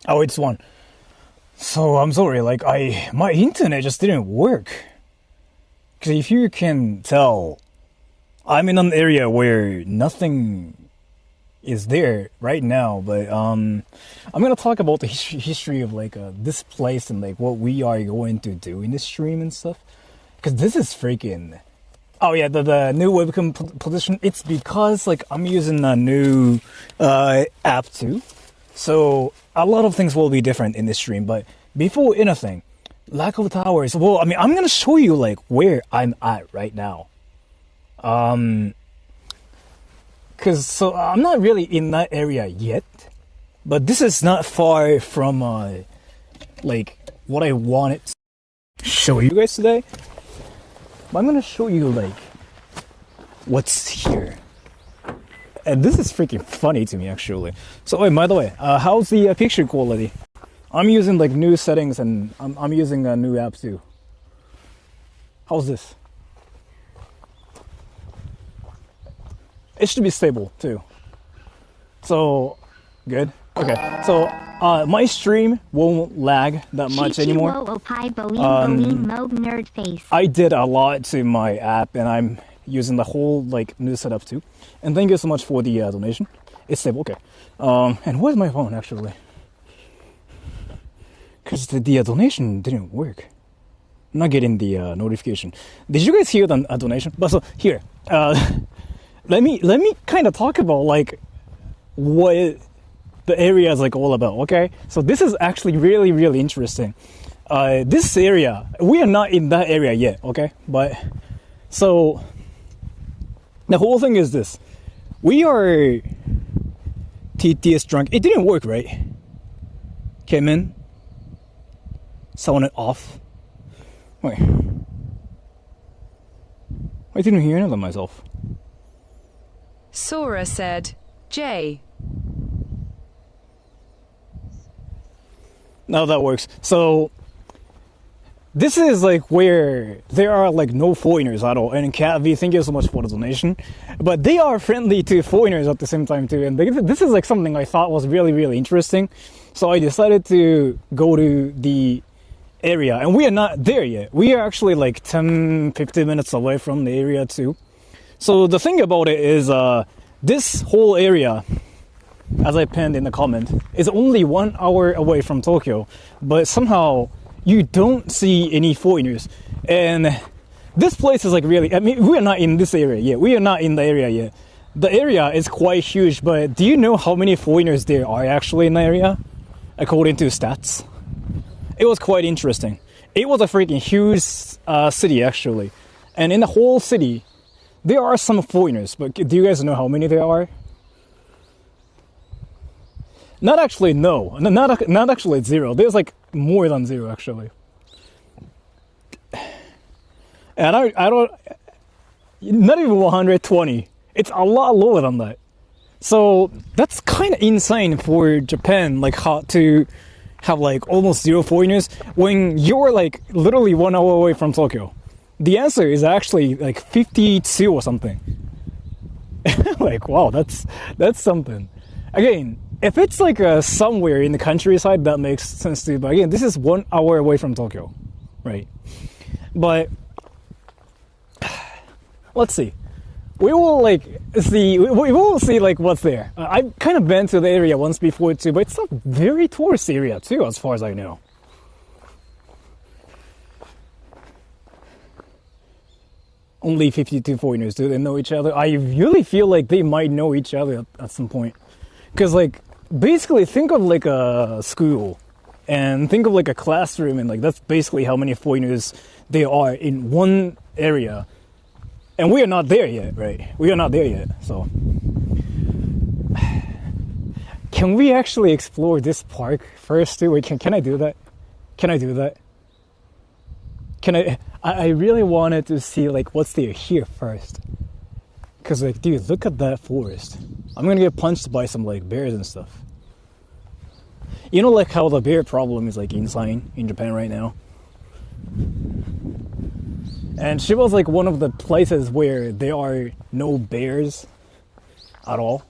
Oh, it's one. So I'm sorry, like my internet just didn't work. Because if you can tell, I'm in an area where nothing is there right now. But I'm gonna talk about the history of like this place and like what we are going to do in the stream and stuff. Because this is freaking. Oh yeah, the new webcam position. It's because like I'm using a new app too, so a lot of things will be different in this stream. But before anything, lack of towers. Well, I mean, I'm gonna show you like where I'm at right now. Cause so I'm not really in that area yet, but this is not far from like what I wanted to show you guys today. I'm gonna show you like what's here, and this is freaking funny to me actually. So wait, by the way, how's the picture quality? I'm using like new settings and I'm using a new app too. How's this? It should be stable too. So good. Okay, so my stream won't lag that much anymore. I did a lot to my app and I'm using the whole like new setup too. And thank you so much for the donation. It's stable, okay. And where's my phone actually? Because the donation didn't work. I'm not getting the notification. Did you guys hear the donation? But so here, let me kind of talk about like what the area is like all about, okay? So this is actually really, really interesting. This area, we are not in that area yet, okay? But, so, the whole thing is this. We are TTS drunk. It didn't work, right? Came in. Sounded off. Wait. I didn't hear any of myself. Sora said, J. Now that works. So this is like where there are like no foreigners at all. And Cat V, thank you so much for the donation. But they are friendly to foreigners at the same time too. And this is like something I thought was really, really interesting. So I decided to go to the area. And we are not there yet. We are actually like 10, 15 minutes away from the area too. So the thing about it is this whole area, as I pinned in the comment, is only 1 hour away from Tokyo, but somehow you don't see any foreigners. And this place is like really, I mean, we are not in this area yet. We are not in the area yet. The area is quite huge, but do you know how many foreigners there are actually in the area? According to stats. It was quite interesting. It was a freaking huge city actually. And in the whole city, there are some foreigners, but do you guys know how many there are? Not actually, no. Not actually zero. There's like more than zero, actually. And I don't... Not even 120. It's a lot lower than that. So that's kind of insane for Japan, like how to have like almost zero foreigners when you're like literally 1 hour away from Tokyo. The answer is actually like 52 or something. Like, wow, that's something. Again, if it's like somewhere in the countryside, that makes sense too. But again, this is 1 hour away from Tokyo, right? But let's see. We will see like what's there. I've kind of been to the area once before too, but it's a very tourist area too, as far as I know. Only 52 foreigners. Do they know each other? I really feel like they might know each other at some point. Because, like, basically think of like a school and think of like a classroom, and like that's basically how many foreigners there are in one area. And we are not there yet, right? We are not there yet, so. Can we actually explore this park first too? Wait, can I do that? Can I do that? Can I really wanted to see like what's there here first. Cause like, dude, look at that forest. I'm gonna get punched by some like bears and stuff. You know like how the bear problem is like insane in Japan right now? And Chiba's like one of the places where there are no bears at all.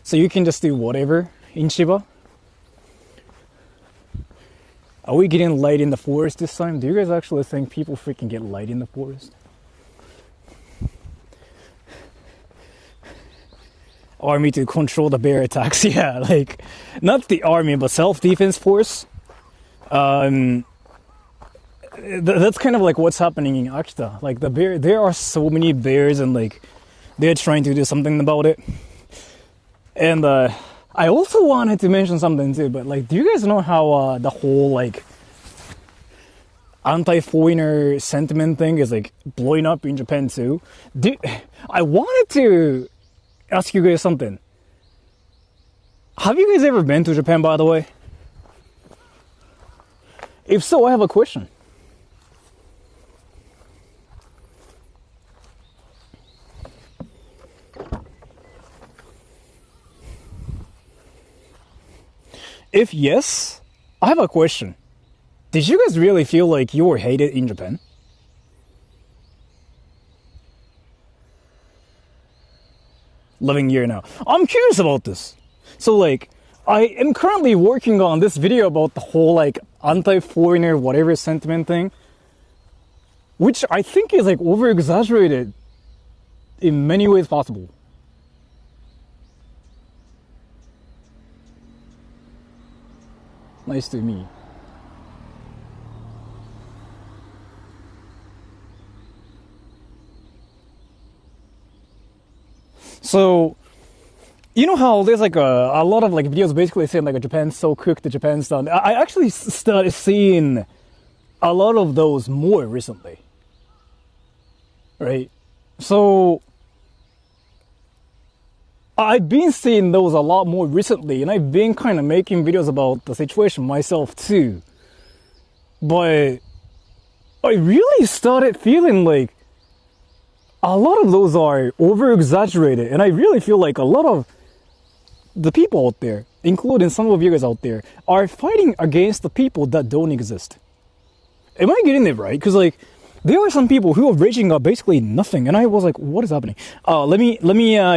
So you can just do whatever in Chiba. Are we getting light in the forest this time? Do you guys actually think people freaking get light in the forest? Army to control the bear attacks. Yeah, like, not the army, but self-defense force. That's kind of like what's happening in Akita. Like, there are so many bears, and like, they're trying to do something about it. And I also wanted to mention something too, but like, do you guys know how the whole like anti-foreigner sentiment thing is like blowing up in Japan too? I wanted to ask you guys something. Have you guys ever been to Japan, by the way? If so, I have a question. If yes, I have a question. Did you guys really feel like you were hated in Japan? Living here now. I'm curious about this. So like, I am currently working on this video about the whole like anti-foreigner whatever sentiment thing, which I think is like over-exaggerated in many ways possible. Nice to meet. So, you know how there's like a lot of like videos basically saying like Japan's so cooked, Japan's done. I actually started seeing a lot of those more recently, right? So I've been seeing those a lot more recently, and I've been kind of making videos about the situation myself too. But I really started feeling like a lot of those are over-exaggerated, and I really feel like a lot of the people out there, including some of you guys out there, are fighting against the people that don't exist. Am I getting it right? Because like, there are some people who are raging up basically nothing, and I was like, what is happening? Let me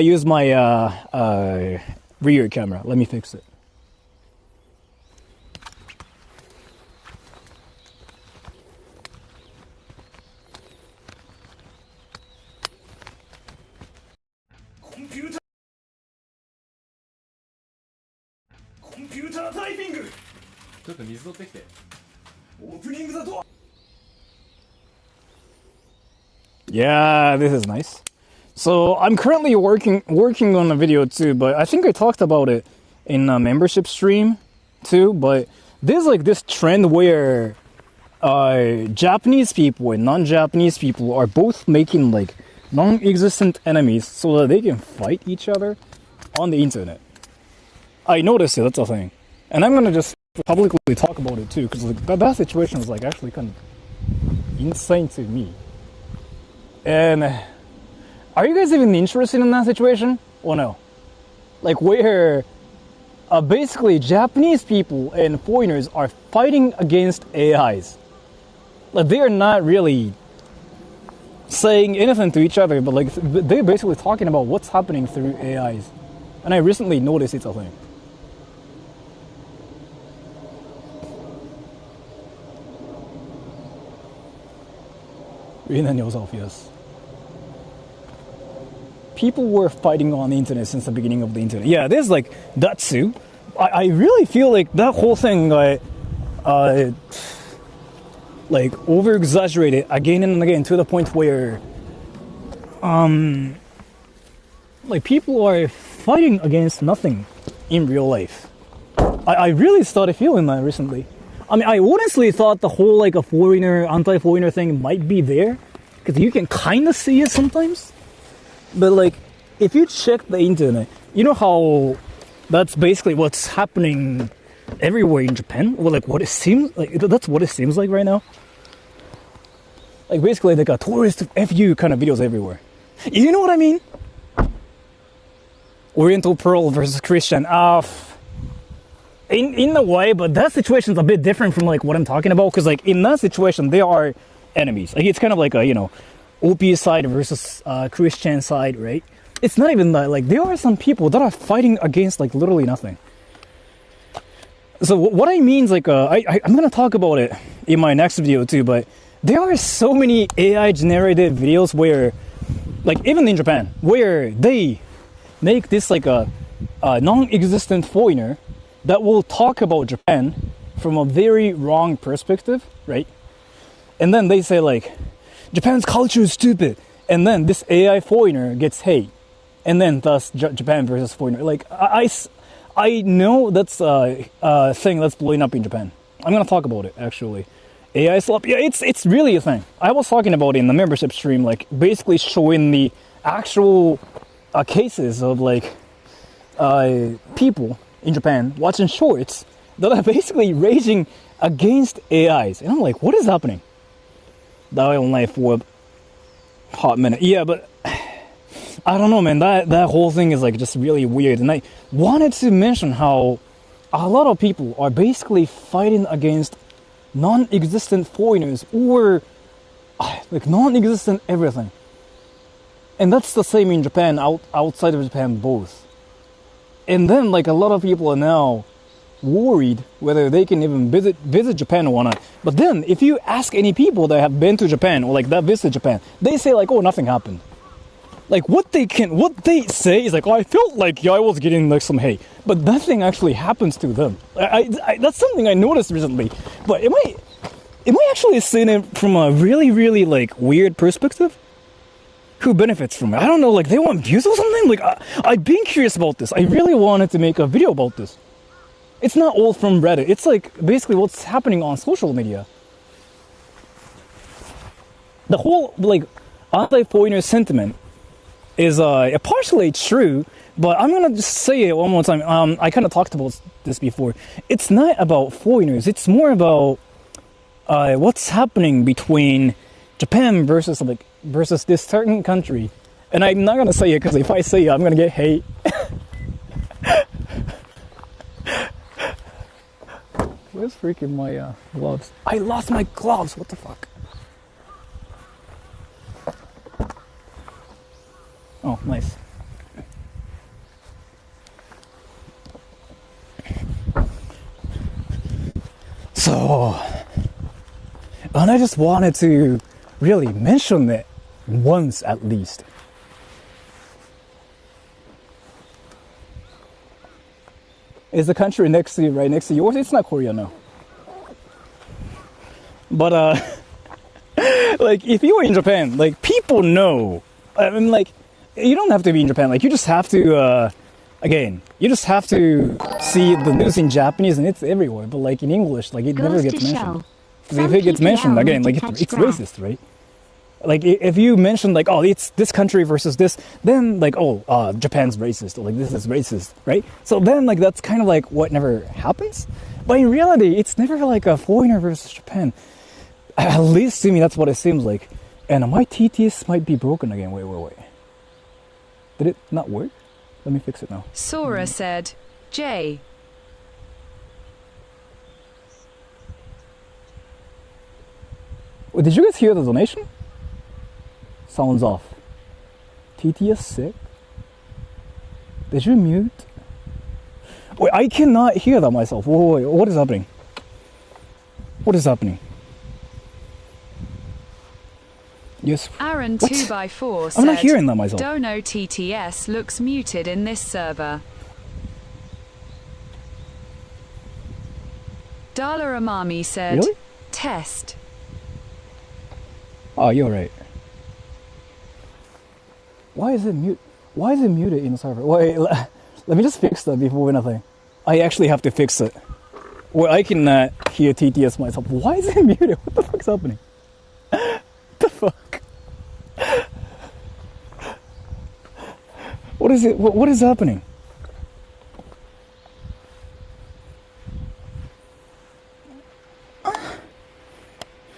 use my rear camera. Let me fix it. Computer typing. ちょっと水取ってきて。 Opening the door. Yeah, this is nice. So I'm currently working on a video too, but I think I talked about it in a membership stream too. But there's like this trend where Japanese people and non-Japanese people are both making like non-existent enemies so that they can fight each other on the internet. I noticed it. That's a thing, and I'm gonna just publicly talk about it too, because like, that situation was like actually kind of insane to me. And are you guys even interested in that situation or no? Like where basically Japanese people and foreigners are fighting against AIs. Like they are not really saying anything to each other, but like they're basically talking about what's happening through AIs. And I recently noticed it's a thing. Renan yourself, yes. People were fighting on the internet since the beginning of the internet. Yeah, there's like that too. I really feel like that whole thing like over exaggerated again and again to the point where like people are fighting against nothing in real life. I really started feeling that recently. I mean, I honestly thought the whole like a foreigner, anti-foreigner thing might be there, because you can kind of see it sometimes. But like, if you check the internet, you know how that's basically what's happening everywhere in Japan? Well, like what it seems like, that's what it seems like right now. Like basically like a tourist FU kind of videos everywhere. You know what I mean? Oriental Pearl versus Christian. In a way, but that situation's a bit different from like what I'm talking about, because like in that situation they are enemies. Like it's kind of like a, you know, OP side versus Christian side, right? It's not even that. Like there are some people that are fighting against like literally nothing. So what I mean is like I'm gonna talk about it in my next video too, but there are so many AI generated videos where, like even in Japan, where they make this like a non-existent foreigner that will talk about Japan from a very wrong perspective, right? And then they say like, Japan's culture is stupid, and then this AI foreigner gets hate, and then thus Japan versus foreigner. Like I know that's a thing that's blowing up in Japan. I'm gonna talk about it actually. AI slap, yeah, it's really a thing. I was talking about it in the membership stream, like basically showing the actual cases of like people in Japan watching shorts that are basically raging against AIs, and I'm like, what is happening? That went on like for a hot minute. Yeah, but I don't know, man. That whole thing is like just really weird, and I wanted to mention how a lot of people are basically fighting against non-existent foreigners or like non-existent everything, and that's the same in Japan, outside of Japan, both. And then like a lot of people are now worried whether they can even visit Japan or not. But then if you ask any people that have been to Japan or like that visit Japan, they say like, oh, nothing happened. Like what they say is like, oh, I felt like I was getting like some hate, but nothing actually happens to them. I that's something I noticed recently. But am I actually seeing it from a really, really like weird perspective? Who benefits from it? I don't know, like they want views or something? Like I've been curious about this. I really wanted to make a video about this. It's not all from Reddit. It's like basically what's happening on social media. The whole like anti-foreigner sentiment is partially true, but I'm gonna just say it one more time. I kind of talked about this before. It's not about foreigners. It's more about what's happening between Japan versus this certain country. And I'm not gonna say it because if I say it, I'm gonna get hate. Where's freaking my gloves? I lost my gloves. What the fuck? Oh, nice. So, and I just wanted to really mention it once at least. Is the country next to you, right next to yours? It's not Korea, no. But like if you were in Japan, like people know. I mean, like you don't have to be in Japan. Like you just have to, again, you just have to see the news in Japanese, and it's everywhere. But like in English, like it never gets mentioned. Because if it gets mentioned, again, like it's racist, right? Like if you mention like, oh, it's this country versus this, then like, oh, Japan's racist, or like this is racist, right? So then like that's kind of like what never happens. But in reality, it's never like a foreigner versus Japan. At least to me, that's what it seems like. And my TTS might be broken again. Wait. Did it not work? Let me fix it now. Sora said, J. Wait, did you guys hear the donation? Sounds off. TTS sick? Did you mute? Wait, I cannot hear that myself. Wait, what is happening? What is happening? Yes. Aaron What? 2x4 said, I'm not hearing that myself. Dono TTS looks muted in this server. Dala Amami said, Really? Test. Oh, you're right. Why is it mute? Why is it muted in the server? Wait, let me just fix that before anything. I actually have to fix it. Well, I cannot hear TTS myself. Why is it muted? What the fuck's happening? The fuck? What is it? What is happening?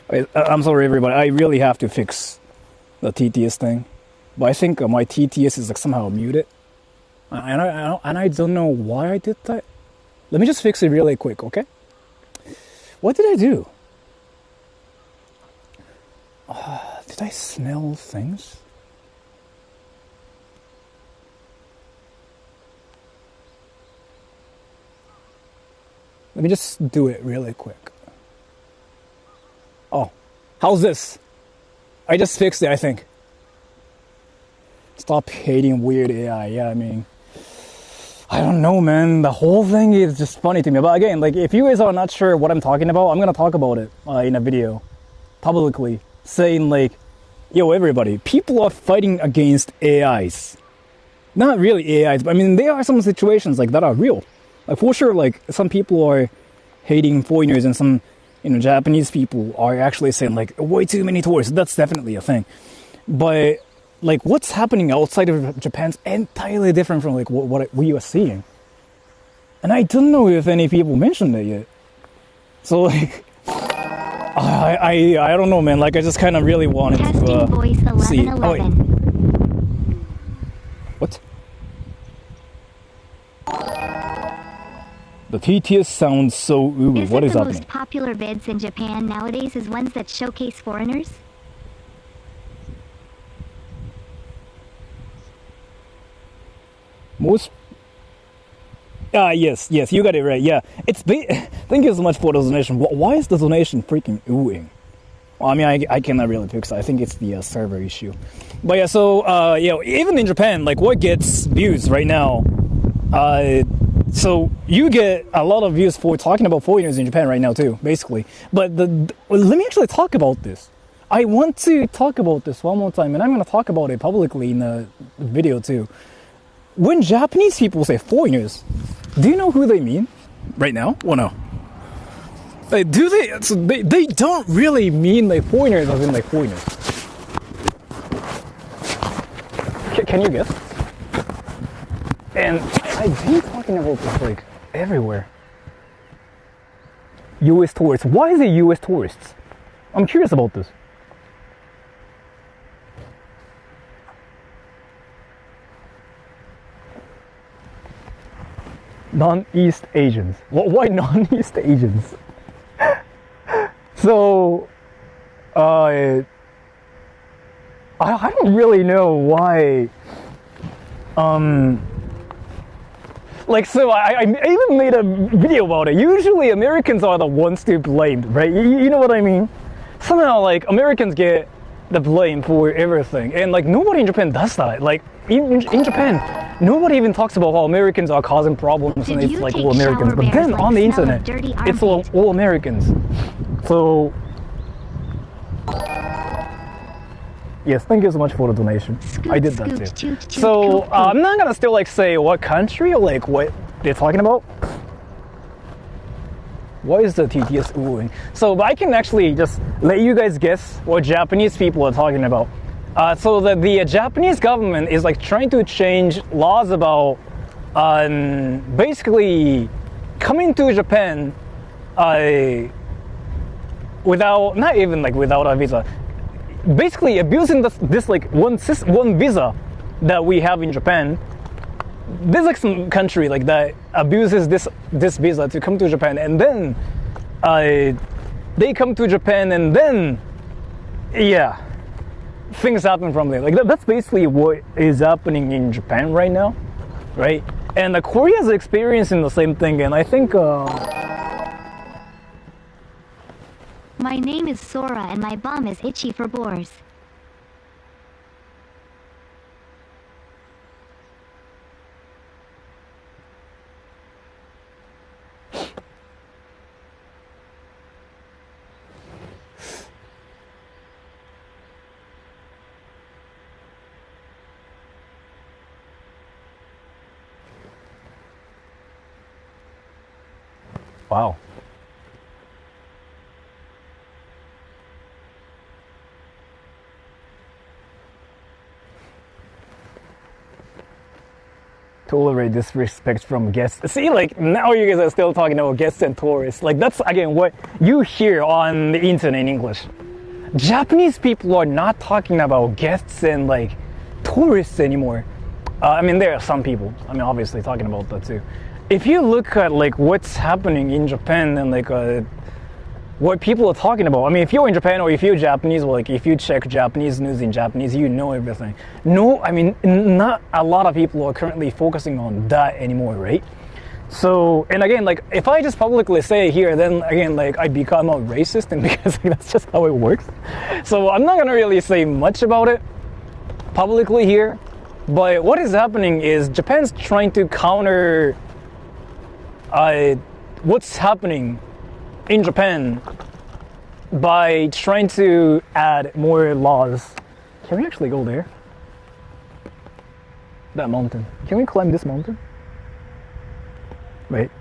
Wait, I'm sorry, everybody. I really have to fix the TTS thing. But I think my TTS is like somehow muted. And I don't know why I did that. Let me just fix it really quick, okay? What did I do? Did I smell things? Let me just do it really quick. Oh, how's this? I just fixed it, I think. Stop hating weird AI. Yeah, I mean, I don't know, man. The whole thing is just funny to me. But again, like, if you guys are not sure what I'm talking about, I'm gonna talk about it in a video, publicly, saying like, yo, everybody, people are fighting against AIs. Not really AIs, but I mean, there are some situations like that are real. Like, for sure, like, some people are hating foreigners and some, Japanese people are actually saying like, way too many tourists. That's definitely a thing. But like, what's happening outside of Japan's entirely different from like what we are seeing. And I don't know if any people mentioned it yet. So like, I don't know, man. Like, I just kind of really wanted to voice 11, see. 11. Oh, wait. What? The TTS sounds so ooh. What is the happening? most popular vids in Japan nowadays is ones that showcase foreigners? Most. Yes, you got it right. Yeah, thank you so much for the donation. Why is the donation freaking oohing? Well, I mean, I cannot really fix it. I think it's the server issue. But yeah, so even in Japan, like, what gets views right now? So you get a lot of views for talking about foreigners in Japan right now too, basically. But let me actually talk about this. I want to talk about this one more time, and I'm going to talk about it publicly in a video too. When Japanese people say foreigners, do you know who they mean right now? Well, no. Like, do they? So they don't really mean like foreigners as in like foreigners. Can you guess? And I've been talking about this like everywhere. U.S. tourists. Why is it U.S. tourists? I'm curious about this. Non-East Asians. Why non-East Asians? So, I don't really know why. Like, so I even made a video about it. Usually Americans are the ones to blame, right? You know what I mean? Somehow, like, Americans get the blame for everything, and like nobody in Japan does that. Like, in Japan, nobody even talks about how Americans are causing problems, and it's like all Americans. But then on the internet, it's all Americans. So, yes, thank you so much for the donation. I did that too. So I'm not gonna still like say what country or like what they're talking about. Why is the TTS oohing? So, but I can actually just let you guys guess what Japanese people are talking about. So that the Japanese government is like trying to change laws about basically coming to Japan without, not even like without a visa, basically abusing this like one visa that we have in Japan. There's like some country like that abuses this visa to come to Japan, and then they come to Japan, and then things happen from there. Like that's basically what is happening in Japan right now, right? And Korea is experiencing the same thing, and I think. My name is Sora and my bum is itchy for boars. Wow. Tolerate disrespect from guests. See, like, now you guys are still talking about guests and tourists. Like, that's, again, what you hear on the internet in English. Japanese people are not talking about guests and, like, tourists anymore. I mean, there are some people, obviously talking about that too. If you look at, like, what's happening in Japan and, like, what people are talking about. If you're in Japan or if you're Japanese, or like if you check Japanese news in Japanese, you know everything. No, not a lot of people are currently focusing on that anymore, right? So, and again, like, if I just publicly say it here, then again, like, I become a racist, and because like, that's just how it works. So I'm not gonna really say much about it publicly here. But what is happening is Japan's trying to counter what's happening in Japan by trying to add more laws. Can we actually go there? That mountain. Can we climb this mountain? Wait.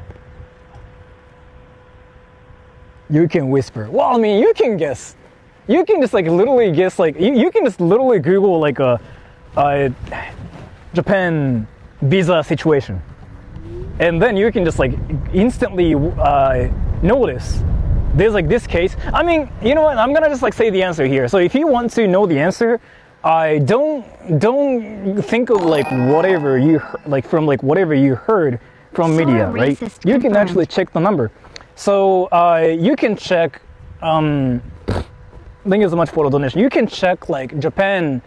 You can whisper. Well, I mean, you can guess. You can just like literally guess, like, you can just literally Google like a Japan visa situation. And then you can just like instantly notice there's like this case. I mean, you know what? I'm gonna just like say the answer here. So if you want to know the answer, don't think of like whatever you like from like whatever you heard from media, right? You can actually check the number. So you can check. Thank you so much for the donation. You can check like Japan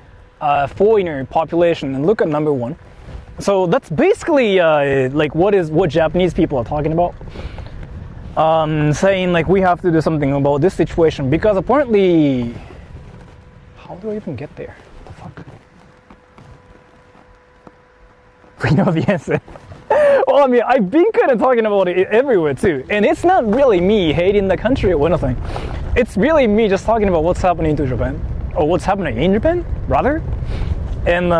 foreigner population and look at number 1. So that's basically like what Japanese people are talking about. Saying like we have to do something about this situation because apparently, how do I even get there? What the fuck? We know the answer. Well, I mean, I've been kind of talking about it everywhere too, and it's not really me hating the country or anything. It's really me just talking about what's happening to Japan, or what's happening in Japan, rather. And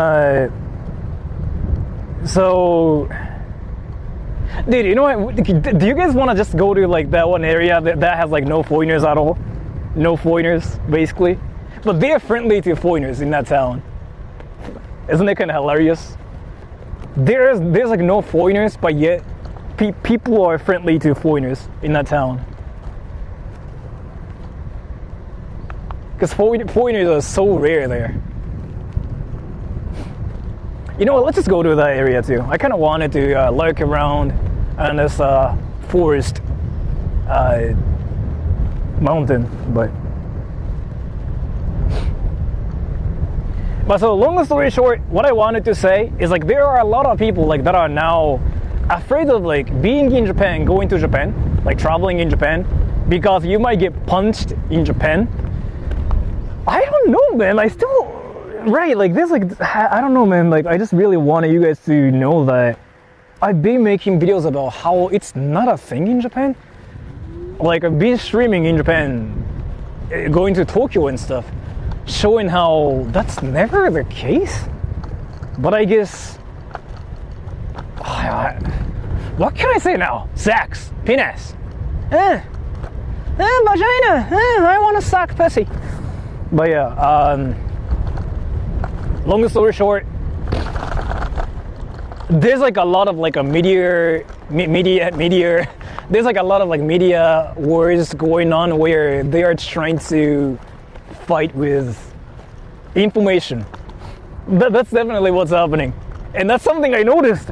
so, dude, you know what? Do you guys want to just go to like that one area that has like no foreigners at all? No foreigners, basically. But they're friendly to foreigners in that town. Isn't it kind of hilarious? There's like no foreigners, but yet people are friendly to foreigners in that town. Because foreigners are so rare there. You know what, let's just go to that area too. I kind of wanted to lurk around on this forest mountain, but so long story short, what I wanted to say is like there are a lot of people like that are now afraid of like being in Japan, going to Japan, like traveling in Japan, because you might get punched in Japan. I don't know, man. I still, right, like there's like, I don't know, man. Like I just really wanted you guys to know that I've been making videos about how it's not a thing in Japan. Like I've been streaming in Japan, going to Tokyo and stuff, showing how that's never the case. But I guess, what can I say now? Sex, penis, vagina, I want to suck pussy. But yeah, long story short, there's like a lot of like a media. There's like a lot of like media wars going on where they are trying to fight with information. That's definitely what's happening, and that's something I noticed,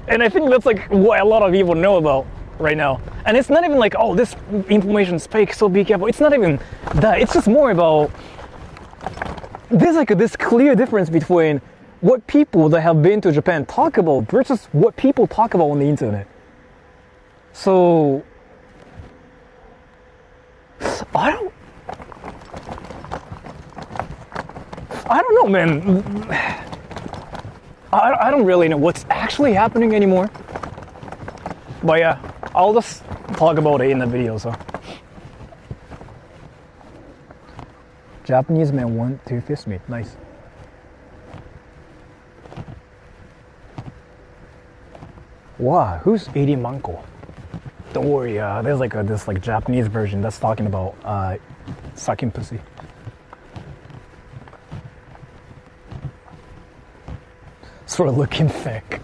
and I think that's like what a lot of people know about right now. And it's not even like, oh, this information's fake, so be careful. It's not even that. It's just more about there's like this clear difference between what people that have been to Japan talk about versus what people talk about on the internet. So I don't know, man. I don't really know what's actually happening anymore. But yeah, I'll just talk about it in the video, so. Japanese man want to fist me. Nice. Wow, who's 80 Manko? Don't worry, there's like this like Japanese version that's talking about sucking pussy. Sort of looking thick.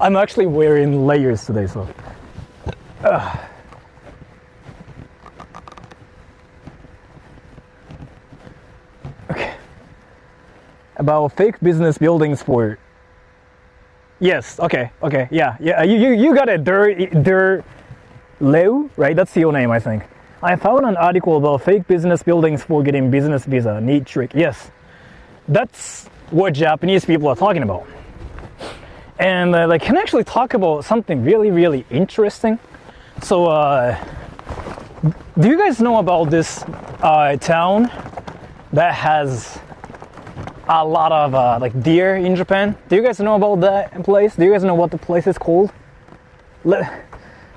I'm actually wearing layers today, so. Okay. About fake business buildings for. Yes. Okay. Yeah. You got it. Der Leu, right? That's your name, I think. I found an article about fake business buildings for getting business visa. Neat trick. Yes, that's what Japanese people are talking about. and like can actually talk about something really, really interesting. So, do you guys know about this town that has a lot of like deer in Japan? Do you guys know about that place? Do you guys know what the place is called?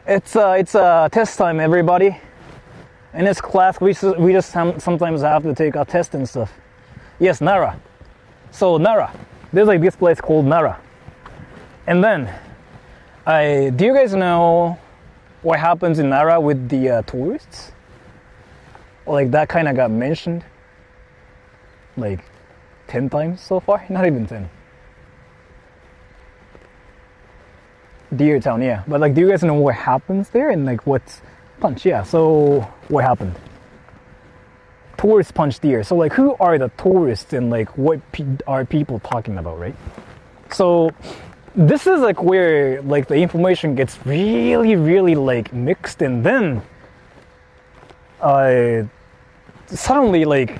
It's test time, everybody. In this class, we just sometimes have to take a test and stuff. Yes, Nara. So Nara, there's like this place called Nara. And then, do you guys know what happens in Nara with the tourists? Or like that kind of got mentioned like 10 times so far? Not even 10. Deer Town, yeah. But like, do you guys know what happens there and like what's punch? Yeah, so what happened? Tourists punch deer. So like, who are the tourists and like what are people talking about, right? So this is like where like the information gets really, really like mixed, and then suddenly like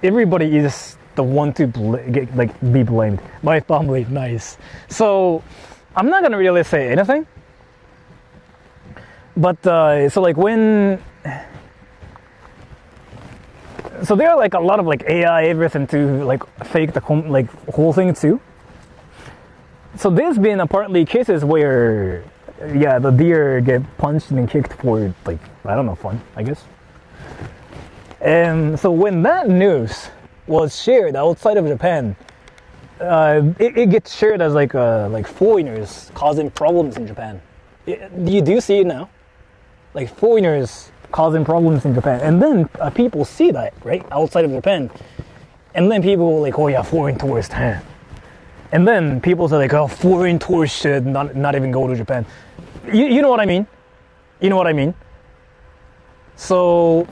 everybody is the one to be blamed. My family, nice. So I'm not gonna really say anything, but so like when so there are like a lot of like AI everything to like fake the like whole thing too. So there's been apparently cases where, yeah, the deer get punched and kicked for like, I don't know, fun, I guess. And so when that news was shared outside of Japan, it gets shared as like foreigners causing problems in Japan. You do see it now, like foreigners causing problems in Japan, and then people see that right outside of Japan, and then people are like, oh yeah, foreign tourists, huh? And then people say like, oh, foreign tourists should not even go to Japan. You know what I mean? You know what I mean? So,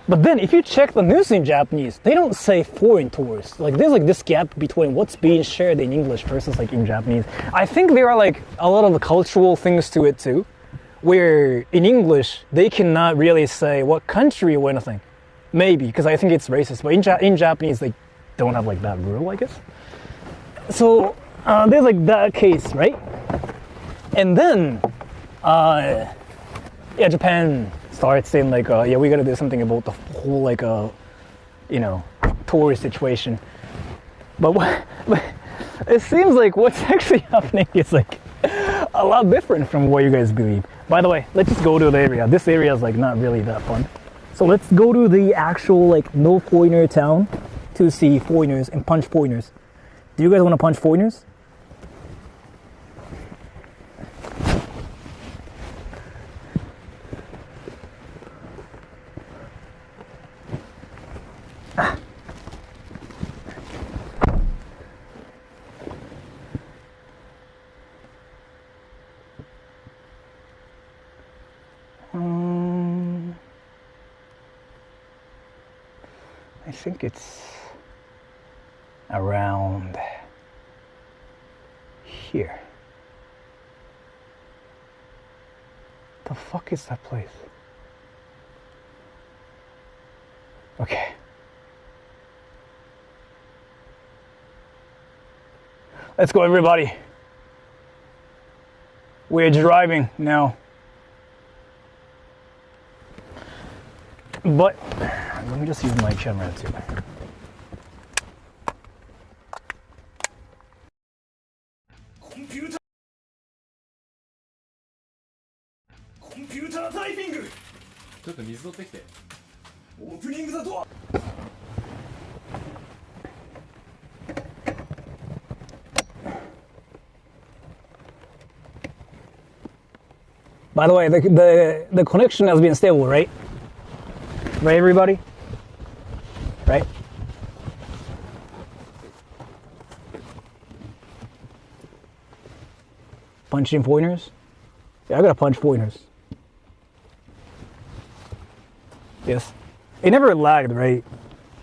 but then if you check the news in Japanese, they don't say foreign tourists. Like there's like this gap between what's being shared in English versus like in Japanese. I think there are like a lot of the cultural things to it too, where in English they cannot really say what country or anything. Maybe, because I think it's racist. But in Japanese they don't have like that rule, I guess. So there's like that case, right? And then, yeah, Japan starts saying like, yeah, we gotta do something about the whole like, you know, tourist situation. But it seems like what's actually happening is like a lot different from what you guys believe. By the way, let's just go to the area. This area is like not really that fun. So let's go to the actual like no foreigner town to see foreigners and punch foreigners. Do you guys want to punch foreigners? I think it's around here. The fuck is that place? Okay. Let's go, everybody. We're driving now. But let me just use my camera too. Computer typing. ちょっと水取ってきて。オープニングだと。By the way, the connection has been stable, right? Right, everybody? Right? Punching foreigners? Yeah, I gotta punch foreigners. Yes. It never lagged, right?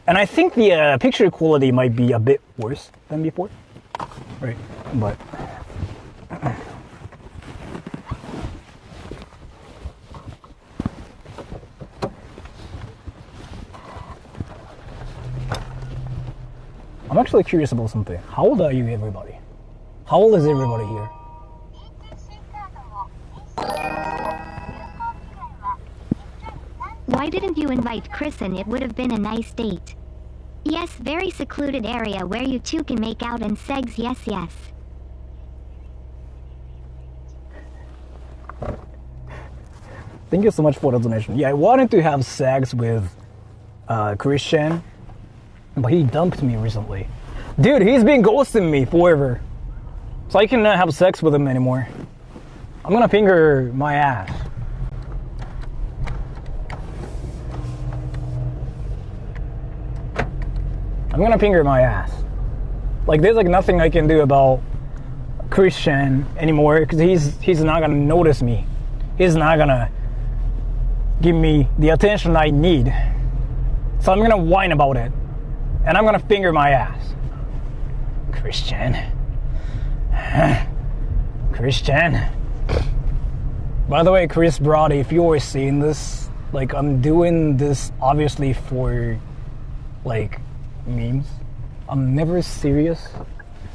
And I think the picture quality might be a bit worse than before. Right, but... I'm actually curious about something. How old are you, everybody? How old is everybody here? Why didn't you invite Chris in? It would have been a nice date. Yes, very secluded area where you two can make out and segs. Yes, yes. Thank you so much for the donation. Yeah, I wanted to have sex with Christian, but he dumped me recently. Dude, he's been ghosting me forever. So I cannot have sex with him anymore. I'm gonna finger my ass. I'm gonna finger my ass. Like, there's like nothing I can do about Christian anymore because he's not gonna notice me. He's not gonna give me the attention I need. So I'm gonna whine about it. And I'm gonna finger my ass. Christian. Christian. By the way, Chris Brody, if you were seeing this, like, I'm doing this obviously for, like, memes. I'm never serious.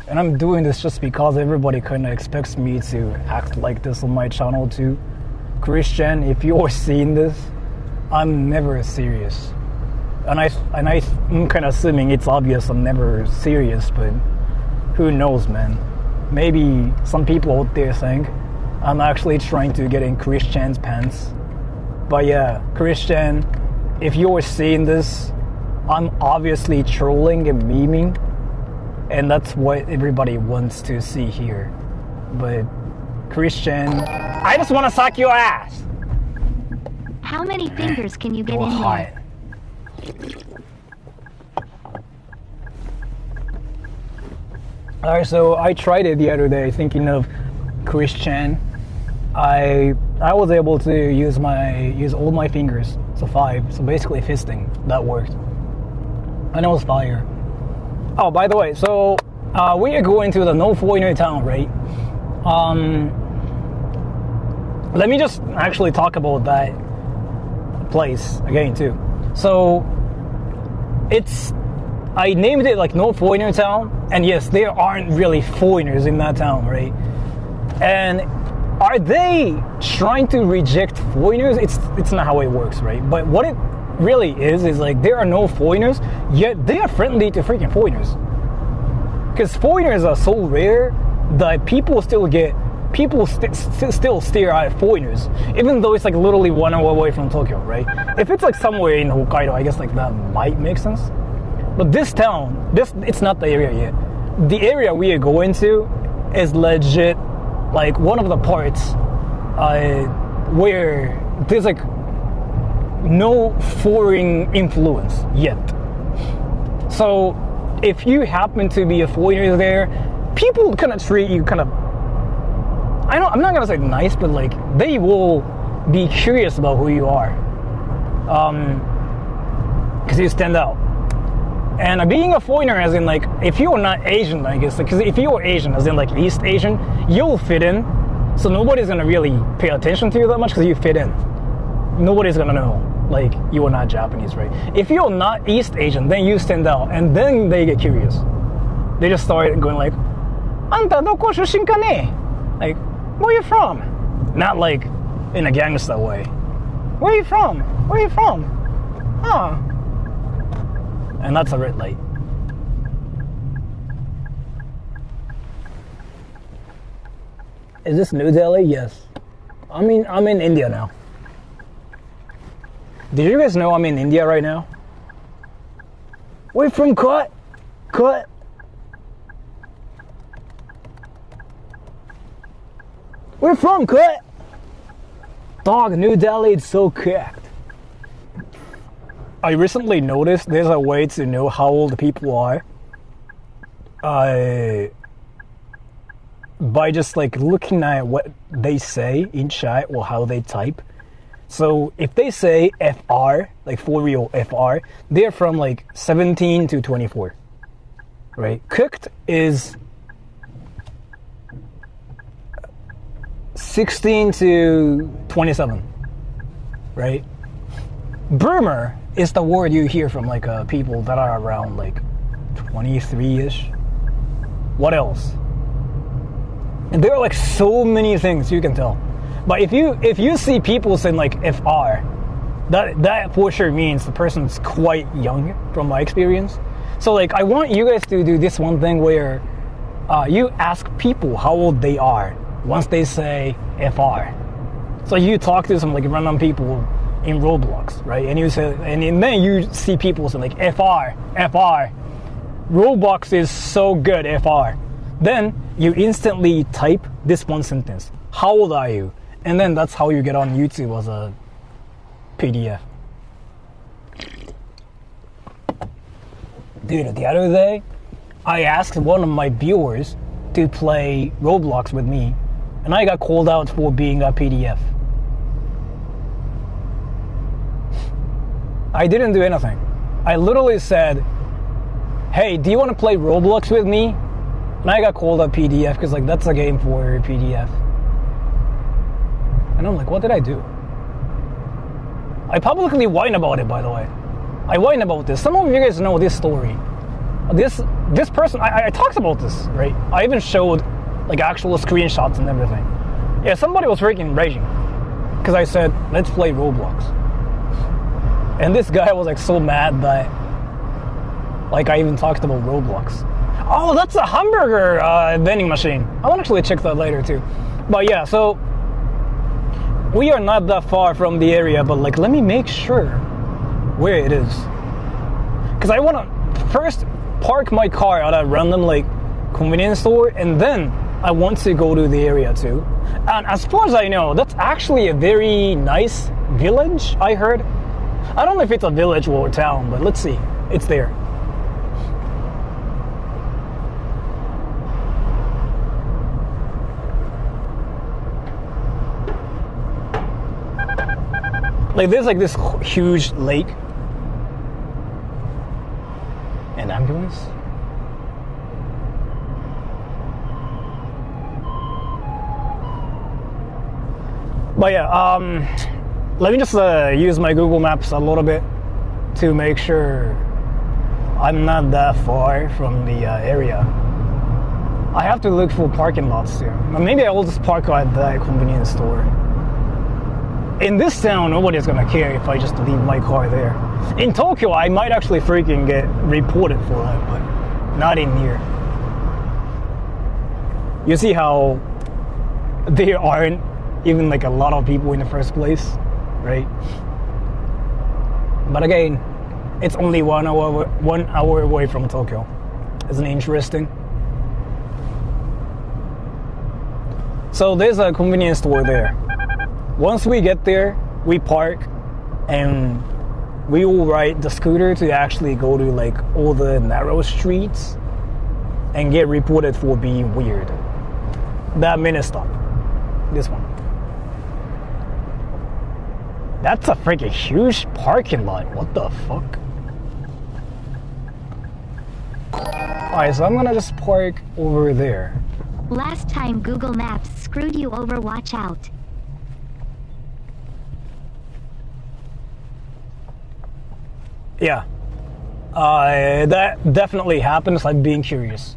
And I'm doing this just because everybody kind of expects me to act like this on my channel too. Christian, if you're seeing this, I'm never serious. And I'm kind of assuming it's obvious I'm never serious, but who knows, man. Maybe some people out there think I'm actually trying to get in Christian's pants. But yeah, Christian, if you're seeing this, I'm obviously trolling and memeing, and that's what everybody wants to see here. But Christian, I just want to suck your ass. How many fingers can you get You're in hot. there? Alright, so I tried it the other day thinking of Christian. I was able to use all my fingers, so 5, so basically fisting. That worked. And it was fire. Oh, by the way, so we are going to the no foreigner town, right? Let me just actually talk about that place again too. So I named it like no foreigner town, and yes, there aren't really foreigners in that town, right? And are they trying to reject foreigners? It's not how it works, right? But what it really is like there are no foreigners, yet they are friendly to freaking foreigners. Because foreigners are so rare that people still stare at foreigners, even though it's like literally 1 hour away from Tokyo, right? If it's like somewhere in Hokkaido, I guess like that might make sense. But this town, it's not the area yet. The area we are going to is legit like one of the parts where there's like no foreign influence yet. So if you happen to be a foreigner there, people kind of treat you kind of, I'm not gonna say nice, but like they will be curious about who you are, because you stand out. And being a foreigner, as in like, if you're not Asian, I guess, because if you're Asian, as in like East Asian, you'll fit in. So nobody's gonna really pay attention to you that much because you fit in. Nobody's gonna know, like, you are not Japanese, right? If you're not East Asian, then you stand out, and then they get curious. They just start going like, "Anta doko shushin ka ne?" Like, where you from? Not like in a gangster way. Where you from? Where you from? Huh? And that's a red light. Is this New Delhi? Yes. I'm in India now. Did you guys know I'm in India right now? We're from Cut. We're from Cut. Dog, New Delhi, it's so cooked. I recently noticed there's a way to know how old people are by just like looking at what they say in chat or how they type. So if they say FR, like for real FR, they're from like 17 to 24, right? Cooked is 16 to 27, right? Boomer is the word you hear from like people that are around like 23-ish. What else? And there are like so many things you can tell. But if you see people saying like FR, that for sure means the person's quite young from my experience. So like I want you guys to do this one thing where you ask people how old they are once they say FR. So you talk to some like random people in Roblox, right? And you say, and then you see people say like FR. Roblox is so good, FR. Then you instantly type this one sentence. How old are you? And then that's how you get on YouTube as a PDF. Dude, the other day, I asked one of my viewers to play Roblox with me, and I got called out for being a PDF. I didn't do anything. I literally said, hey, do you want to play Roblox with me? And I got called a PDF because like that's a game for a PDF. And I'm like, what did I do? I publicly whine about it, by the way. I whine about this. Some of you guys know this story. This person, I talked about this, right? I even showed like actual screenshots and everything. Yeah, somebody was freaking raging because I said, let's play Roblox. And this guy was like so mad that like I even talked about Roblox. Oh, that's a hamburger vending machine. I want to actually check that later too. But yeah, so we are not that far from the area, but like let me make sure where it is. Because I want to first park my car at a random like convenience store, and then I want to go to the area too. And as far as I know, that's actually a very nice village, I heard. I don't know if it's a village or a town, but let's see. It's there. Like there's like this huge lake. An ambulance? But yeah, let me just use my Google Maps a little bit to make sure I'm not that far from the area. I have to look for parking lots too. Maybe I will just park at the convenience store. In this town, nobody's gonna care if I just leave my car there. In Tokyo, I might actually freaking get reported for that, but not in here. You see how there aren't even like a lot of people in the first place, right? But again, it's only 1 hour away from Tokyo. Isn't it interesting? So there's a convenience store there. Once we get there, we park and we will ride the scooter to actually go to like all the narrow streets and get reported for being weird. That minute stop. This one. That's a freaking huge parking lot. What the fuck? Alright, so I'm gonna just park over there. Last time Google Maps screwed you over, watch out. Yeah, that definitely happens. I'm being curious.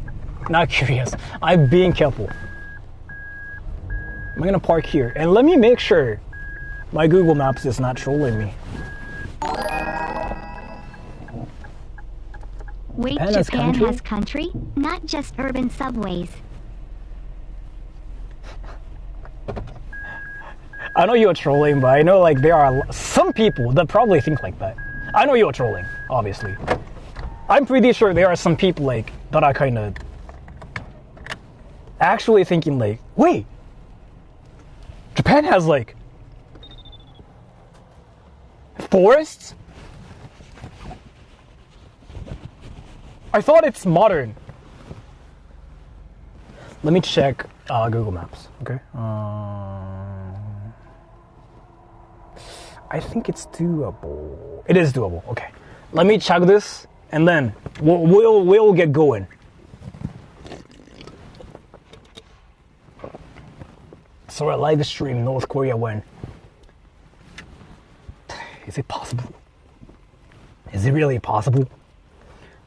Not curious. I'm being careful. I'm gonna park here. And let me make sure my Google Maps is not trolling me. Wait, Japan has country? Not just urban subways. I know you're trolling, but I know like there are some people that probably think like that. I know you're trolling, obviously. I'm pretty sure there are some people like that are kind of actually thinking like, wait, Japan has like forests? I thought it's modern. Let me check Google Maps, okay? I think it's doable. It is doable. Okay, let me check this, and then we'll get going. So I live stream North Korea when? Is it possible? Is it really possible?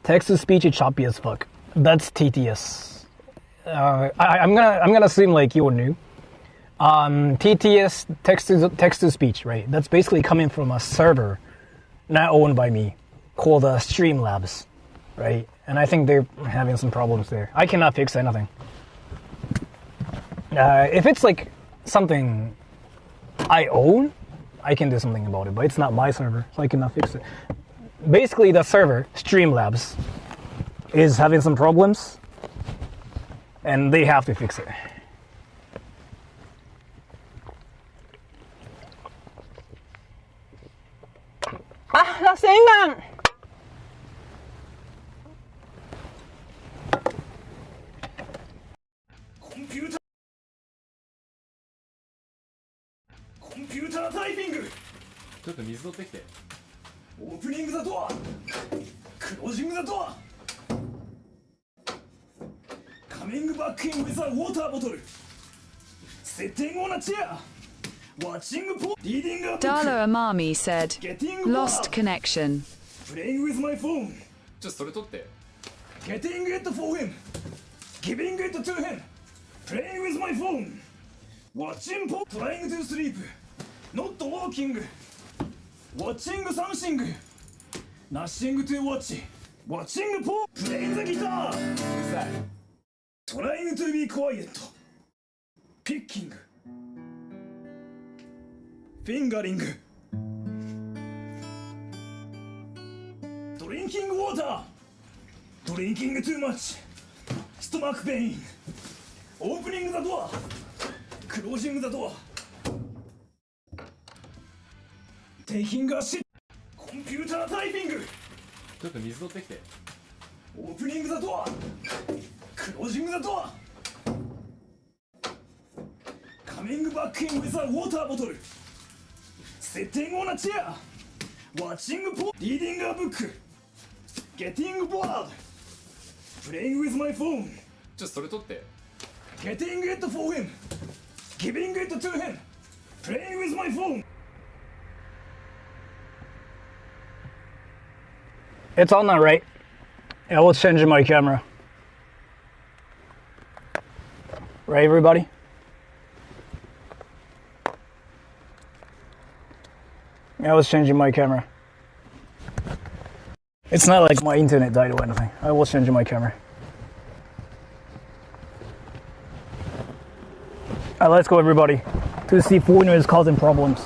Text to speech is choppy as fuck. That's TTS. I'm gonna assume like you're new. TTS, text to speech, right? That's basically coming from a server not owned by me called Streamlabs, right? And I think they're having some problems there. I cannot fix anything. If it's like something I own, I can do something about it, but it's not my server, so I cannot fix it. Basically, the server, Streamlabs, is having some problems, and they have to fix it. Ah, 생강! 컴퓨터 타이핑! ちょっと水取ってきて。オープニングザドア、クロージングザドア、カミングバックインウィザウォーターボトル、セッティングオナチェア、watching po, reading a book, Dala Amami said, getting lost bored, connection. playing with my phone. ちょっとそれ取って。Getting it for him, giving it to him, playing with my phone, watching po, trying to sleep, not walking, watching something, nothing to watch, watching po, playing the guitar, trying to be quiet, picking, fingering, drinking water, drinking too much, stomach pain, opening the door, closing the door, taking a shit, computer typing, ちょっと水取ってきて。opening the door, closing the door, coming back in with a water bottle, sitting on a chair, watching po, reading a book, getting bored, playing with my phone, ちょっとそれ取って。getting it for him, giving it to him, playing with my phone. It's on now, right? Yeah, let's change my camera. Right, everybody? Yeah, I was changing my camera. It's not like my internet died or anything. I was changing my camera. Alright, let's go, everybody. To see foreigners causing problems.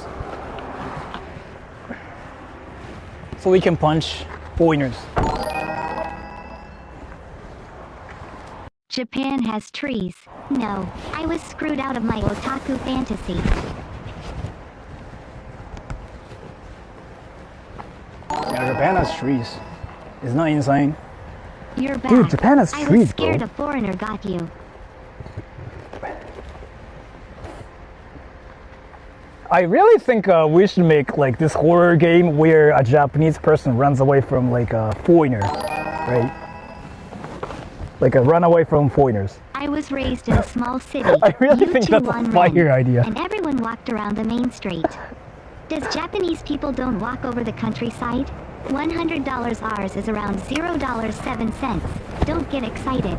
So we can punch foreigners. Japan has trees. No, I was screwed out of my otaku fantasy. Yeah, Japan has trees. It's not insane. You're back. Dude, Japan has I trees, was scared bro. a foreigner got you. I really think we should make like this horror game where a Japanese person runs away from like a foreigner, right? Like a runaway from foreigners. I was raised in a small city. I really You think two that's a one fire room, idea. And everyone walked around the main street. Does Japanese people don't walk over the countryside? $100 ours is around $0.07. Don't get excited.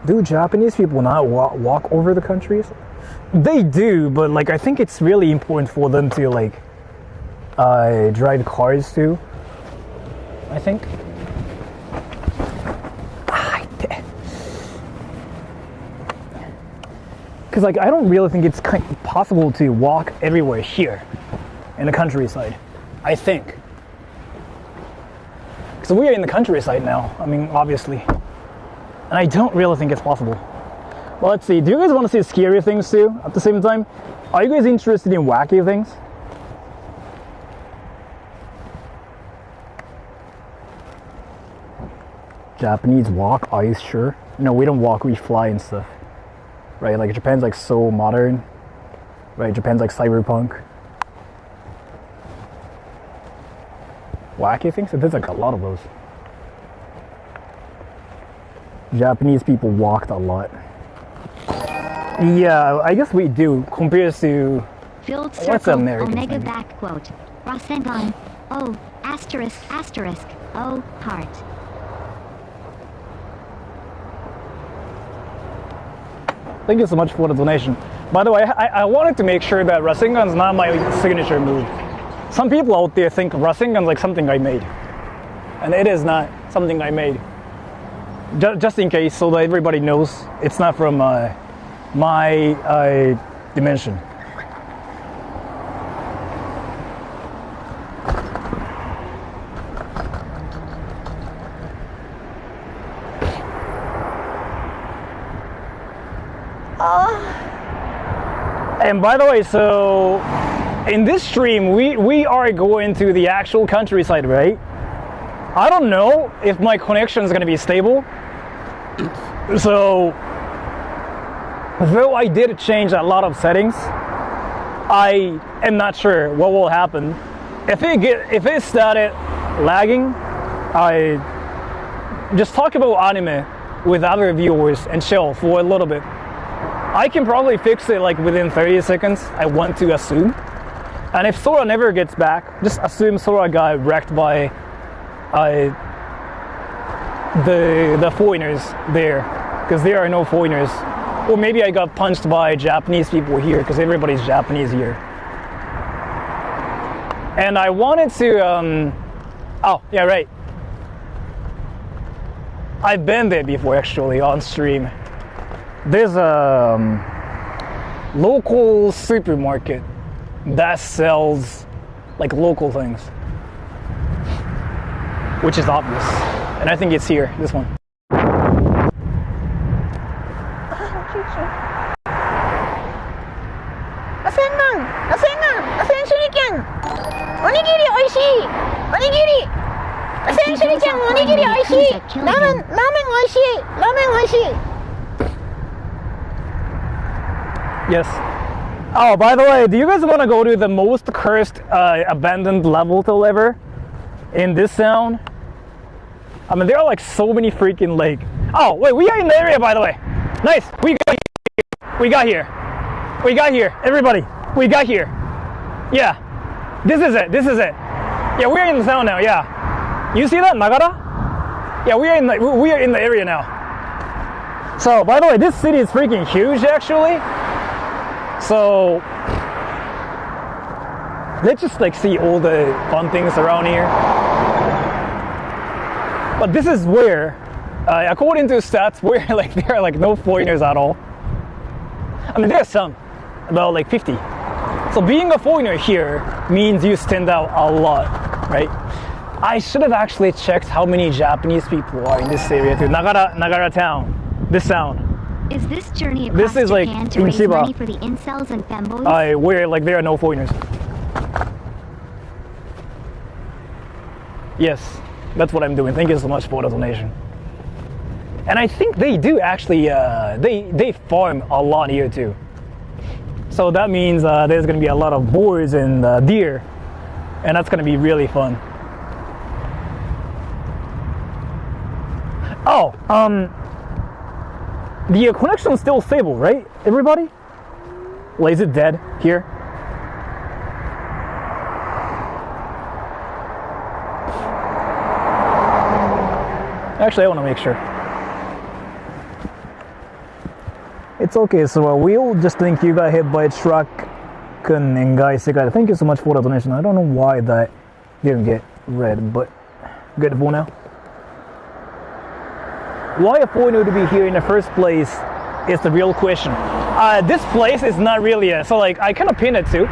Do Japanese people not walk over the countries? They do, but like I think it's really important for them to like drive cars too. I think. Because like I don't really think it's possible to walk everywhere here in the countryside. I think. Because we are in the countryside now. I mean, obviously. And I don't really think it's possible. Well, let's see. Do you guys want to see scary things too at the same time? Are you guys interested in wacky things? Japanese walk? Are you sure? No, we don't walk, we fly and stuff. Right, like Japan's like so modern. Right, Japan's like cyberpunk. Wacky things? There's like a lot of those. Japanese people walked a lot. Yeah, I guess we do compared to Filled What's circle, American omega thing? back quote. Rasengan. O, asterisk, asterisk, O, heart. Thank you so much for the donation. By the way, I wanted to make sure that Rasengan's not my signature move. Some people out there think Rasengan's like something I made. And it is not something I made. Just in case, so that everybody knows, it's not from my dimension. And by the way, so in this stream, we are going to the actual countryside, right? I don't know if my connection is going to be stable. So, though I did change a lot of settings, I am not sure what will happen. If it started lagging, I just talk about anime with other viewers and chill for a little bit. I can probably fix it like within 30 seconds, I want to assume. And if Sora never gets back, just assume Sora got wrecked by the foreigners there, because there are no foreigners. Or maybe I got punched by Japanese people here, because everybody's Japanese here. And I wanted to, oh, yeah, right. I've been there before, actually, on stream. There's a local supermarket that sells like local things, which is obvious. And I think it's here, this one. Yes. Oh, by the way, do you guys want to go to the most cursed abandoned level ever in this town? I mean, there are like so many freaking like. Oh, wait, we are in the area, by the way. Nice. We got here. Everybody, we got here. Yeah. This is it. Yeah, we are in the town now. Yeah. You see that, Nagara? Yeah, we are in the area now. So, by the way, this city is freaking huge, actually. So let's just like see all the fun things around here. But this is where, according to stats, where like there are like no foreigners at all. I mean, there are some, about like 50. So being a foreigner here means you stand out a lot, right? I should have actually checked how many Japanese people are in this area too. Nagara town, this town. Is this journey across This is like Japan to in raise Chiba. money for the incels and femboys? Where like there are no foreigners. Yes, that's what I'm doing. Thank you so much for the donation. And I think they do actually, they farm a lot here too. So that means there's gonna be a lot of boars and deer, and that's gonna be really fun. Oh, the connection is still stable, right, everybody? Well, is it dead here? Actually, I want to make sure. It's okay, so we'll just think you got hit by a truck. And guys, thank you so much for the donation. I don't know why that didn't get read, but good for now. Why a foreigner to be here in the first place is the real question. This place is not really so like I kind of pinned it too.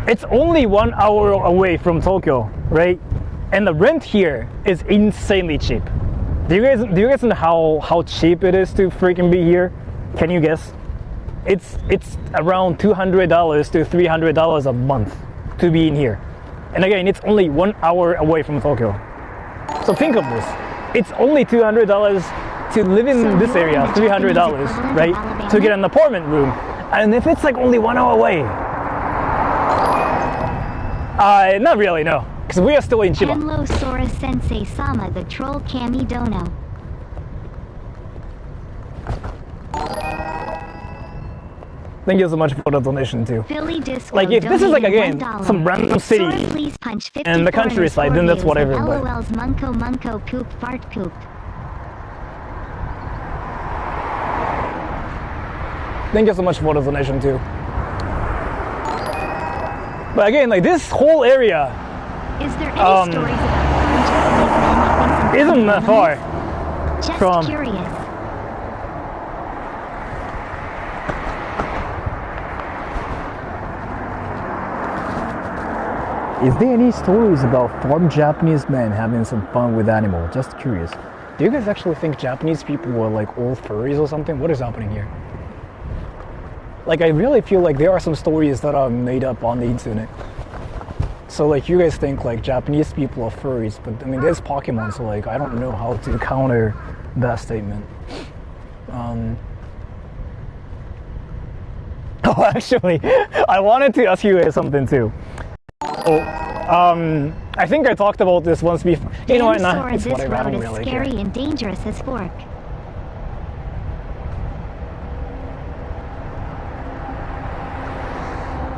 It's only 1 hour away from Tokyo, right? And the rent here is insanely cheap. Do you guys know how cheap it is to freaking be here? Can you guess? It's around $200 to $300 a month to be in here. And again, it's only 1 hour away from Tokyo. So think of this. It's only $200 to live in this area, $300, right? To get an apartment room. And if it's like only 1 hour away, not really, no. Because we are still in Chiba. Hello, Sora Sensei Sama, the troll Kami Dono. Thank you so much for the donation too. Philly Disco Like if this is like again $1. some random Sora, city please punch 50 and the countryside, then that's foreigners whatever. for But LOL's Munko Munko poop fart poop. thank you so much for the donation too. But again, like this whole area Is there any stories about foreign Japanese men having some isn't that far. Just from- curious. Is there any stories about farm Japanese men having some fun with animals? Just curious. Do you guys actually think Japanese people were like all furries or something? What is happening here? Like I really feel like there are some stories that are made up on the internet. So like you guys think like Japanese people are furries, but I mean there's Pokemon, so like I don't know how to counter that statement. Oh, actually, I wanted to ask you something too. Oh, I think I talked about this once before. You know what? Nah, Sora, it's this whatever. I road don't is really scary care. and dangerous as fork.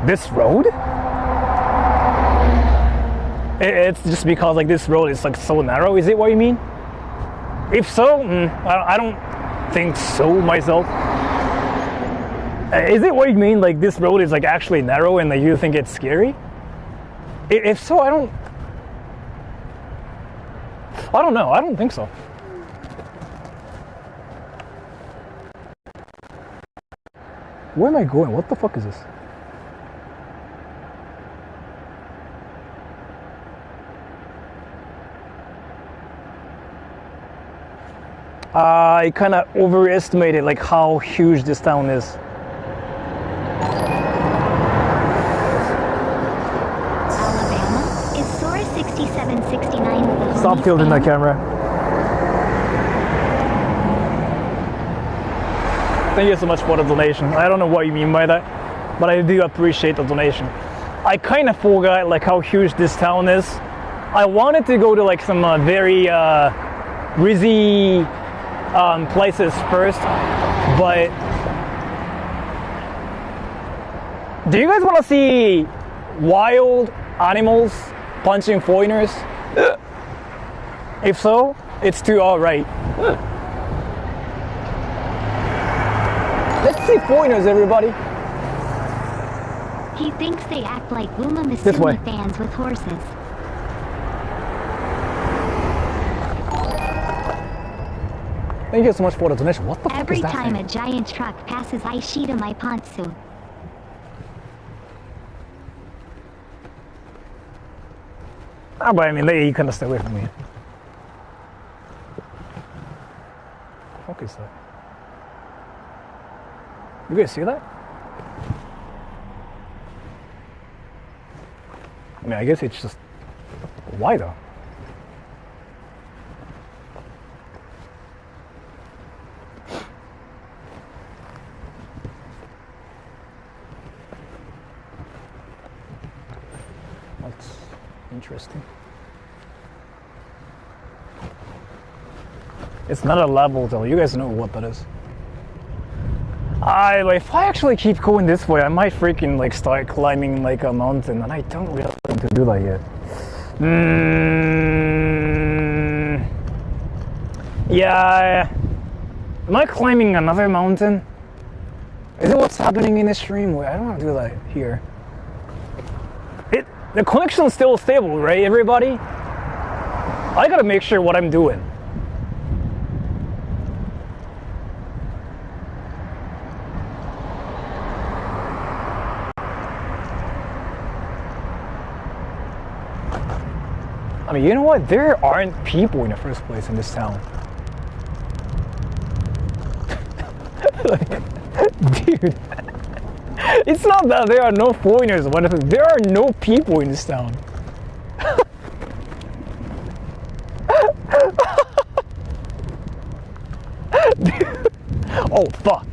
This road? It's just because like this road is like so narrow. Is it what you mean? If so, I don't think so myself. Is it what you mean? Like this road is like actually narrow and like you think it's scary? If so, I don't know. I don't think so. Where am I going? What the fuck is this? I kind of overestimated like how huge this town is. Alabama? Is Sora 6769 with a Stop homie tilting the span? camera. Thank you so much for the donation. I don't know what you mean by that, but I do appreciate the donation. I kind of forgot like how huge this town is. I wanted to go to like some very rizzy places first, but do you guys want to see wild animals punching foreigners? If so, it's too alright. Let's see foreigners, everybody. He thinks they act like Uma This way. Masumi fans with horses. Thank you so much for the donation. What the fuck Every is that time thing? a giant truck passes, I shit in my pantsu. Ah, but I mean, they kind of stay away from me. What the fuck is that? You guys see that? I mean, I guess it's just... Why though? That's interesting. It's not a level though. You guys know what that is. If I actually keep going this way, I might freaking like start climbing like a mountain, and I don't really want to do that yet. Yeah. Am I climbing another mountain? Is it what's happening in the stream? Wait, I don't want to do that here. The connection's still stable, right, everybody? I gotta make sure what I'm doing. I mean, you know what? There aren't people in the first place in this town. Like, dude. It's not that there are no foreigners, but there are no people in this town. Oh, fuck.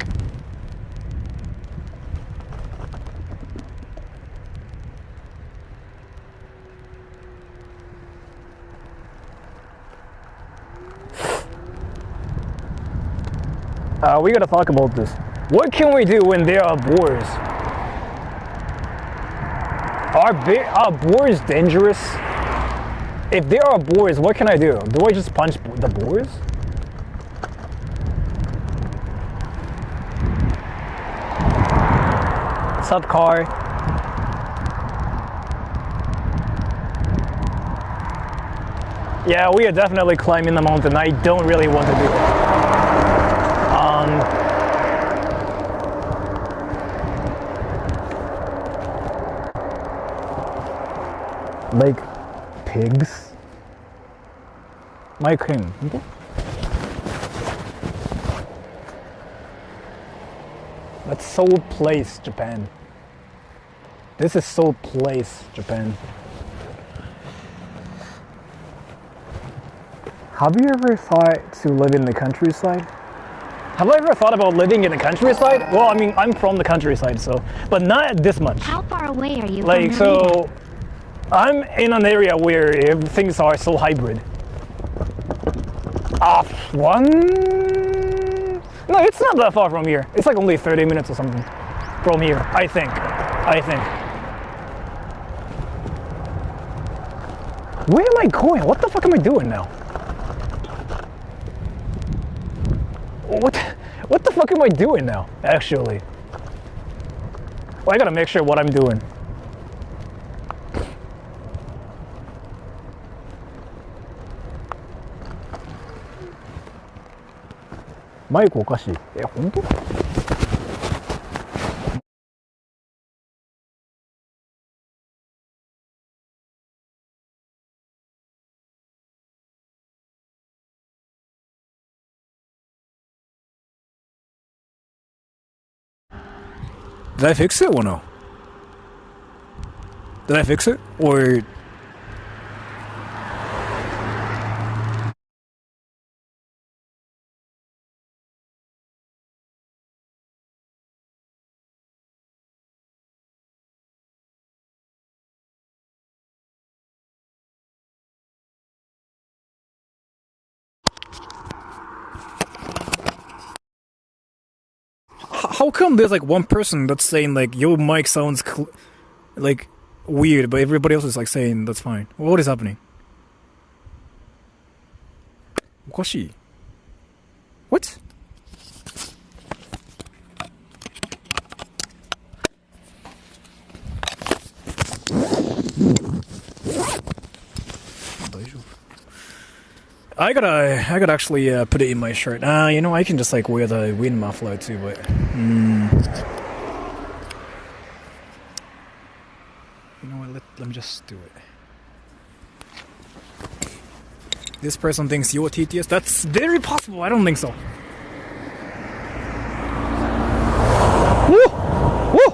We gotta talk about this. What can we do when there are boars? Are boars dangerous? If there are boars, what can I do? Do I just punch the boars? Sup, car? Yeah, we are definitely climbing the mountain. I don't really want to do it. Like pigs? My cream. That's Seoul Place, Japan. This is Seoul Place, Japan. Have you ever thought to live in the countryside? Have I ever thought about living in the countryside? Well, I mean, I'm from the countryside, so, but not this much. How far away are you Like, from the so, I'm in an area where things are so hybrid. No, it's not that far from here. It's like only 30 minutes or something from here, I think. Where am I going? What the fuck am I doing now? What the fuck am I doing now, actually? Well, I gotta make sure what I'm doing. 마이크 おかしい。本当? Did I fix it or no? Did I fix it? Or... How come there's like one person that's saying like your mic sounds like weird, but everybody else is like saying that's fine? What is happening? おかしい? What? I gotta actually put it in my shirt. You know, I can just like wear the wind muffler too, but you know what? Let me just do it. This person thinks you're TTS. That's very possible. I don't think so. Woo! Woo!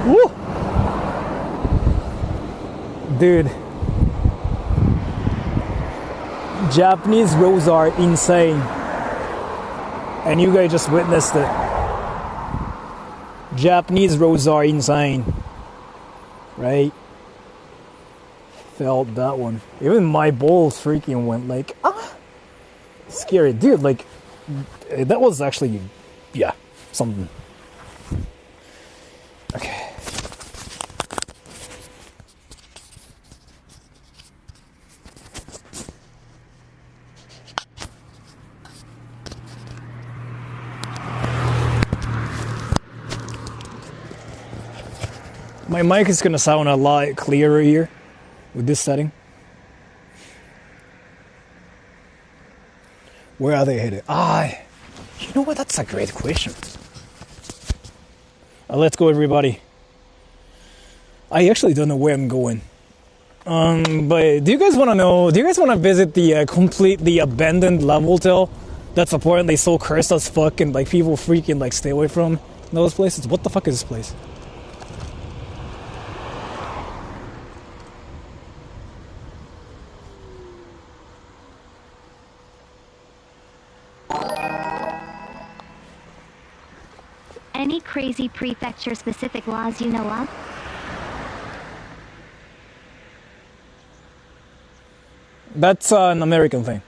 Woo! Dude, Japanese roads are insane, and you guys just witnessed it. Japanese roads are insane, right? Felt that one. Even my balls freaking went like, scary, dude. Like, that was actually, yeah, something. Okay. My mic is gonna sound a lot clearer here with this setting. Where are they headed? You know what? That's a great question. Let's go, everybody. I actually don't know where I'm going. But do you guys want to know? Do you guys want to visit the completely abandoned level till that's apparently so cursed as fuck and like people freaking like stay away from those places? What the fuck is this place? Any crazy prefecture-specific laws you know of? That's an American thing.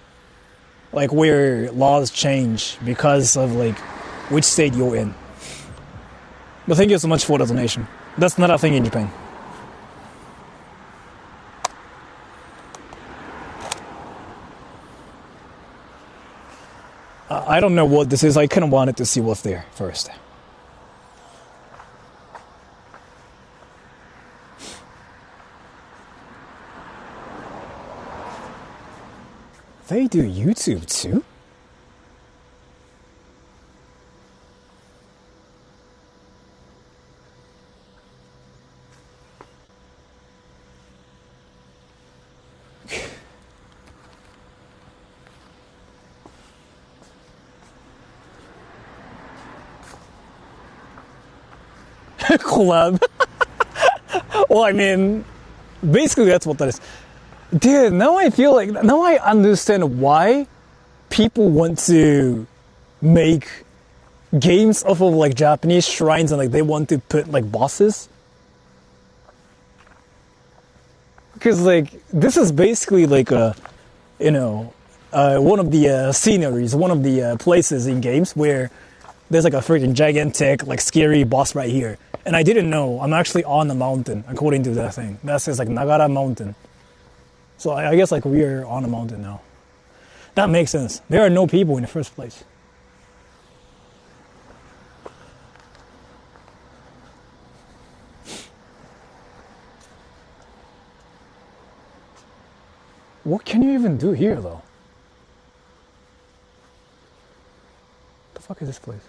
Like where laws change because of like which state you're in. But thank you so much for the donation. That's not a thing in Japan. I don't know what this is. I kind of wanted to see what's there first. They do YouTube too? Collab. Well, I mean, basically that's what that is. Dude, now I understand why people want to make games off of like Japanese shrines and like they want to put like bosses. Because like this is basically like a, one of the sceneries, one of the places in games where there's like a freaking gigantic like scary boss right here. And I didn't know I'm actually on the mountain according to that thing. That says like Nagara Mountain. So I guess like we are on a mountain now. That makes sense. There are no people in the first place. What can you even do here though? The fuck is this place?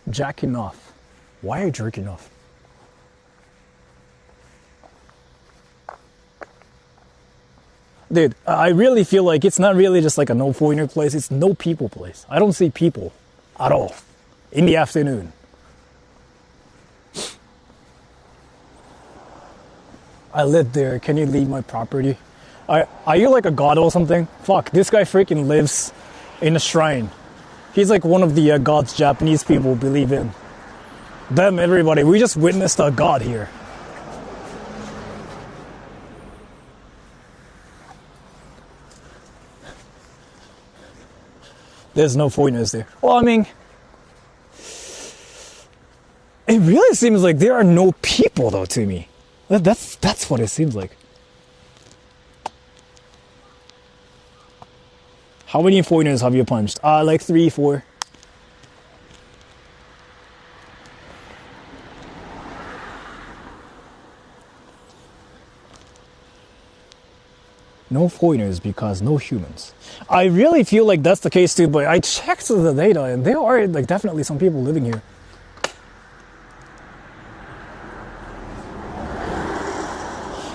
Jacking off. Why are you jerking off? Dude, I really feel like it's not really just like a no foreigner place, it's no people place. I don't see people at all in the afternoon. I live there, can you leave my property? Are you like a god or something? Fuck, this guy freaking lives in a shrine. He's like one of the gods Japanese people believe in. Them, everybody, we just witnessed a god here. There's no foreigners there. Well, I mean, it really seems like there are no people though to me. That's what it seems like. How many foreigners have you punched? Like 3, 4. No foreigners because no humans. I really feel like that's the case too, but I checked the data and there are like definitely some people living here.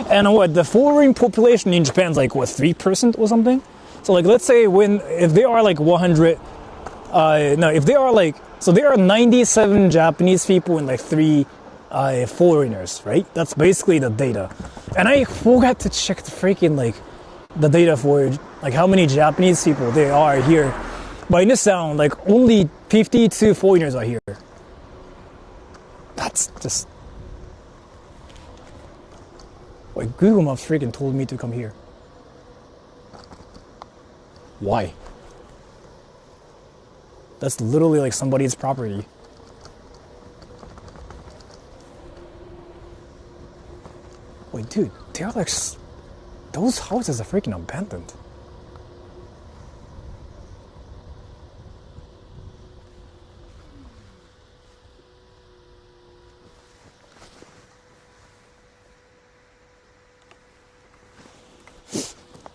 And what, the foreign population in Japan is like what, 3% or something? So like let's say if there are like 100, if there are like, so there are 97 Japanese people and like 3 foreigners, right? That's basically the data. And I forgot to check the freaking like the data for like how many Japanese people there are here. But in this sound, like only 52 foreigners are here. That's just... Like Google Maps freaking told me to come here. Why? That's literally like somebody's property. Wait, dude, they're like... Those houses are freaking abandoned.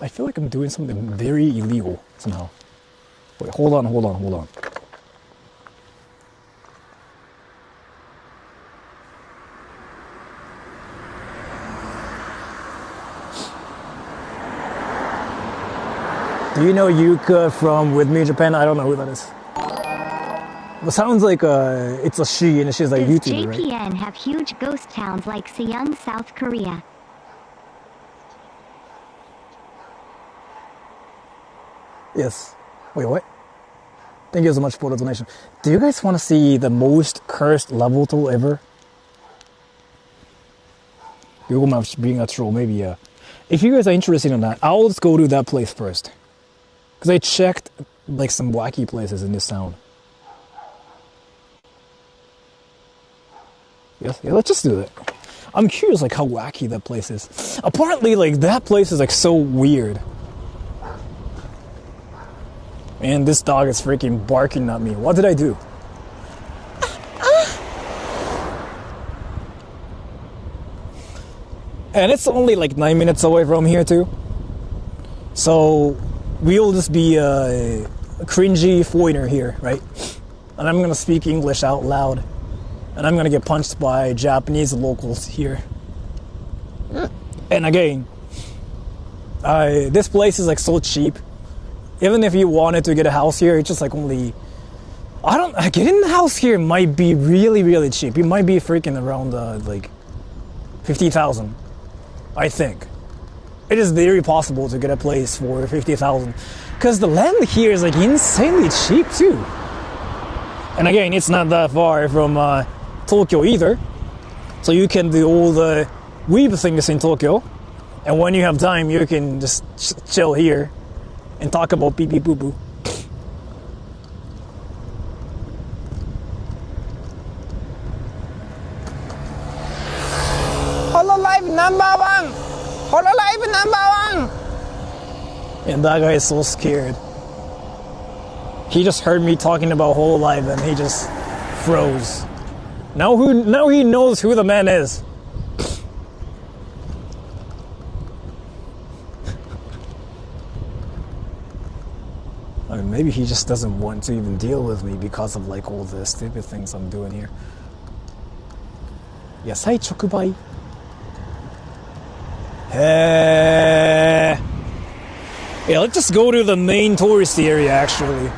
I feel like I'm doing something very illegal somehow. Wait, hold on. Do you know Yuka from With Me Japan? I don't know who that is. It sounds like it's a she and she's like YouTuber, right? Does JPN have huge ghost towns like Seoul, South Korea? Yes. Wait, what? Thank you so much for the donation. Do you guys want to see the most cursed level tool ever? Google Maps being a troll, maybe, yeah. If you guys are interested in that, I'll just go to that place first. Because I checked, like, some wacky places in this town. Yes, yeah, let's just do that. I'm curious, like, how wacky that place is. Apparently, like, that place is, like, so weird. And this dog is freaking barking at me. What did I do? And it's only like 9 minutes away from here too. So we'll just be a cringy foreigner here, right? And I'm gonna speak English out loud. And I'm gonna get punched by Japanese locals here. And again, this place is like so cheap. Even if you wanted to get a house here, it's just like only... getting a house here might be really, really cheap. It might be freaking around like 50,000. I think. It is very possible to get a place for 50,000. Because the land here is like insanely cheap too. And again, it's not that far from Tokyo either. So you can do all the weeb things in Tokyo. And when you have time, you can just chill here and talk about pee pee poo poo. Hololive #1! Hololive #1! And that guy is so scared. He just heard me talking about Hololive and he just froze. Now he knows who the man is. I mean, maybe he just doesn't want to even deal with me because of like all the stupid things I'm doing here. 野菜直売? Yeah, let's just go to the main touristy area actually.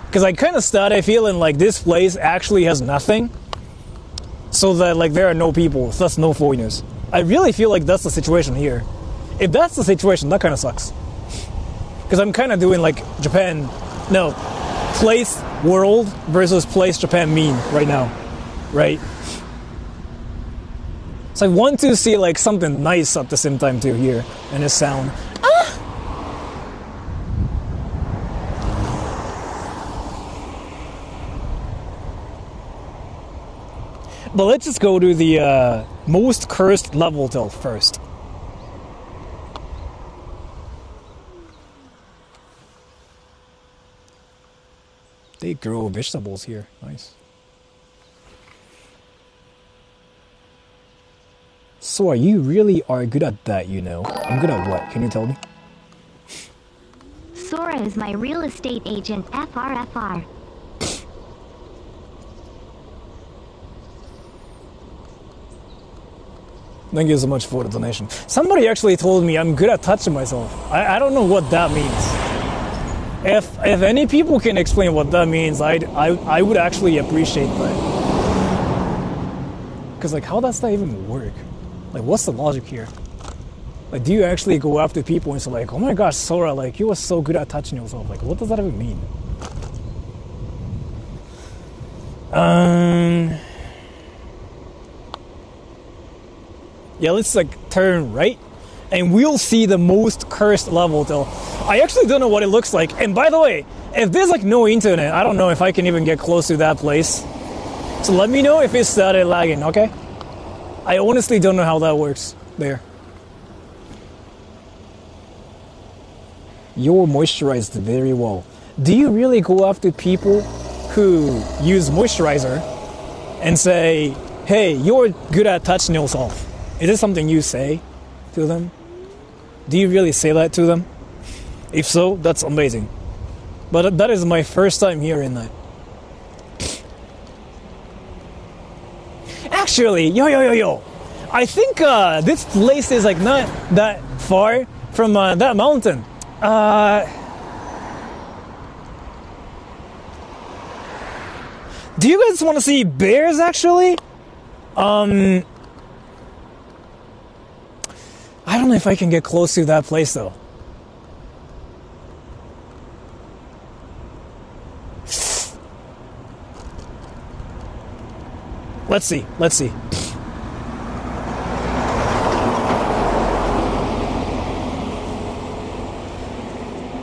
Because I kind of started feeling like this place actually has nothing. So that like there are no people, thus no foreigners. I really feel like that's the situation here. If that's the situation, that kind of sucks. Because I'm kind of doing like place world versus place Japan meme right now. Right? So I want to see like something nice at the same time too here in this sound. But let's just go to the most cursed level till first. They grow vegetables here. Nice. So you really are good at that, you know. I'm good at what? Can you tell me? Sora is my real estate agent, FRFR. Thank you so much for the donation. Somebody actually told me I'm good at touching myself. I don't know what that means. If any people can explain what that means, I would actually appreciate that. Because like, how does that even work? Like, what's the logic here? Like, do you actually go after people and say like, oh my gosh, Sora, like, you were so good at touching yourself. Like, what does that even mean? Yeah, let's like turn right and we'll see the most cursed level till... I actually don't know what it looks like. And by the way, if there's like no internet, I don't know if I can even get close to that place. So let me know if it started lagging, okay? I honestly don't know how that works there. You're moisturized very well. Do you really go after people who use moisturizer and say, hey, you're good at touching yourself? Is this something you say to them? Do you really say that to them? If so, that's amazing. But that is my first time hearing that. Actually, yo. I think this place is like not that far from that mountain. Do you guys want to see bears actually? I don't know if I can get close to that place though. Let's see.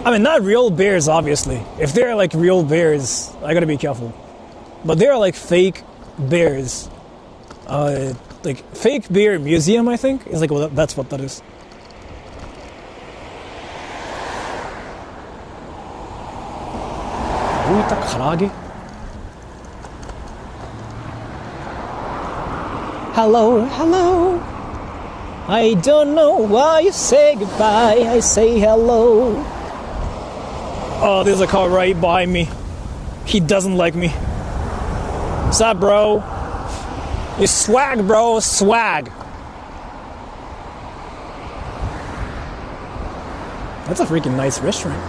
I mean, not real bears, obviously. If they're like real bears, I gotta be careful. But they're like fake bears. Like fake bear museum, I think. It's like, well, that's what that is. Hello, hello. I don't know why you say goodbye. I say hello. Oh, there's a car right behind me. He doesn't like me. What's up, bro? You swag, bro. Swag. That's a freaking nice restaurant.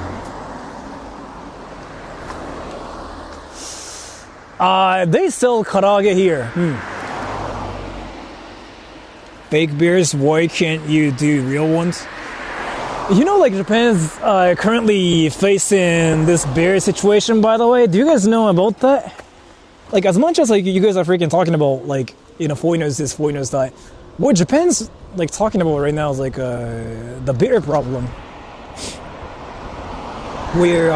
They sell karaage here. Fake beers, why can't you do real ones? You know, like Japan's currently facing this bear situation, by the way. Do you guys know about that? Like, as much as like you guys are freaking talking about, like, you know, foreigners this, foreigners that, what Japan's like talking about right now is like the bear problem. Where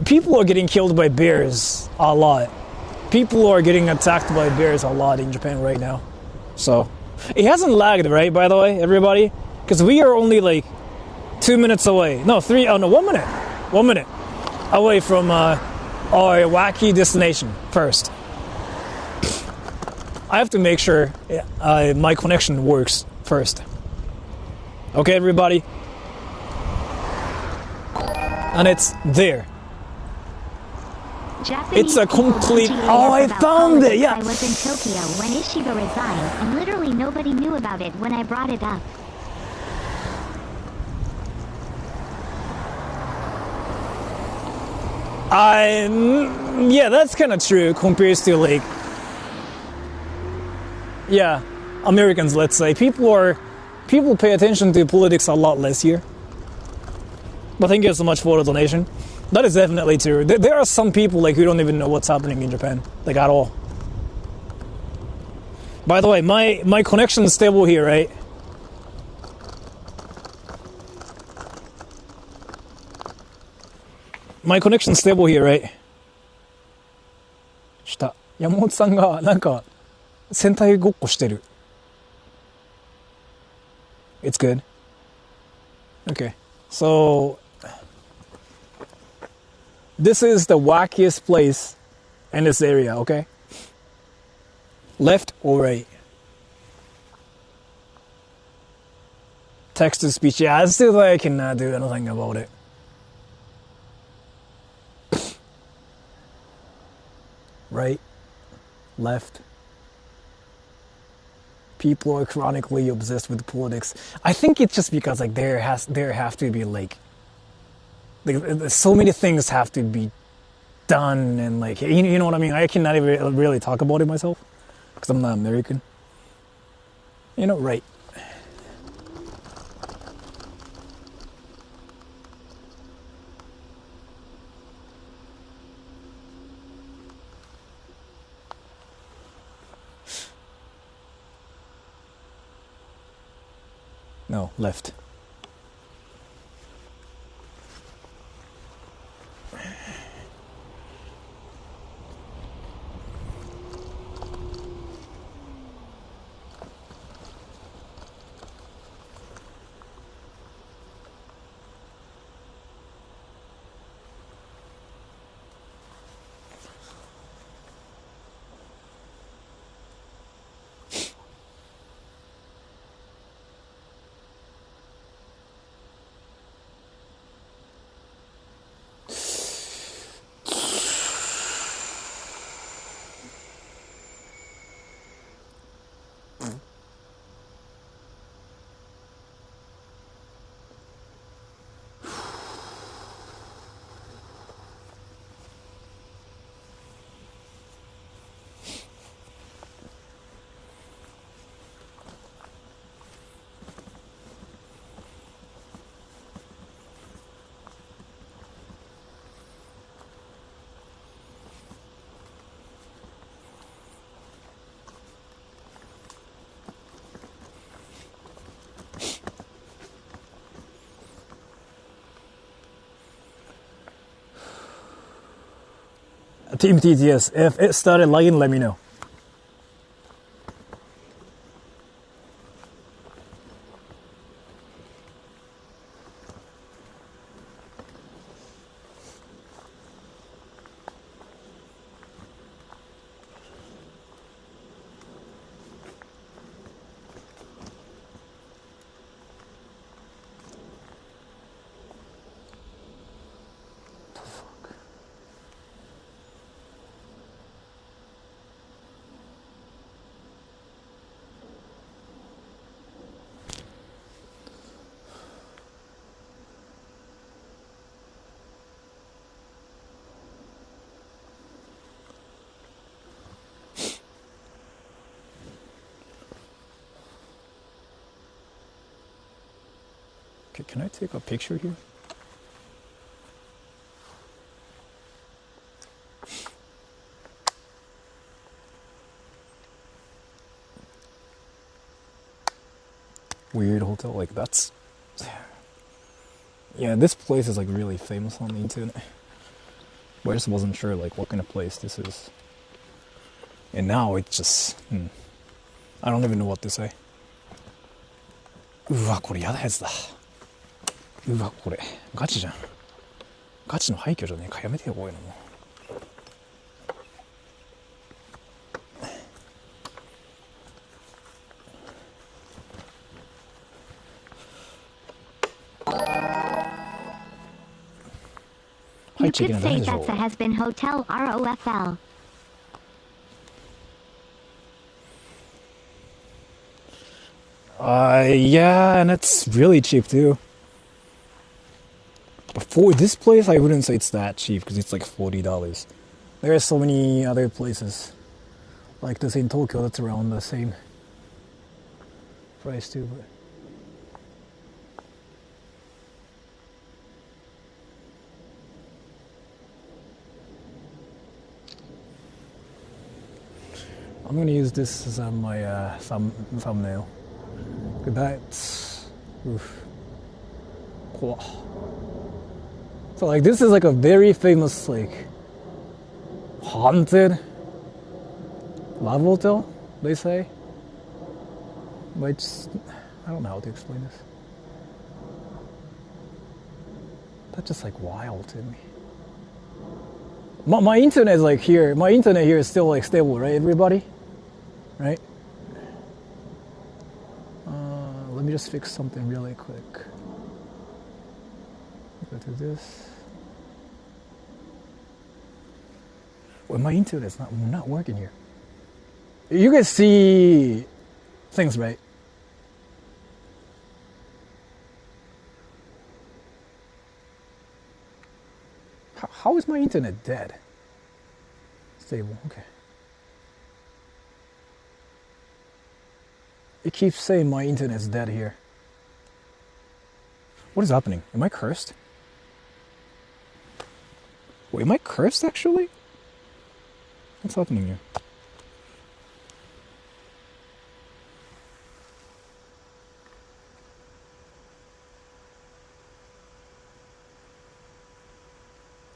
people are getting killed by bears a lot. People are getting attacked by bears a lot in Japan right now. So, it hasn't lagged, right, by the way, everybody? Because we are only like 2 minutes away. No, 1 minute. 1 minute away from our wacky destination first. I have to make sure my connection works first. Okay, everybody? And it's there. Japanese It's a complete. people Oh, I about found it. politics. Yeah. I was in Tokyo when Ishiba resigned, and literally nobody knew about it when I brought it up. Yeah, that's kind of true compared to like, yeah, Americans. Let's say people pay attention to politics a lot less here. But thank you so much for the donation. That is definitely true. There are some people like who don't even know what's happening in Japan, like at all. By the way, my connection is stable here, right? My connection is stable here, right? 下、山本さんがなんか戦隊ごっこしてる。It's good. Okay, so this is the wackiest place in this area, okay? Left or right? Text to speech. Yeah, still I cannot do anything about it. Right, left. People are chronically obsessed with politics. I think it's just because like there have to be like so many things have to be done, and like you know what I mean. I cannot even really talk about it myself because I'm not American. You know, right? No, left. Team TTS, if it started lagging, let me know. Can I take a picture here? Weird hotel, like that's... Yeah, this place is like really famous on the internet. But I just wasn't sure like what kind of place this is. And now it's just... I don't even know what to say. うわ、これやだやつだ。うわ、これガチじゃん。ガチの廃墟じゃねえか。やめてよ、こういうのも。You could say that's a has-been hotel ROFL. Yeah, and it's really cheap too. But for this place, I wouldn't say it's that cheap because it's like $40. There are so many other places like this in Tokyo that's around the same price too. But I'm gonna use this as my thumbnail. That's oof. Cool. So like this is like a very famous like haunted love hotel, they say. But just, I don't know how to explain this. That's just like wild to me. My internet is like here. My internet here is still like stable, right? Everybody, right? Let me just fix something really quick. Go to this. Well, my internet's not working here. You guys see things, right? How is my internet dead? Stable, okay. It keeps saying my internet's dead here. What is happening? Am I cursed? Wait, am I cursed actually? What's happening here?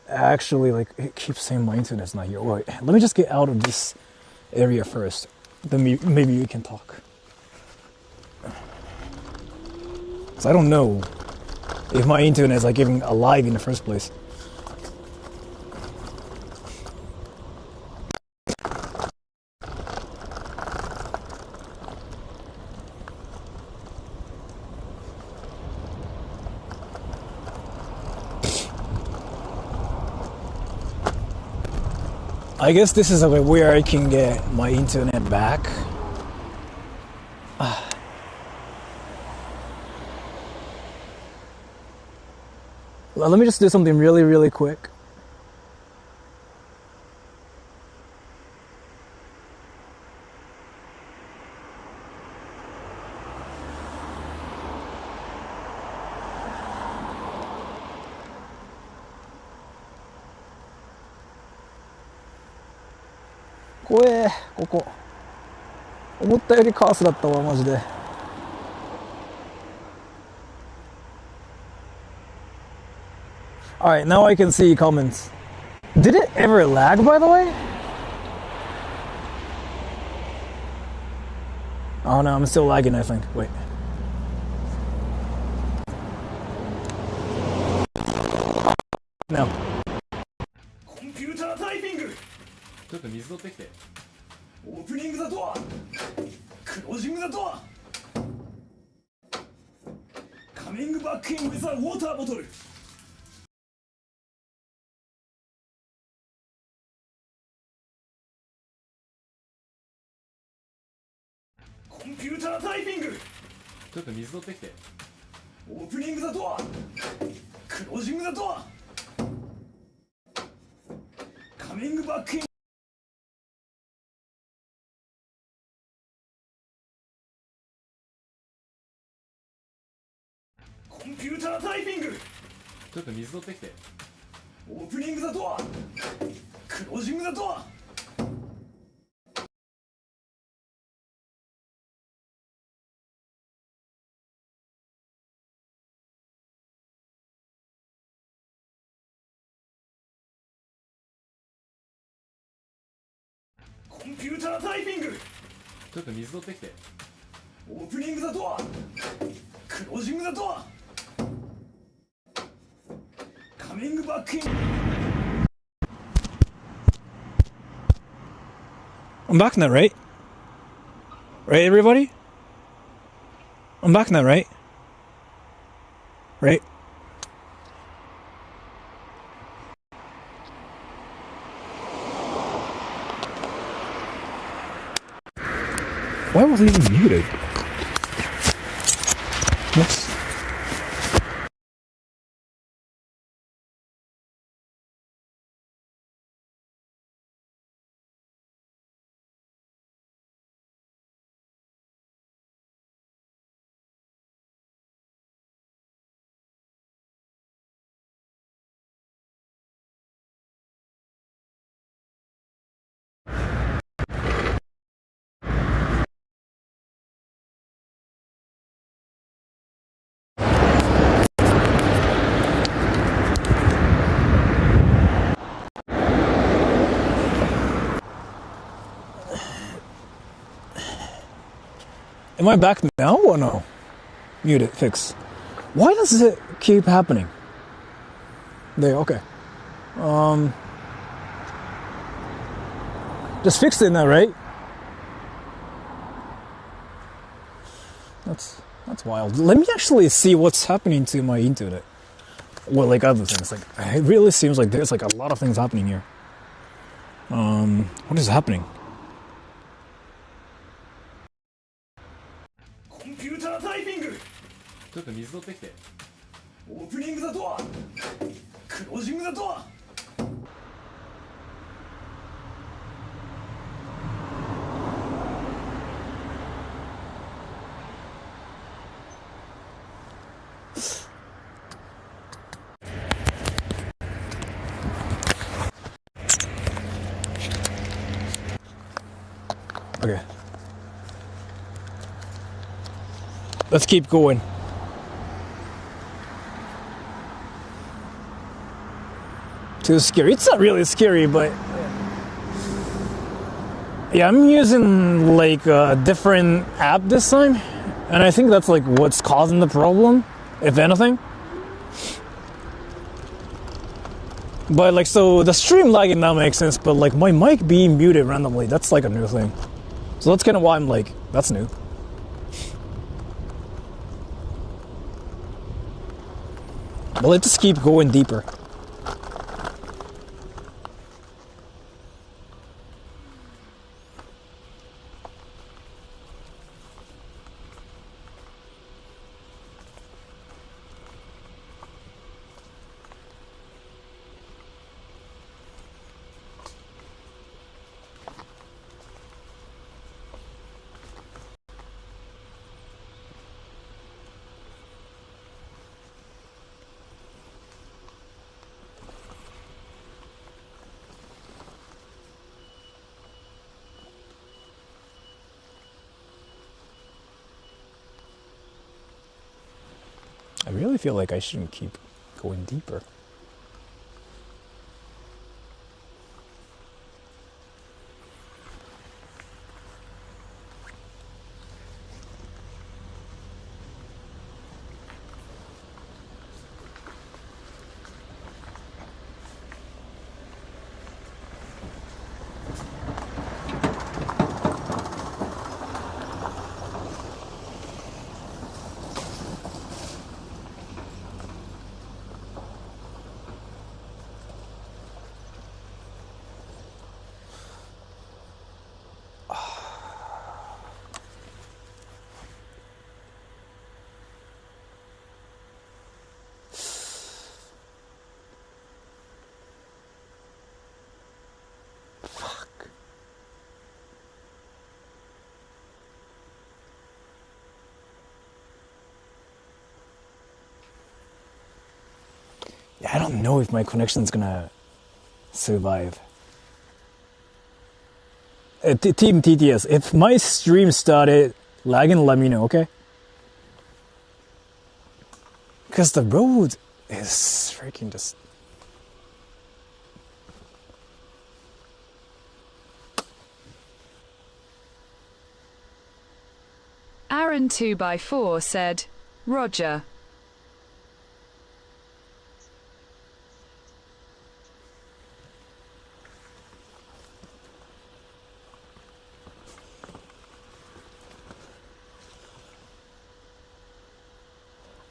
Actually, like, it keeps saying my internet's not here. Wait, let me just get out of this area first. Then maybe we can talk. So I don't know if my internet is like even alive in the first place. I guess this is like where I can get my internet back. Let me just do something really quick.怖え、ここ。思ったよりカースだったわ、マジで。Alright, now I can see comments. Did it ever lag, by the way? Oh no, I'm still lagging, I think. Wait. No. コンピュータータイピング。ちょっと水取ってきて。オープニングザドア。クロージングザドア。カミングバックインウィザーウォーターボトル。コンピュータータイピング。ちょっと水取ってきて。オープニングザドア。クロージングザドア。カミングバックイン。コンピュータータイピング。ちょっと水取ってきて。オープニングザドア。クロージングザドア。コンピュータータイピング。ちょっと水取ってきて。オープニングザドア。クロージングザドア。カミングバックイン。I'm back now, right? Right, everybody? I'm back now, right? Right? Why was it even muted? Whoops. Am I back now or no? Mute it, fix. Why does it keep happening? There, okay. Just fixed it now, right? That's wild. Let me actually see what's happening to my internet. Well, like other things. Like it really seems like there's like a lot of things happening here. What is happening? コンピュータータイピング。ちょっと水取ってきて。オープニングザドア。クロージングザドア。Okay. Let's keep going. Too scary. It's not really scary, but yeah, I'm using like a different app this time, and I think that's like what's causing the problem, if anything. But like, so the stream lagging now makes sense, but like my mic being muted randomly, that's like a new thing. So that's kind of why I'm like, that's new. But let's just keep going deeper. I really feel like I shouldn't keep going deeper. I don't know if my connection's gonna survive. Team TTS, if my stream started lagging, let me know, okay? Because the road is freaking just... Aaron 2x4 said, Roger.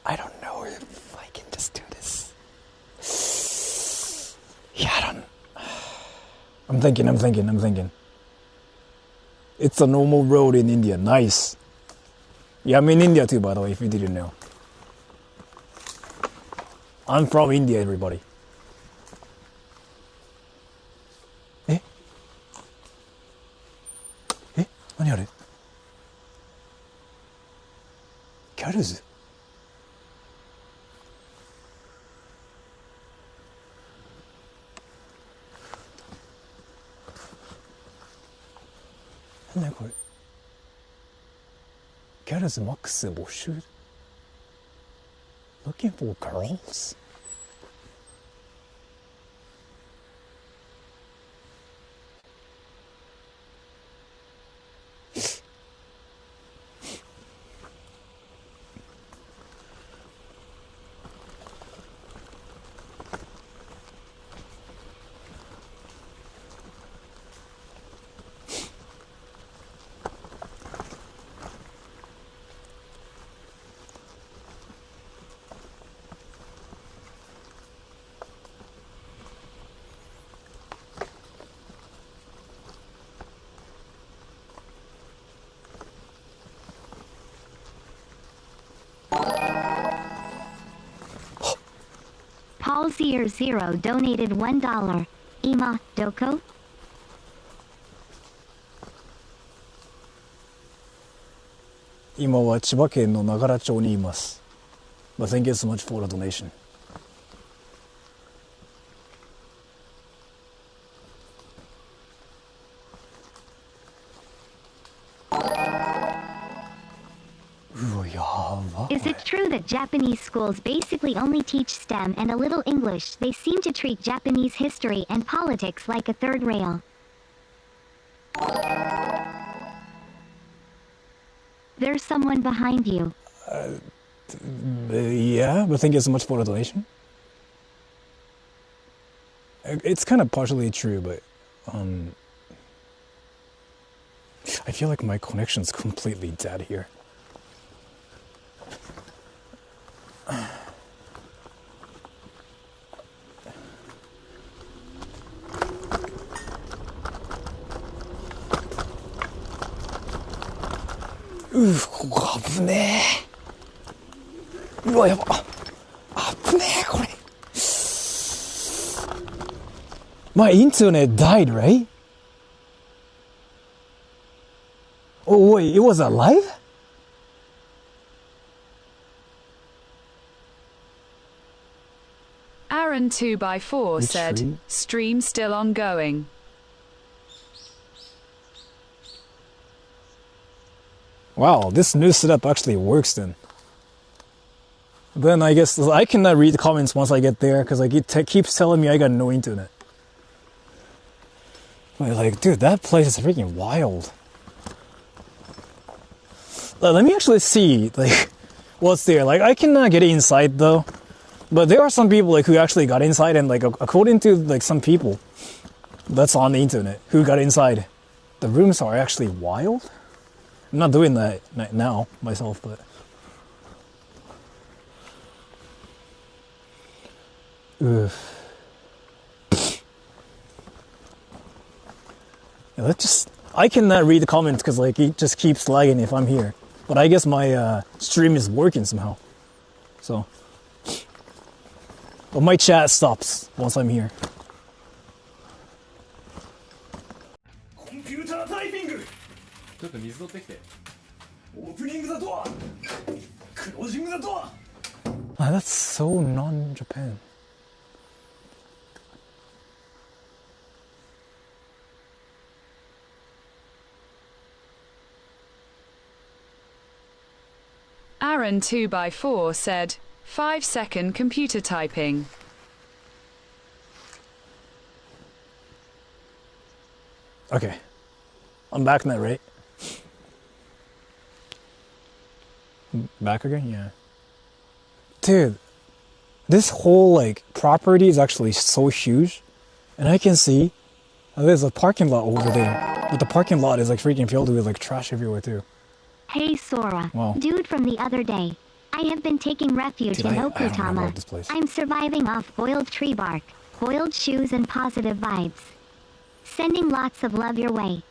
I don't know if I can just do this. Yeah, I don't... I'm thinking. It's a normal road in India. Nice. Yeah, I'm in India too, by the way, if you didn't know. I'm from India, everybody. Eh? 何あれ? ギャルズ? なんだよこれ。ギャルズマックス募集 Looking for girls? Paulzier0 donated $1. Ima, Doko? 今は千葉県の長良町にいます。But thank you so much for the donation. Is it true that Japanese schools basically only teach STEM and a little English? They seem to treat Japanese history and politics like a third rail. There's someone behind you. Yeah, but thank you so much for the donation. It's kind of partially true, but I feel like my connection's completely dead here. Oof, ここ危ねえ。うわ、やば。危ねえ、これ。My internet died, right? Oh, wait, it was alive? Aaron 2x4 Which said, stream? Stream still ongoing. Wow, this new setup actually works then. Then I guess I cannot read the comments once I get there because like it keeps telling me I got no internet. Like, dude, that place is freaking wild. Let me actually see like what's there. Like I cannot get inside though, but there are some people like who actually got inside and like according to like some people that's on the internet who got inside, the rooms are actually wild. I'm not doing that now myself, but oof. Yeah, let's just. I cannot read the comments because like it just keeps lagging if I'm here. But I guess my stream is working somehow. So, but my chat stops once I'm here. コンピュータータイピング。ちょっと水取ってきて。オープニングザドア。クロージングザドア。Ah, that's so non-Japan. Aaron 2x4 said, 5-second computer typing. Okay. I'm back now, right? Back again? Yeah. Dude, this whole like property is actually so huge. And I can see there's a parking lot over there. But the parking lot is like freaking filled with like trash everywhere too. Hey Sora, Wow. dude from the other day. I have been taking refuge Dude, in I don't know Okutama. about this place. I'm surviving off boiled tree bark, boiled shoes and positive vibes. Sending lots of love your way.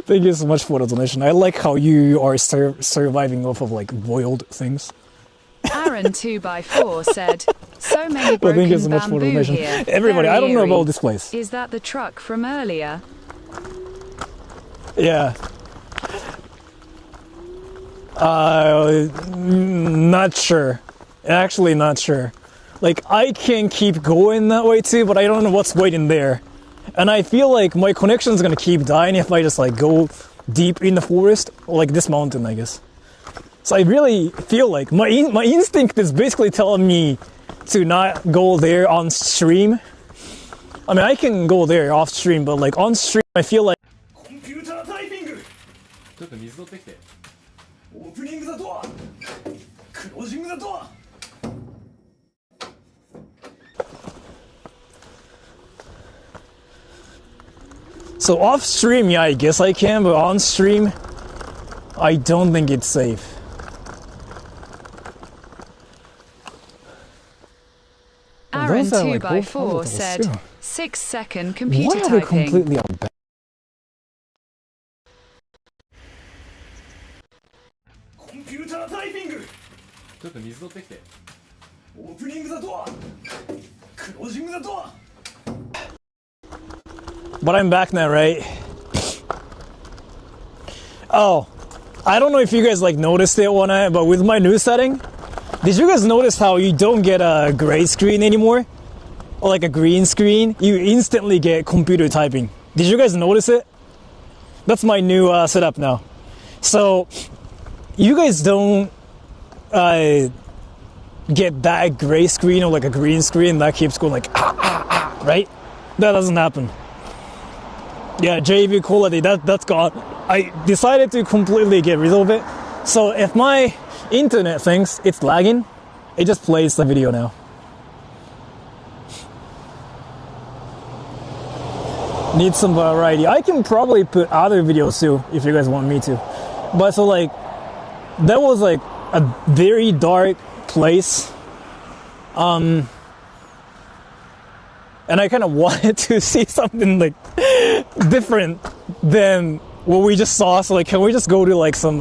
Thank you so much for the donation. I like how you are surviving off of like boiled things. Aaron 2x4 said, so many Well, thank you so broken much for the bamboo donation. here. Everybody, Very I don't know eerie. about this place. Is that the truck from earlier? Yeah. Not sure. Actually, not sure. Like, I can keep going that way too, but I don't know what's waiting there. And I feel like my connection is gonna keep dying if I just like go deep in the forest, or like this mountain, I guess. So I really feel like my instinct is basically telling me to not go there on stream. I mean, I can go there off stream, but like on stream, I feel like コンピュータータイピングちょっと水取ってきて。オープニングザドアクロージングザドア so off stream, yeah, I guess I can, but on stream, I don't think it's safe. Aaron those are, like, both 2x4 hotels, said, too. 6-second Why computer are they typing. completely out back? コンピュータータイピングちょっと水取ってきて。オープニングザドアクロージングザドア But I'm back now, right? Oh, I don't know if you guys like noticed it one night, but with my new setting, did you guys notice how you don't get a gray screen anymore? Or like a green screen? You instantly get computer typing. Did you guys notice it? That's my new setup now. So, you guys don't get that gray screen or like a green screen that keeps going like, right? That doesn't happen. Yeah, JV quality, that's gone. I decided to completely get rid of it. So if my internet thinks it's lagging, it just plays the video now. Need some variety. I can probably put other videos too, if you guys want me to. But so like, that was like a very dark place. And I kind of wanted to see something like different than what we just saw. So like, can we just go to like some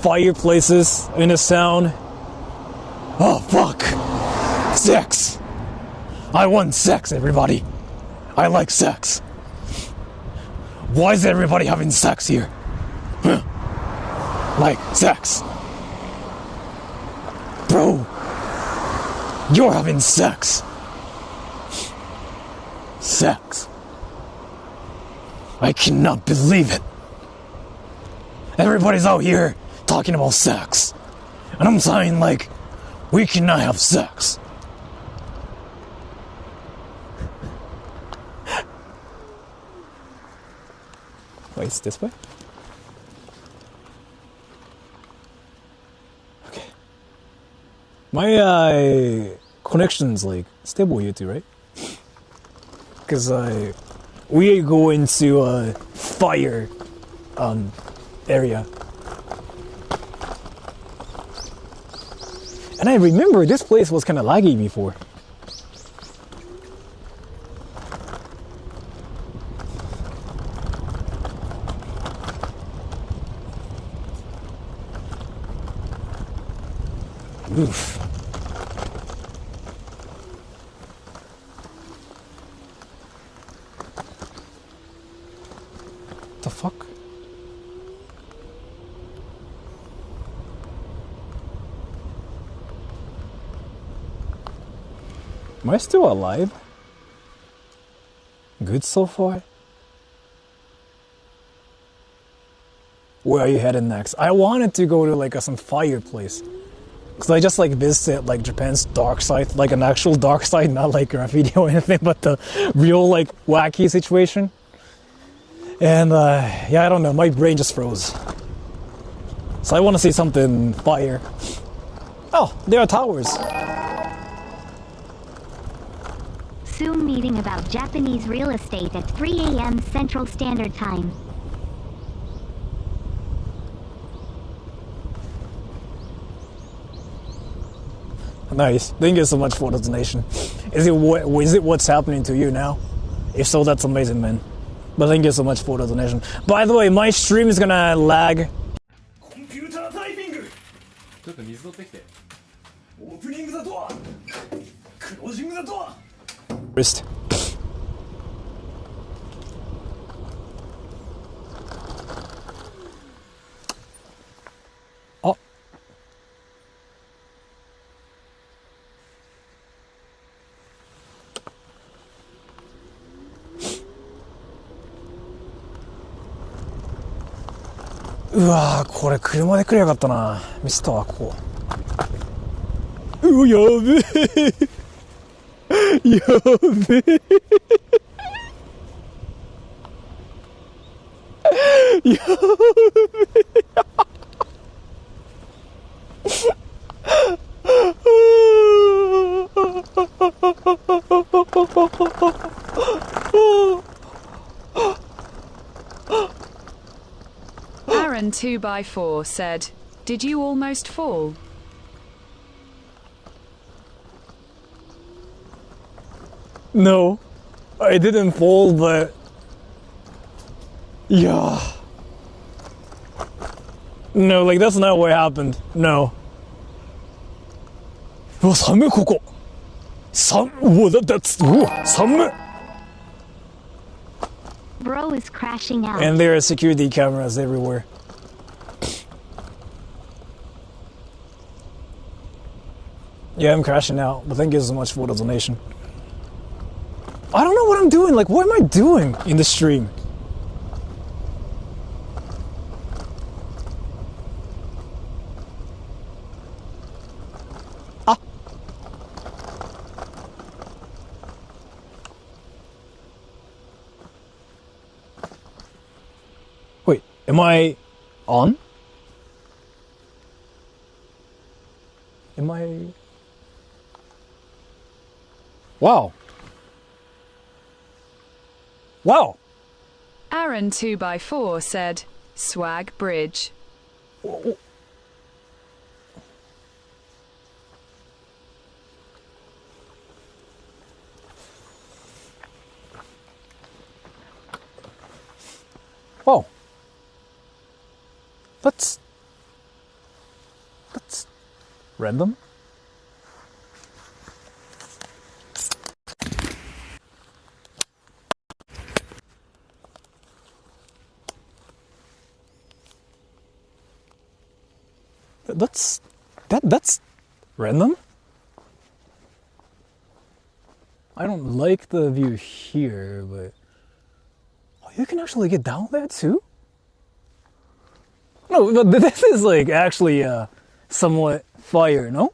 fireplaces in a sound? Oh fuck! Sex! I want sex, everybody. I like sex. Why is everybody having sex here? Huh? Like sex. Bro, you're having sex. Sex. I cannot believe it. Everybody's out here talking about sex. And I'm saying like, we cannot have sex. Wait, it's this way? Okay. My connection's like stable here too, right? Because we go into a fire area. And I remember this place was kind of laggy before. Oof. The fuck? Am I still alive? Good so far? Where are you heading next? I wanted to go to like some fireplace. Cause I just like visited like Japan's dark side, like an actual dark side, not like graffiti or anything, but the real like wacky situation. And yeah, I don't know, my brain just froze. So I want to see something fire. Oh, there are towers. Zoom meeting about Japanese real estate at 3 a.m. Central Standard Time. Nice. Thank you so much for the donation. Is it what's happening to you now? If so, that's amazing, man. But thank you so much for the donation. By the way, my stream is gonna lag. コンピュータータイピングちょっと水取ってきて。オープニングザドアクロージングザドア Wrist. Oh.うわー、これ車で来りゃよかったな。ミスったわ、ここ。うわ、やべえ。やべえ。やべAaron 2x4 said, "Did you almost fall?" No, I didn't fall, but yeah. No, like that's not what happened. No. うわ、寒いここ。うわ、うわ、寒い。 Bro is crashing out. And there are security cameras everywhere. Yeah, I'm crashing out, but thank you so much for the donation. I don't know what I'm doing. Like, what am I doing in the stream? Ah. Wait, am I on? Am I? Wow. Wow. Aaron 2x4 said, "Swag bridge." Wow. That's random. That's random. I don't like the view here, but oh, you can actually get down there too? No, but this is like actually somewhat fire, no?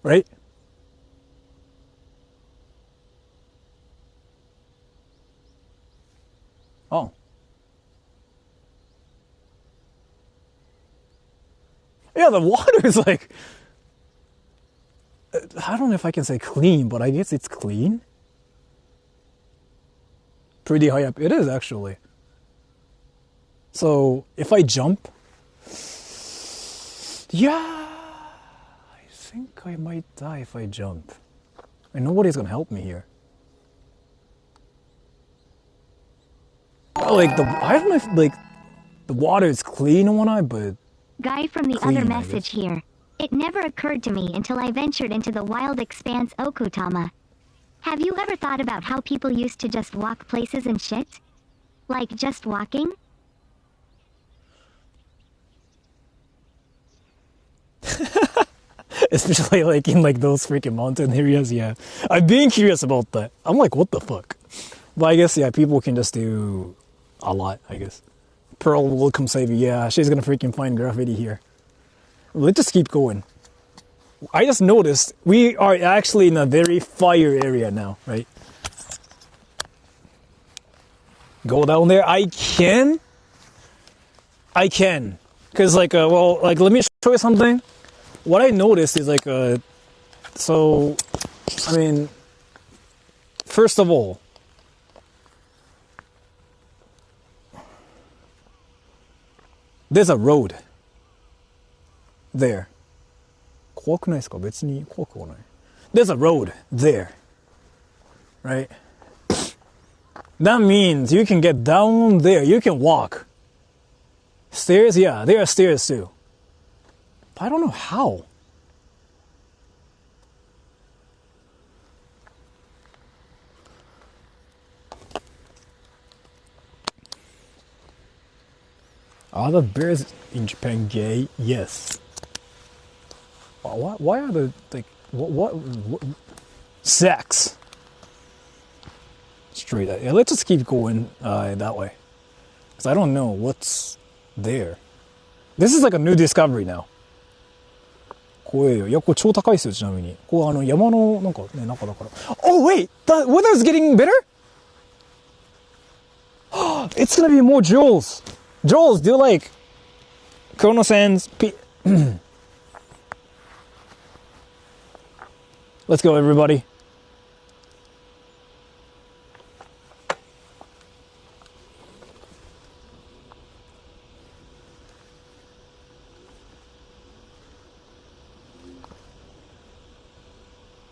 Right? Oh. Yeah, the water is like, I don't know if I can say clean, but I guess it's clean. Pretty high up. It is actually. So if I jump, yeah, I think I might die if I jump. And nobody's gonna help me here. Like I don't know if like the water is clean or not, but Guy from the Clean, other I message guess. here. It never occurred to me until I ventured into the wild expanse Okutama. Have you ever thought about how people used to just walk places and shit? Like just walking? especially like in like those freaking mountain areas. Yeah, I've been curious about that. I'm like, what the fuck? But I guess, yeah, people can just do a lot, I guess. Pearl will come save you. Yeah, she's gonna freaking find graffiti here. Let's just keep going. I just noticed we are actually in a very fire area now, right? Go down there. I can. Because, like, let me show you something. What I noticed is, like, so, I mean, first of all, there's a road there. 怖くないですか？別に怖くはない。There's a road there, right? That means you can get down there. You can walk. Stairs? Yeah, there are stairs too. But I don't know how. Are the bears in Japan gay? Yes. Why are the, like, what? Sex. Straight. Yeah, let's just keep going that way. Because I don't know what's there. This is like a new discovery now. 怖いよ。いや、これ超高いですよ、ちなみに。こう、山の、なんかね、中だから。Oh, wait! The weather's getting better? It's gonna be more jewels! Jewels, do you like Kono-san's Let's go, everybody.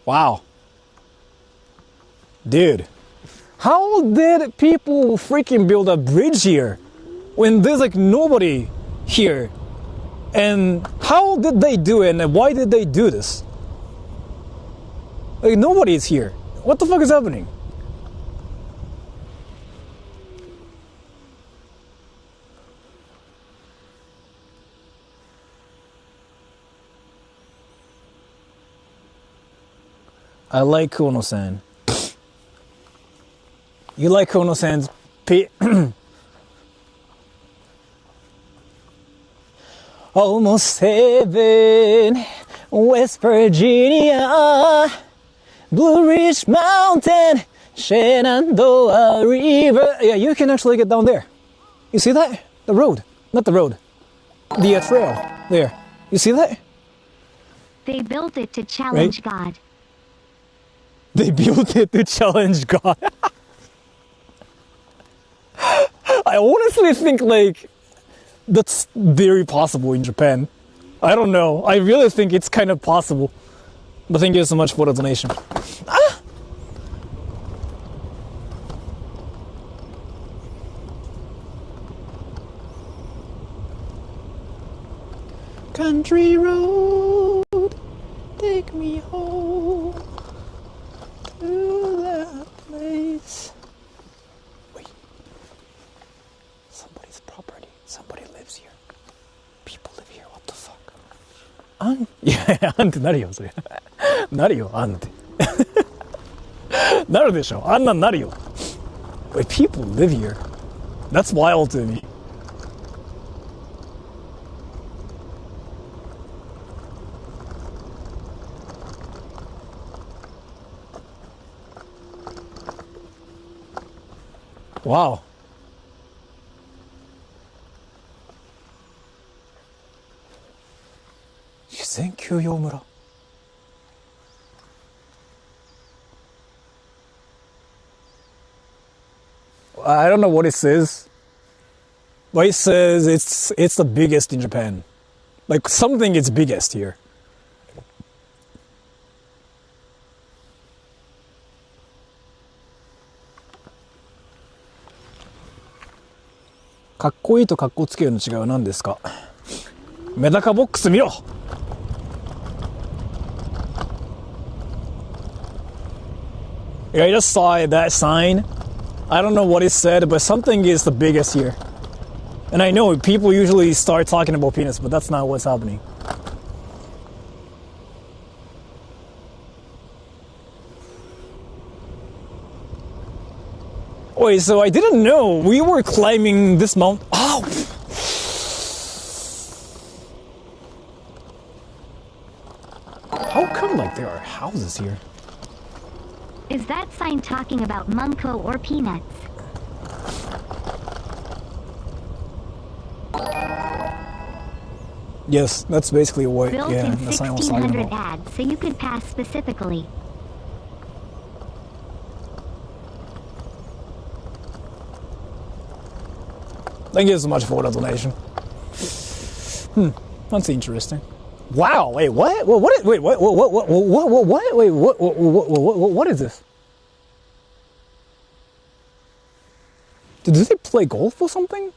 Wow. Dude. How did people freaking build a bridge here when there's like nobody here? And how did they do it and why did they do this? Like nobody is here. What the fuck is happening? I like Kono-san. You like Kono-san's Almost heaven, West Virginia, Blue Ridge Mountain, Shenandoah River. Yeah, you can actually get down there. You see that? The road. Not the road. The trail. There. You see that? They built it to challenge God. They built it to challenge God. I honestly think, like, that's very possible in Japan. I don't know. I really think it's kind of possible. But thank you so much for the donation. Ah! Country road, take me home to that place. Wait. Somebody's property. Somebody lives here. People live here. What the fuck? いや、あんってなるよ、それ。なるよ、あんって。なるでしょ。あんなんなるよ。Wait, people live here. That's wild to me. Wow. Yuzen-kyūyō-mura. I don't know what it says. But it says it's the biggest in Japan. Like something is biggest here. Kaっこいいとかっこつけるの違いは何ですか？メダカボックス見ろ。I just saw that sign. I don't know what it said, but something is the biggest here. And I know people usually start talking about penis, but that's not what's happening. Wait, so I didn't know we were climbing this mountain. Oh! How come, like, there are houses here? Is that sign talking about Munko or peanuts? Yes, that's basically what, Built yeah, in the sign was talking 1600 about. ads, so you could pass specifically. Thank you so much for the donation. That's interesting. Wow, wait, what? Wait, what is this? Do they play golf or something?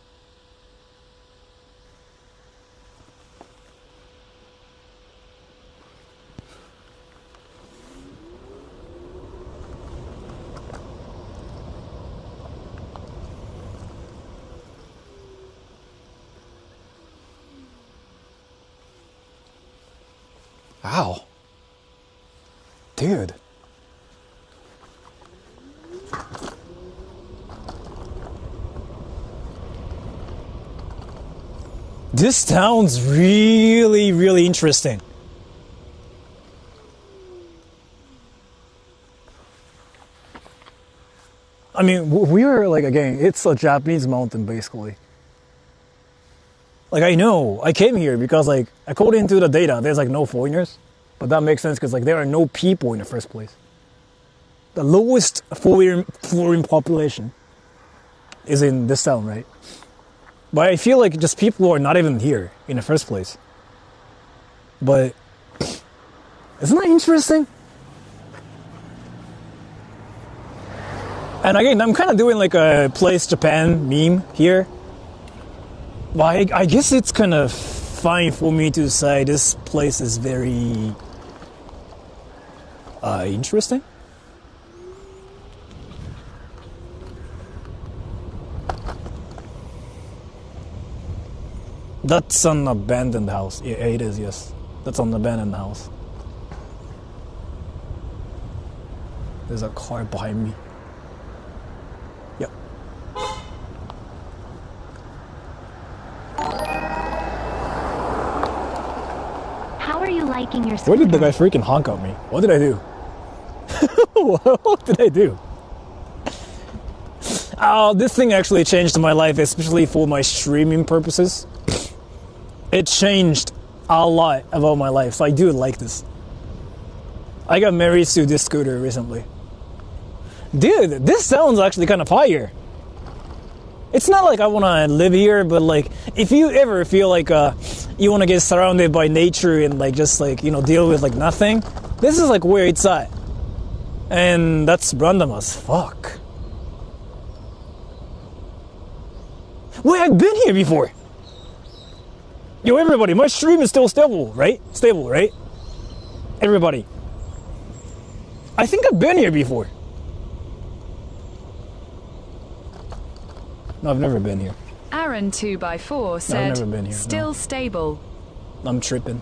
Wow. Dude. This sounds really, really interesting. I mean, we are like, again, it's a Japanese mountain basically. Like, I know, I came here because, like, according to the data, there's, like, no foreigners. But that makes sense because, like, there are no people in the first place. The lowest foreign population is in this town, right? But I feel like just people are not even here in the first place. But, isn't that interesting? And again, I'm kind of doing, like, a Place Japan meme here. Well, I guess it's kind of fine for me to say this place is very interesting. That's an abandoned house. Yeah, it is, yes. That's an abandoned house. There's a car behind me. Yep. How are you liking your Where did the guy scooter? freaking honk at me? What did I do? What did I do? Oh, this thing actually changed my life, especially for my streaming purposes. It changed a lot about my life, so I do like this. I got married to this scooter recently. Dude, this sounds actually kind of fire. It's not like I want to live here, but like, if you ever feel like you want to get surrounded by nature and like just like, you know, deal with like nothing, this is like where it's at. And that's random as fuck. Wait, I've been here before. Yo, everybody, my stream is still stable, right? Stable, right? Everybody. I think I've been here before. No, I've never been here. Aaron 2x4 No, I've never said, been here, still no. stable. I'm tripping.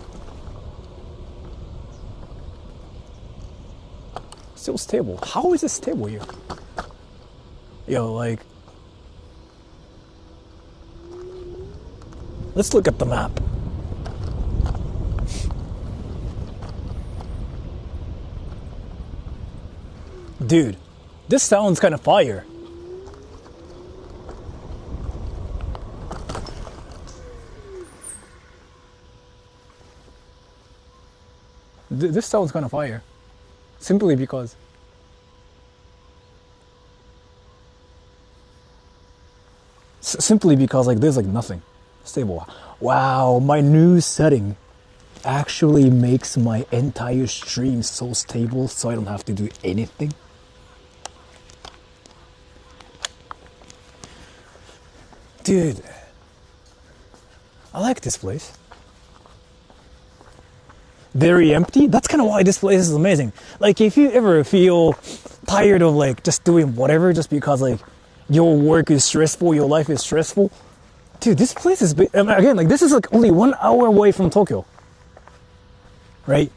Still stable. How is it stable here? Yo, like... Let's look at the map. Dude, this sounds kind of fire. This sounds kind of fire. Simply because... Simply because like there's like nothing stable. Wow, my new setting actually makes my entire stream so stable so I don't have to do anything. Dude, I like this place. Very empty. That's kind of why this place is amazing. Like, if you ever feel tired of like just doing whatever just because like your work is stressful, your life is stressful, dude, this place is big. Again, like this is like only 1 hour away from Tokyo, right?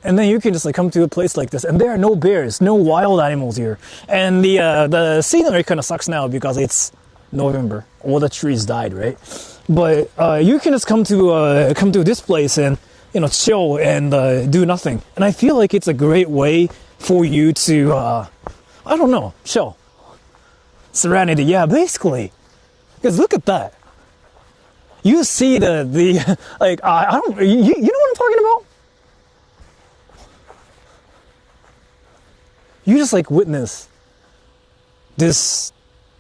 And then you can just like come to a place like this, and there are no bears, no wild animals here. And the scenery kind of sucks now because it's November, all the trees died, right? But you can just come to this place and chill and do nothing. And I feel like it's a great way for you to I don't know, chill. Serenity, yeah, basically. Because look at that. You see the like I don't you know what I'm talking about? You just like witness this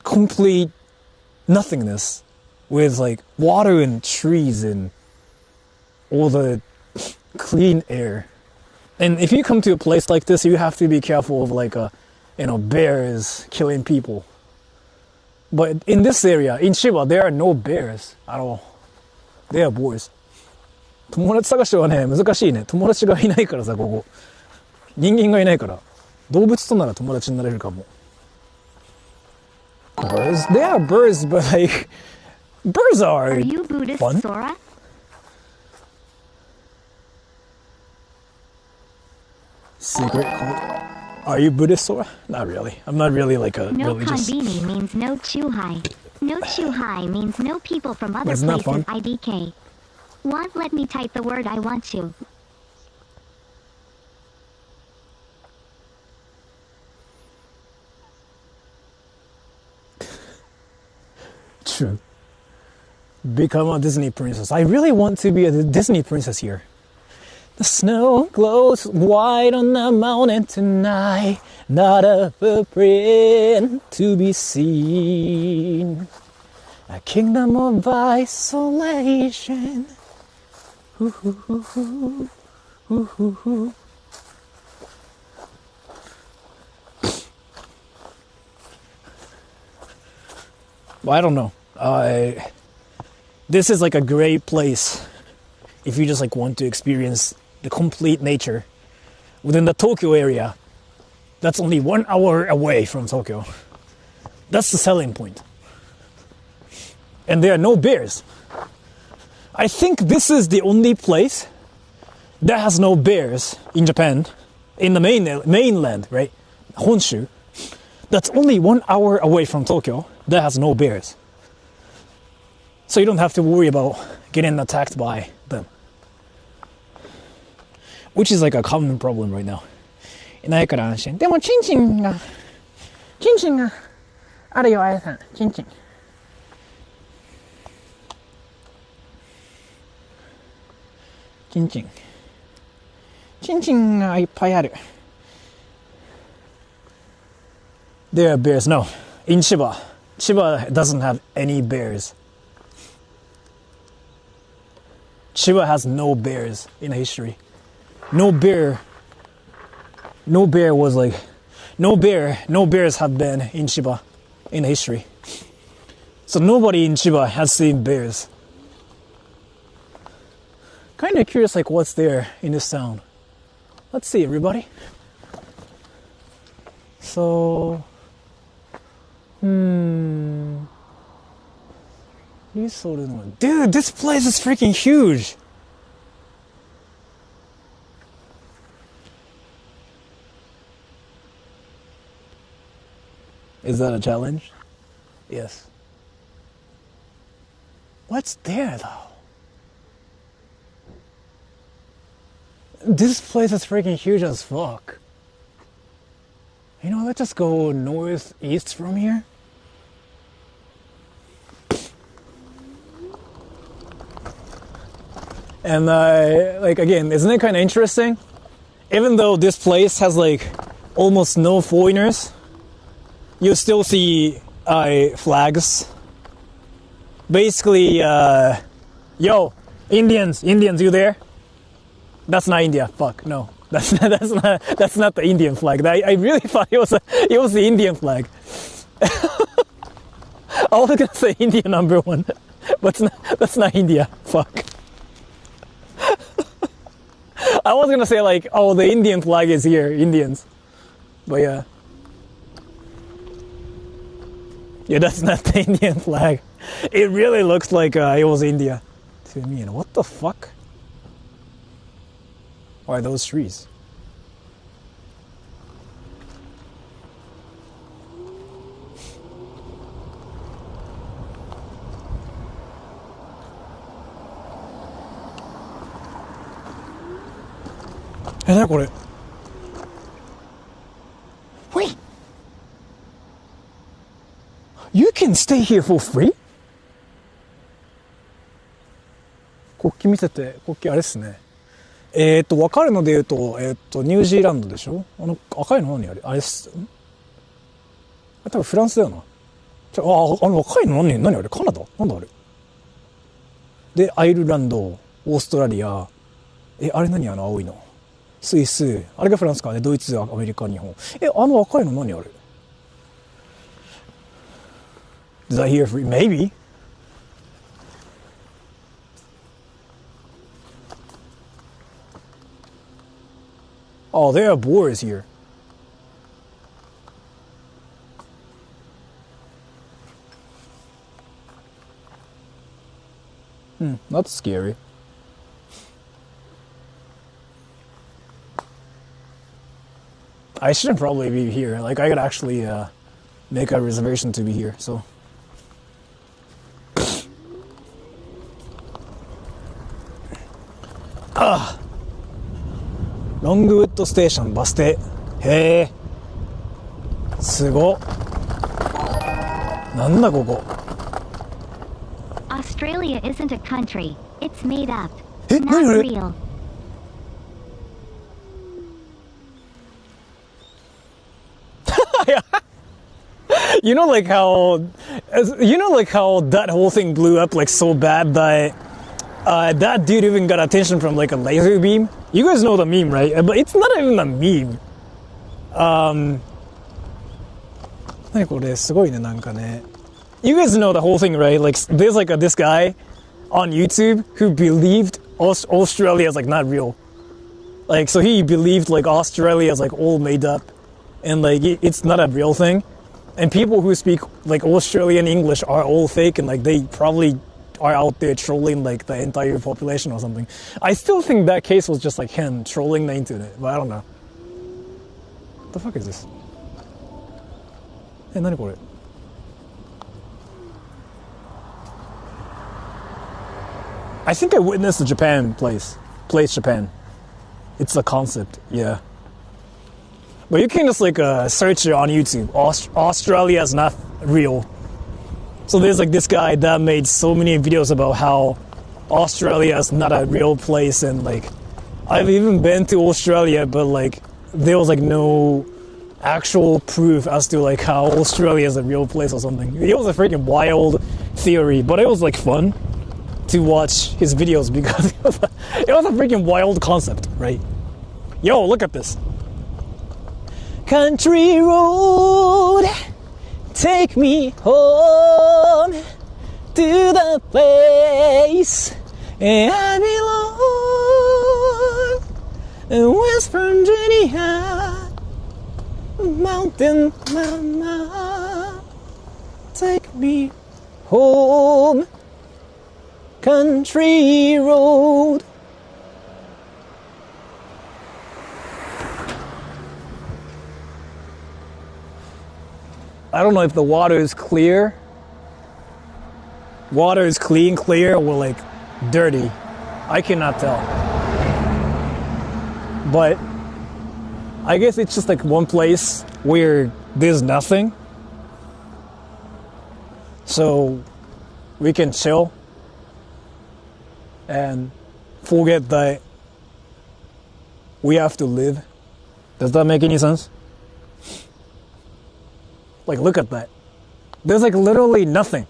complete nothingness with like water and trees and all the clean air. And if you come to a place like this, you have to be careful of like bears killing people. But in this area, in Chiba, there are no bears at all. They are boys. 友達探しはね、難しいね。友達がいないからさ、ここ。人間がいないから。動物となら友達になれるかも。Birds? They are birds, but like, birds are you Buddhist, fun. Sora? Secret cult. Are you Buddhist, Sora? Not really. I'm not really like a No religious. konbini means no chuhai. No chuhai means no people from other Isn't that places. fun? IDK. Want let me type the word I want to. True. Become a Disney princess. I really want to be a Disney princess here. The snow glows white on the mountain tonight, not a footprint to be seen. A kingdom of isolation. Ooh, ooh, ooh, ooh. Ooh, ooh, ooh. Well, I don't know. This is like a great place if you just like want to experience the complete nature within the Tokyo area. That's only 1 hour away from Tokyo. That's the selling point. And there are no bears. I think this is the only place that has no bears in Japan, in the mainland, right? Honshu. That's only 1 hour away from Tokyo that has no bears. So you don't have to worry about getting attacked by them. Which is like a common problem right now. いないから安心。でもチンチンがあるよ、あやさん。チンチン。チンチン。チンチンがいっぱいある。There are bears. No. In Chiba. Chiba doesn't have any bears. Chiba has no bears in history. No bears have been in Chiba in history. So nobody in Chiba has seen bears. Kind of curious like what's there in this town. Let's see, everybody. So, dude, this place is freaking huge. Is that a challenge? Yes. What's there though? This place is freaking huge as fuck. You know, let's just go northeast from here. And like again, isn't it kind of interesting? Even though this place has like almost no foreigners, you still see flags. Basically, yo, Indians, you there? That's not India. Fuck no, that's not the Indian flag. I really thought it was the Indian flag. I was gonna say India #1, but that's not India. Fuck. I was gonna say like, oh, the Indian flag is here, Indians. But yeah. Yeah, that's not the Indian flag. It really looks like it was India to me. What the fuck? are those trees? Wait. You can stay here for free? 国旗見せて、国旗あれっすね。わかるので言うと、ニュージーランドでしょ？赤いの何あれ？あれっす。多分フランスだよな。赤いの何あれ？カナダ？なんだあれ？で、アイルランド、オーストラリア、あれ何青いの？スイス、あれがフランスかね、ドイツ、アメリカ、日本。赤いの何あれ？ Is that here for maybe? Oh, there are boars here. That's scary. I shouldn't probably be here. Like, I could actually make a reservation to be here, so. Longwood Station バス停。へえ。すご。なんだここ。Australia isn't a country. It's made up. 何 Not これ real. You know, like how that whole thing blew up like so bad that that dude even got attention from like a laser beam. You guys know the meme, right? But it's not even a meme. 何これすごいねなんかね。You guys know the whole thing, right? Like there's like this guy on YouTube who believed Australia is like not real. Like so he believed like Australia is like all made up, and like it's not a real thing. And people who speak like Australian English are all fake, and like they probably are out there trolling like the entire population or something. I still think that case was just like him trolling the internet, but I don't know. What the fuck is this? Hey, 何これ? I think I witnessed the Japan place Japan. It's a concept, yeah. But you can just like search it on YouTube. Australia is not real. So there's like this guy that made so many videos about how Australia is not a real place, and like I've even been to Australia, but like there was like no actual proof as to like how Australia is a real place or something. It was a freaking wild theory, but it was like fun to watch his videos because it was a freaking wild concept, right? Yo, look at this. Country road, take me home to the place I belong. West Virginia, mountain mama, take me home. Country road. I don't know if the water is clear. Water is clean, clear, or like dirty. I cannot tell. But I guess it's just like one place where there's nothing. So we can chill and forget that we have to live. Does that make any sense? Like, look at that. There's like literally nothing.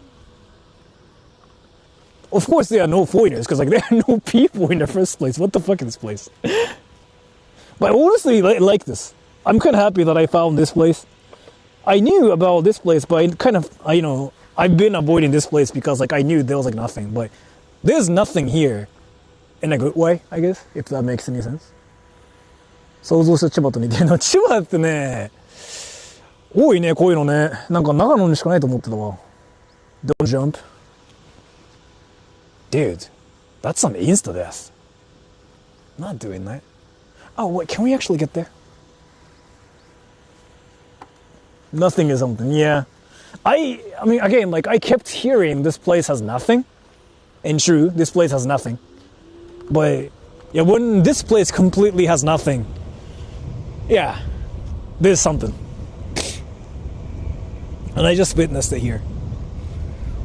Of course there are no foreigners, because like there are no people in the first place. What the fuck is this place? But honestly, like this. I'm kind of happy that I found this place. I knew about this place, but I've been avoiding this place because like I knew there was like nothing. But there's nothing here in a good way, I guess, if that makes any sense. 想像した千葉と似てるな。千葉ってね、多いね、こういうのね。なんか長野にしかないと思ってたわ。Don't jump. Dude, that's some insta death. Not doing that. Oh, wait, can we actually get there? Nothing is something, yeah. I mean, again, like, I kept hearing this place has nothing. And true, this place has nothing. But, yeah, when this place completely has nothing, yeah, there's something. And I just witnessed it here.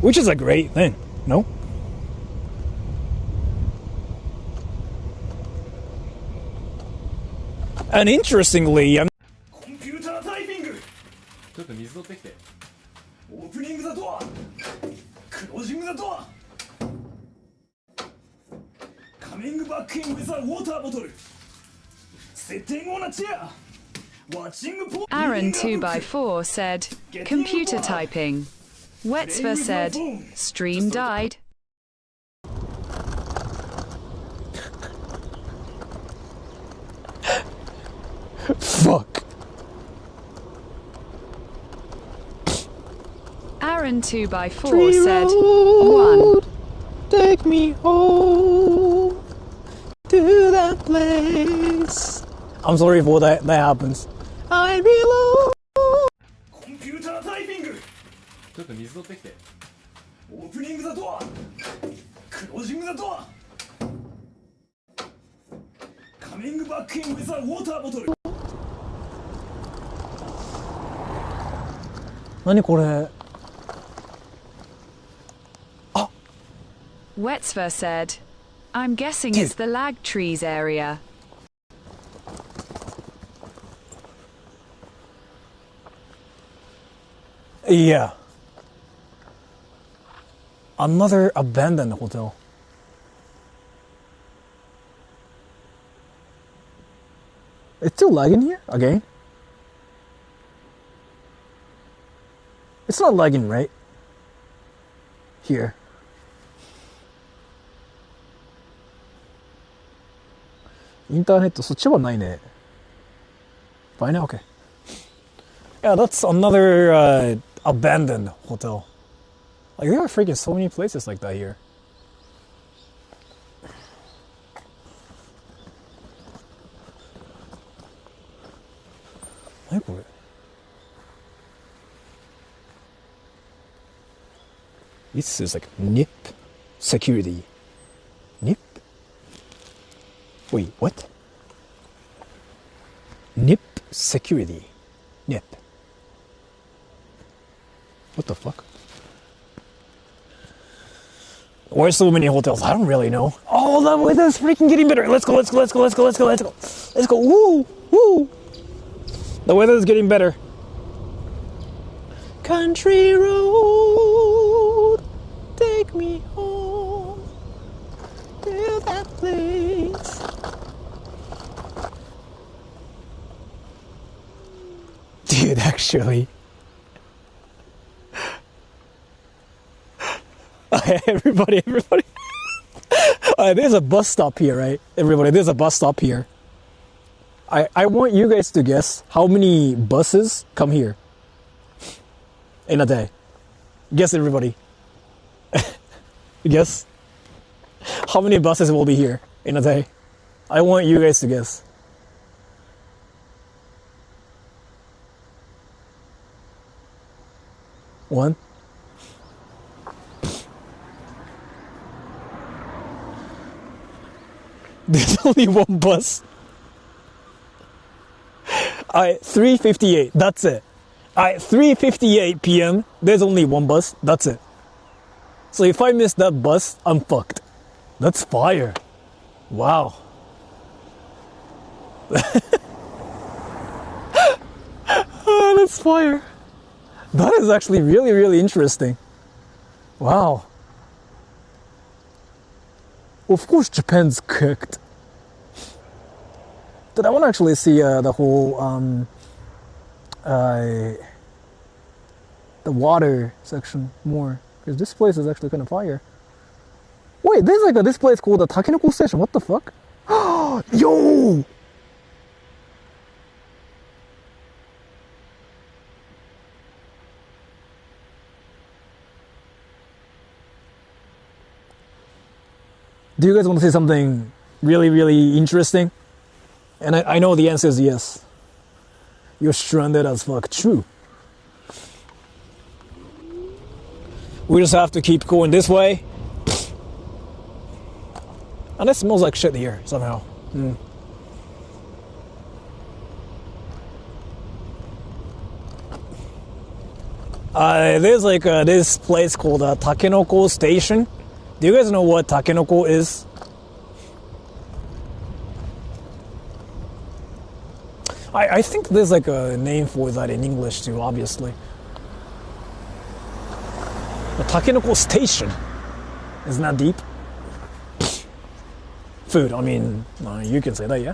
Which is a great thing, no? And interestingly, コンピュータータイピング。ちょっと水取ってきて。オープニングザドア。クロージングザドア。カミングバックインウィザウォーターボトル。セッティングオンアチェア。Watching Aaron 2x4 said, computer typing. Wetzver said, stream died. fuck. Aaron 2x4 said, 1. Take me home to that place. I'm sorry for that happens. I belong. コンピュータータイピング。ちょっと水取ってきて。オープニングザドア。クロージングザドア。カミングバックインウィザウォーターボトル。何これ? Wetzver said, I'm guessing it's the lag trees area. Yeah. Another abandoned hotel. It's still lagging here? Again? It's not lagging, right? Here. Internet そっちはないね. Fine, okay. Yeah, that's another abandoned hotel. Like, there are freaking so many places like that here. What is this? This is like NIP security. NIP? Wait, what? NIP security. NIP. What the fuck? Why so many hotels? I don't really know. Oh, the weather's freaking getting better. Let's go, let's go, let's go, let's go, let's go, let's go. Let's go. Woo! Woo! The weather's getting better. Country road, take me home to that place. Dude, actually. Everybody. There's a bus stop here, right? Everybody, there's a bus stop here. I want you guys to guess how many buses come here in a day. Guess, everybody. Guess. How many buses will be here in a day? I want you guys to guess. One. There's only one bus. 3:58. That's it. 3:58 p.m. There's only one bus. That's it. So if I miss that bus, I'm fucked. That's fire. Wow. Oh, that's fire. That is actually really, really interesting. Wow. Of course, Japan's cooked. But I want to actually see the whole the water section more, because this place is actually kind of fire. Wait, there's like this place called the Takenoko Station. What the fuck? Yo! Do you guys want to see something really, really interesting? And I know the answer is yes. You're stranded as fuck. True. We just have to keep going this way. And it smells like shit here somehow. There's like this place called Takenoko Station. Do you guys know what Takenoko is? I think there's like a name for that in English too, obviously. The Takenoko Station. Isn't that deep? Food, I mean, you can say that, yeah?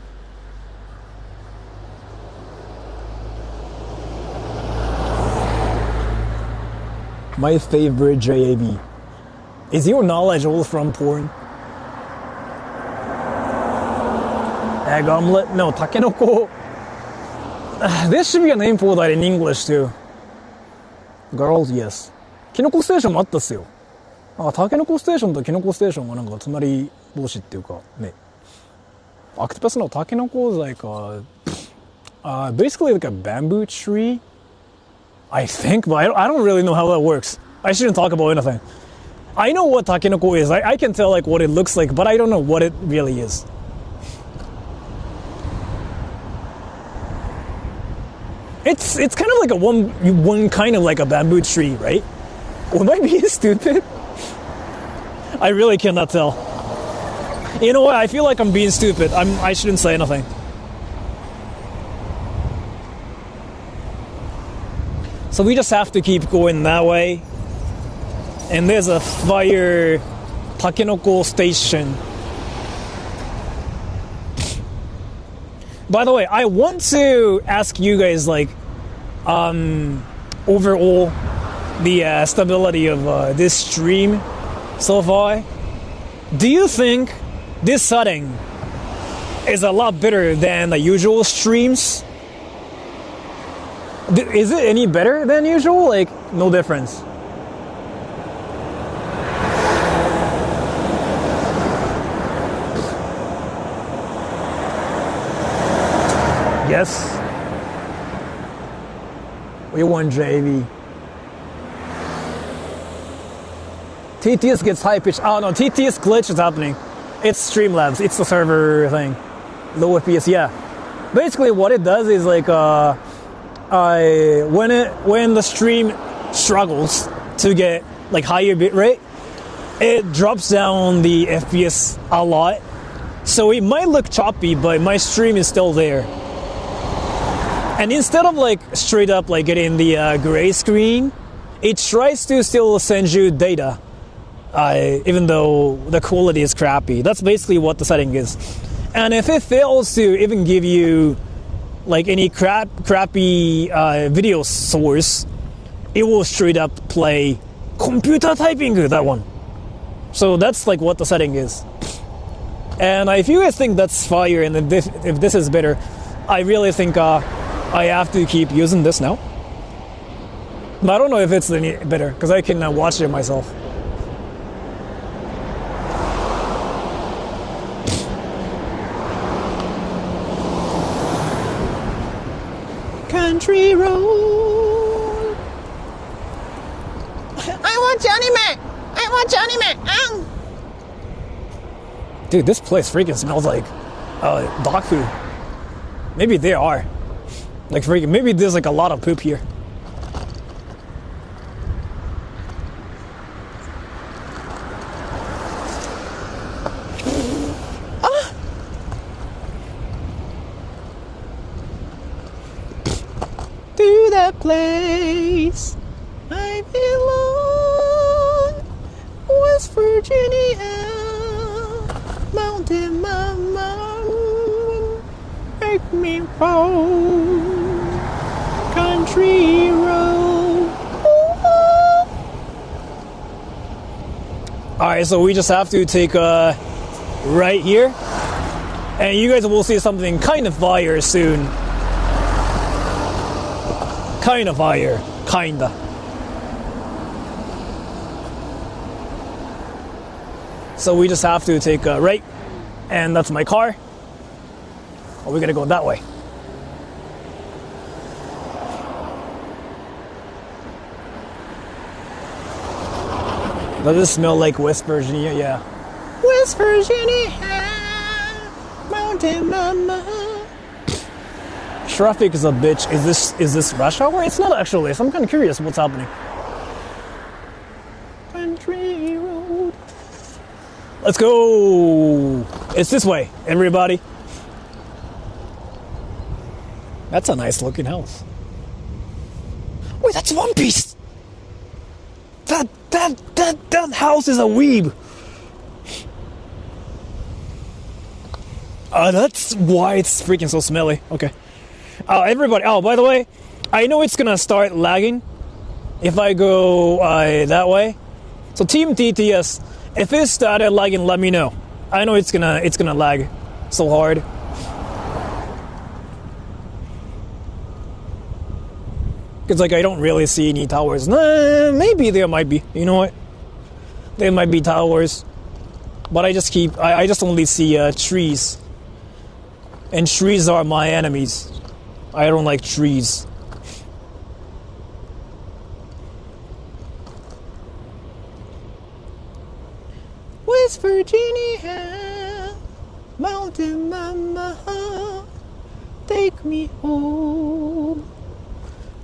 My favorite JAB. Is your knowledge all from porn? Egg omelet? No, takenoko. There should be a name for that in English too. Girls, yes. キノコステーションもあったっすよ。タケノコステーションとキノコステーションがなんか隣同士っていうかね。Octopus no takenoko is like basically like a bamboo tree. I think, but I don't really know how that works. I shouldn't talk about anything. I know what takenoko is. I can tell like what it looks like, but I don't know what it really is. It's kind of like a one kind of like a bamboo tree, right? Or am I being stupid? I really cannot tell. You know what? I feel like I'm being stupid. I shouldn't say anything. So we just have to keep going that way. And there's a fire takenoko station. By the way, I want to ask you guys like overall the stability of this stream so far. Do you think this setting is a lot better than the usual streams? Is it any better than usual? Like, no difference. Yes. We won JV. TTS gets high pitch. Oh no, TTS glitch is happening. It's Streamlabs. It's the server thing. Low FPS, yeah. Basically, what it does is like when the stream struggles to get like higher bitrate, it drops down the FPS a lot. So it might look choppy, but my stream is still there. And instead of like straight up like getting the gray screen, it tries to still send you data, even though the quality is crappy. That's basically what the setting is. And if it fails to even give you like any crappy video source, it will straight up play computer typing, that one. So that's like what the setting is. And if you guys think that's fire and if this is better, I really think I have to keep using this now. But I don't know if it's any better because I can watch it myself. Country road. I want Johnny Mac. I want Johnny Mac. Ow. Dude, this place freaking smells like dog food. Maybe they are. Like freaking, maybe there's like a lot of poop here. To that place I belong, West Virginia, Mountain Mama, make me fall. Country road. Alright, so we just have to take a right here. And you guys will see something kind of fire soon. Kind of fire. Kinda. So we just have to take a right. And that's my car. Or we gotta go that way? Does it smell like West Virginia? Yeah. West Virginia, Mountain Mama. Traffic is a bitch. Is this rush hour? It's not actually. So I'm kind of curious what's happening. Country road. Let's go. It's this way, everybody. That's a nice looking house. Wait, that's One Piece. That house is a weeb. That's why it's freaking so smelly. Okay. Everybody. Oh, by the way, I know it's gonna start lagging if I go that way. So Team TTS, if it started lagging, let me know. I know it's gonna lag so hard. It's like I don't really see any towers. Nah, maybe there might be. You know what? There might be towers, but I just only see trees, and trees are my enemies. I don't like trees. West Virginia, Mountain Mama, take me home.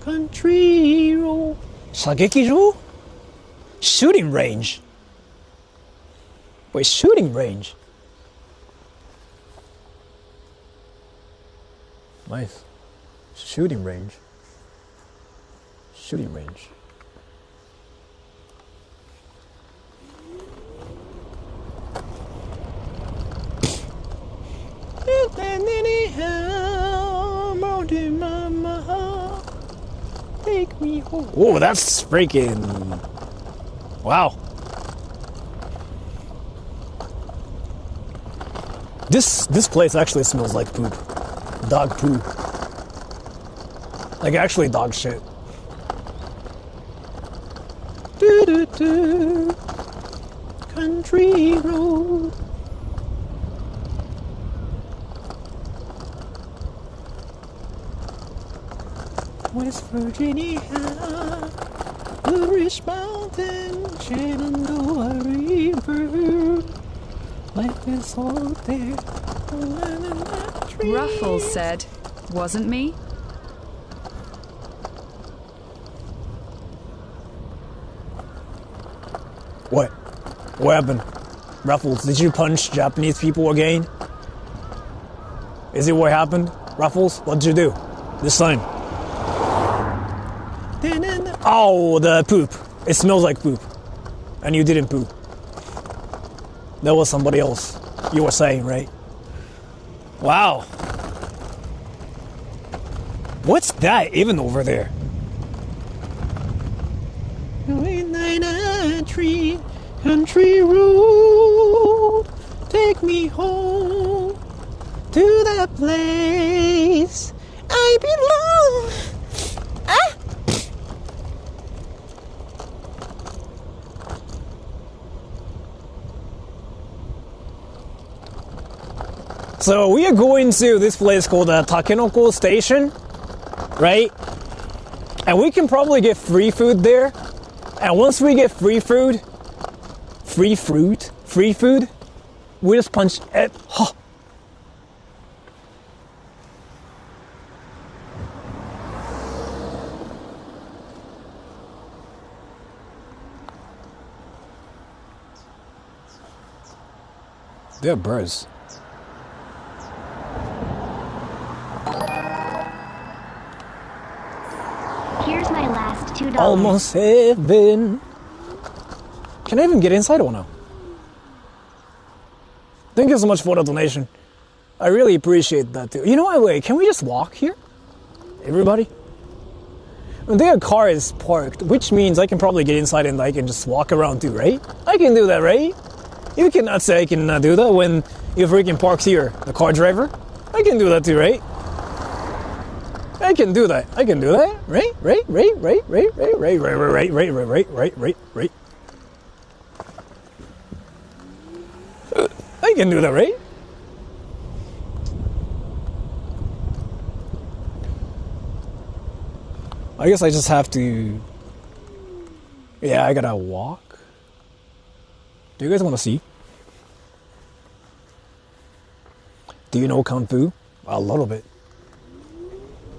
Country road. 射撃場? Shooting range. Wait, shooting range. Nice. Shooting range. Shooting range. Mountain Mama, take me home. Oh, that's freaking... Wow. This place actually smells like poop. Dog poo. Like actually dog shit. Do-do-do. Country road. West Virginia, Blue Ridge Mountain, Shenandoah River. Life is all there. Ruffles said, wasn't me? What? What happened? Ruffles, did you punch Japanese people again? Is it what happened? Ruffles, what'd you do this time? Oh, the poop. It smells like poop. And you didn't poop. That was somebody else. You were saying, right? Wow. What's that even over there? Country road, take me home to that place I belong. Ah! So we are going to this place called Takenoko Station, right? And we can probably get free food there. And once we get free food, we just punch it. Huh. They're birds. Here's my last $2. Almost heaven. Can I even get inside or no? Thank you so much for the donation. I really appreciate that too. You know what, wait, can we just walk here? Everybody? Their car is parked, which means I can probably get inside and I can just walk around too, right? I can do that, right? You cannot say I cannot do that when you freaking parked here, the car driver. I can do that too, right? I can do that. I can do that. Right? I can do that, right? I guess I just have to... Yeah, I gotta walk. Do you guys want to see? Do you know Kung Fu? A little bit.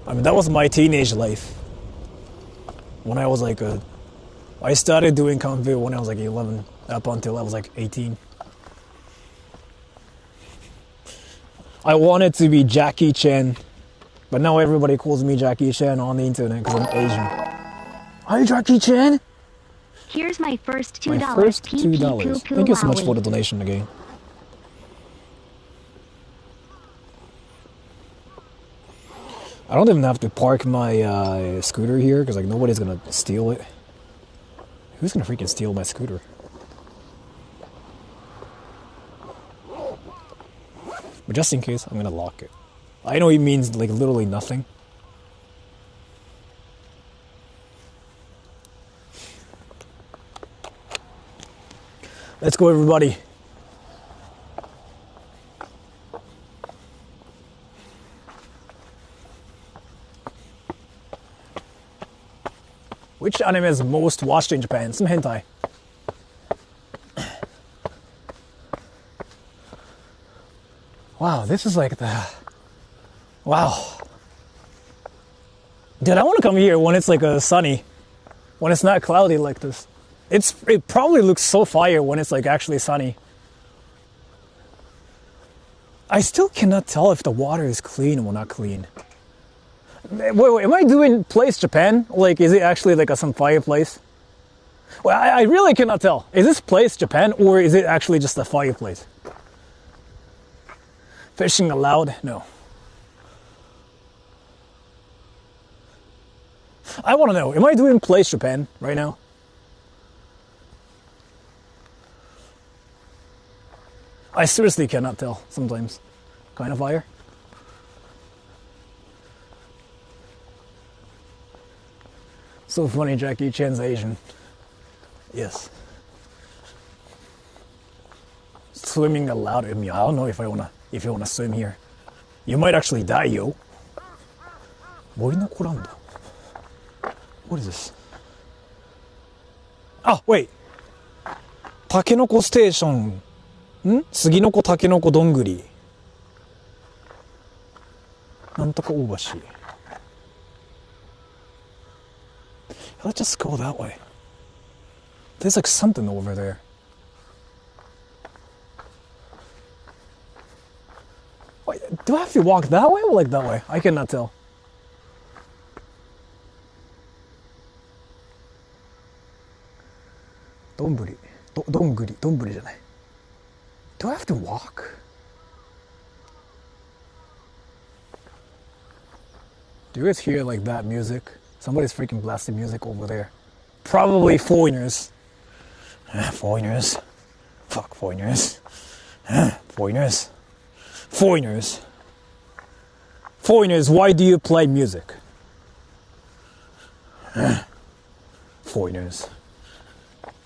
I mean, that was my teenage life. When I was like I started doing Kung Fu when I was like 11, up until I was like 18. I wanted to be Jackie Chan, but now everybody calls me Jackie Chan on the internet because I'm Asian. Are you Jackie Chan? Here's my first $2. My first $2. Thank you so much for the donation again. I don't even have to park my scooter here because like nobody's gonna steal it. Who's gonna freaking steal my scooter? But just in case, I'm gonna lock it. I know it means like literally nothing. Let's go, everybody. Which anime is most watched in Japan? Some hentai. Wow, this is like the... Wow. Dude, I want to come here when it's like sunny. When it's not cloudy like this. It probably looks so fire when it's like actually sunny. I still cannot tell if the water is clean or not clean. Wait, am I doing Place Japan? Like, is it actually like some fireplace? Well, I really cannot tell. Is this Place Japan or is it actually just a fireplace? Fishing allowed? No. I want to know, am I doing Place Japan right now? I seriously cannot tell sometimes. Kind of fire. So funny, Jackie Chan's Asian. Yes. Swimming allowed. I mean, I don't know if you wanna swim here. You might actually die, yo. What is this? Oh, wait. Takenoko Station. 杉の子タケノコどんぐりなんとか大橋 Let's just go that way. There's like something over there. Wait, do I have to walk that way or like that way? I cannot tell. Donburi. Donburi じゃない Do I have to walk? Do you guys hear like that music? Somebody's freaking blasting music over there. Probably foreigners. Foreigners. Fuck foreigners. Foreigners. Foreigners. Foreigners, why do you play music? Foreigners.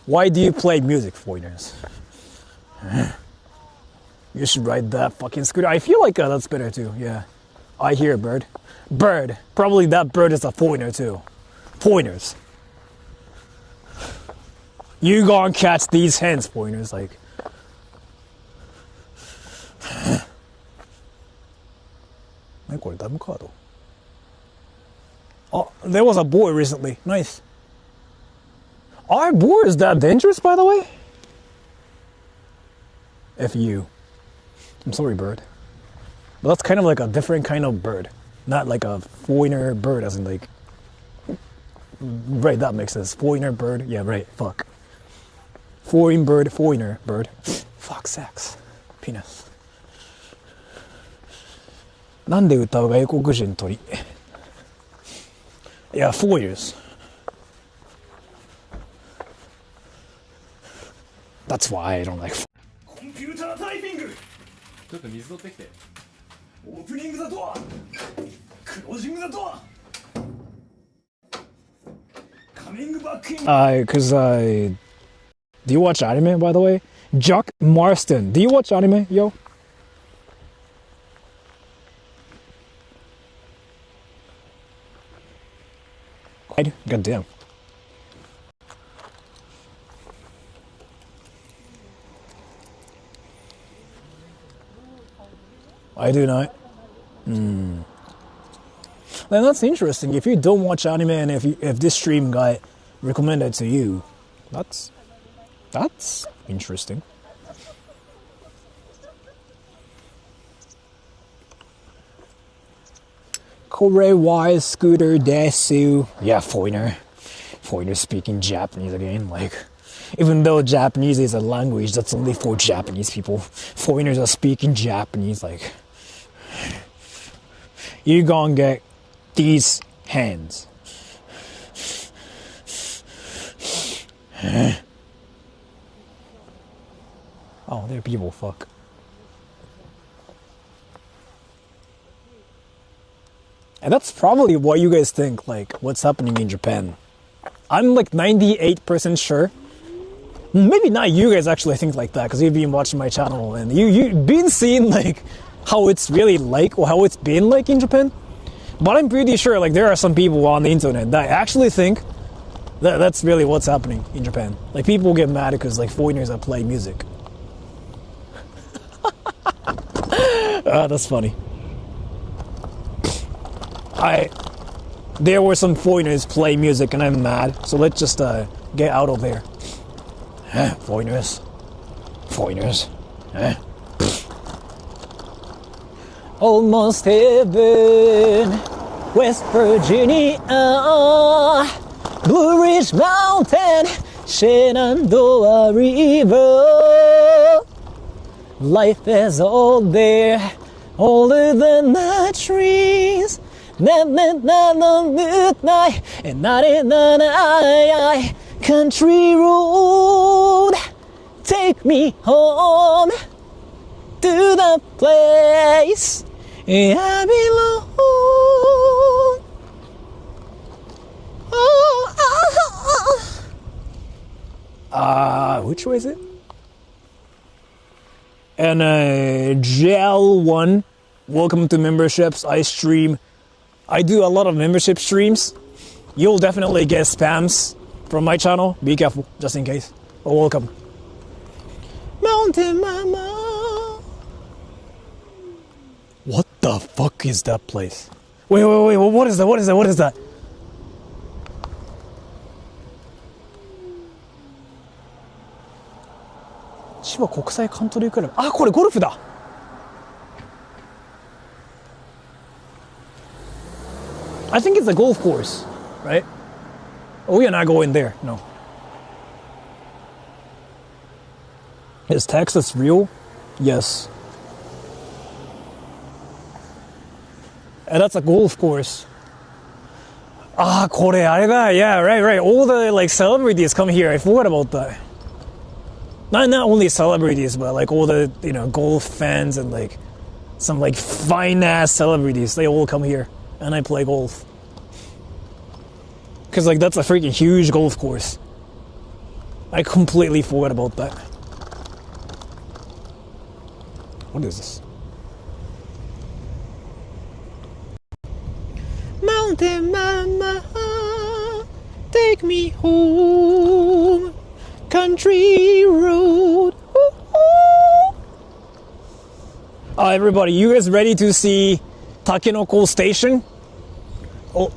Why do you play music, foreigners? You should ride that fucking scooter. I feel like that's better too, yeah. I hear a bird. Bird. Probably that bird is a foreigner too. Foreigners. You gonna catch these hens, foreigners, like. Oh, there was a boar recently. Nice. Are boars that dangerous, by the way? F you. I'm sorry, bird. But that's kind of like a different kind of bird. Not like a foreigner bird, as in like... Right, that makes sense. Foreigner bird. Yeah, right. Fuck. Foreign bird, foreigner bird. Fuck, sex. Penis. なんで歌う外国人鳥 Yeah, 4 years. That's why I don't like... コンピュータータイピングちょっと水取ってきてオープニングザドアクロージングザドアカミングバックイン Cause do you watch anime, by the way? Jock Marston. Do you watch anime, yo? God damn. I do not. Then that's interesting. If you don't watch anime and if this stream got recommended to you, that's interesting. Korewai scooter desu. Yeah, foreigner speaking Japanese again. Like, even though Japanese is a language that's only for Japanese people, foreigners are speaking Japanese. Like, you gonna get these hands. Oh, there are people. Fuck. And that's probably what you guys think, like, what's happening in Japan. I'm like 98% sure. Maybe not you guys actually think like that, because you've been watching my channel and you've been seeing like how it's really like, or how it's been like in Japan. But I'm pretty sure like there are some people on the internet that actually think that that's really what's happening in Japan. Like, people get mad because like foreigners are playing music. That's funny. There were some foreigners playing music and I'm mad, so let's just get out of there. Foreigners. Almost heaven, West Virginia, Blue Ridge Mountain, Shenandoah River. Life is all there, older than the trees. Country road, take me home to the place I belong. Which way is it? And Gel1, welcome to memberships. I do a lot of membership streams. You'll definitely get spams from my channel. Be careful, just in case. But welcome. Mountain Mama. What the fuck is that place? Wait, what is that? Chiba 国際カントリークラブ。あ、これゴルフだ。I think it's a golf course, right? Oh, we are not going there, no. Is Texas real? Yes. And that's a golf course. Ah, これあれだ. Yeah, right. All the like celebrities come here. I forgot about that. Not only celebrities, but like all the, golf fans and like some like fine ass celebrities. They all come here and I play golf. Cause like that's a freaking huge golf course. I completely forgot about that. What is this? Mountain Mama, take me home. Country road. Everybody, you guys ready to see Takenoko Station? Oh.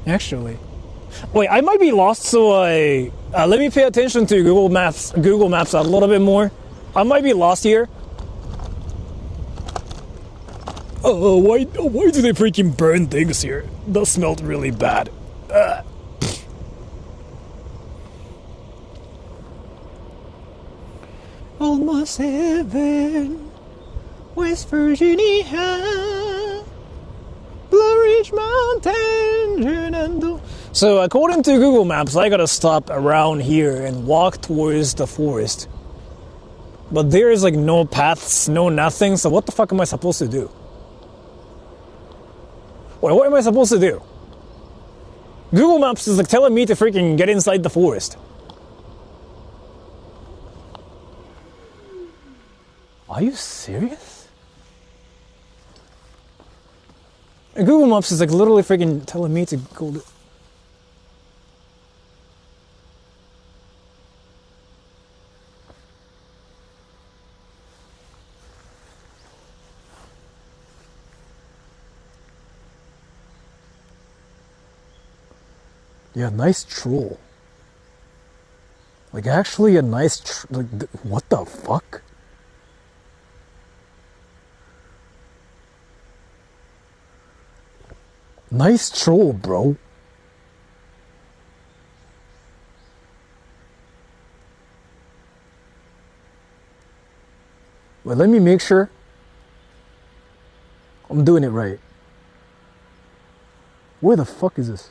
Actually. Wait, I might be lost, so let me pay attention to Google Maps a little bit more. I might be lost here. Why do they freaking burn things here? That smelled really bad. Almost heaven, West Virginia, Blue Ridge Mountain, Shenandoah. So according to Google Maps, I gotta stop around here and walk towards the forest. But there is like no paths, no nothing, so what the fuck am I supposed to do? Wait, what am I supposed to do? Google Maps is like telling me to freaking get inside the forest. Are you serious? And Google Maps is like literally freaking telling me to go to... Yeah, nice troll. Like, actually a nice like, what the fuck? Nice troll, bro. Wait, let me make sure I'm doing it right. Where the fuck is this?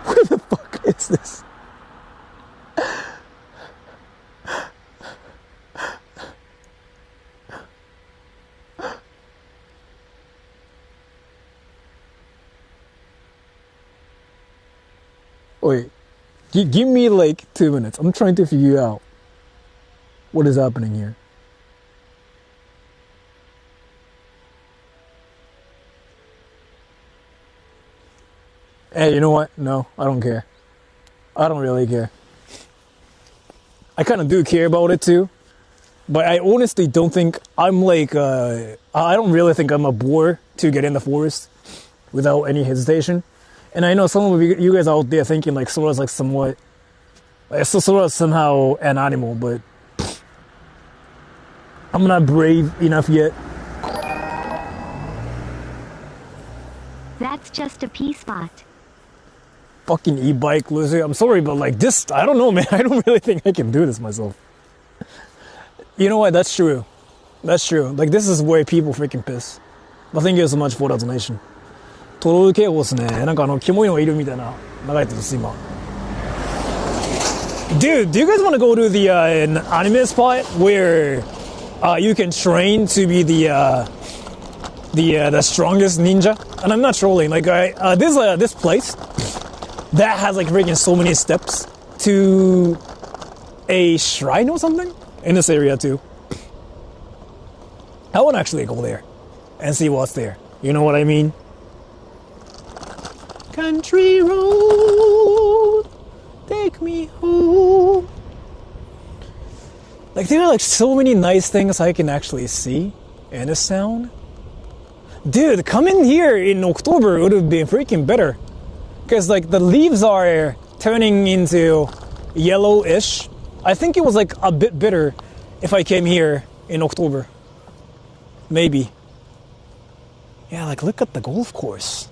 Where the fuck is this? Wait, give me like 2 minutes. I'm trying to figure out what is happening here. Hey, you know what? No, I don't care. I don't really care. I kind of do care about it too, but I honestly don't think I'm like, I don't really think I'm a bore to get in the forest without any hesitation. And I know some of you guys out there thinking like Sora's like somewhat, Sora's somehow an animal, but I'm not brave enough yet. That's just a pea spot. Fucking e-bike loser. I'm sorry, but like this, I don't know, man. I don't really think I can do this myself. You know what? That's true. That's true. Like this is where people freaking piss. But thank you so much for the donation. トロール警報ですね。なんかキモいのがいるみたいな流れてるんです今。Dude, do you guys want to go to the an anime spot where you can train to be the strongest ninja? And I'm not trolling. Like there's this place that has like freaking so many steps to a shrine or something in this area too. I want to actually go there and see what's there. You know what I mean? Country road, take me home. Like there are like so many nice things I can actually see in this town. Dude, coming here in October would have been freaking better. Because like the leaves are turning into yellowish. I think it was like a bit better if I came here in October. Maybe. Yeah, like look at the golf course.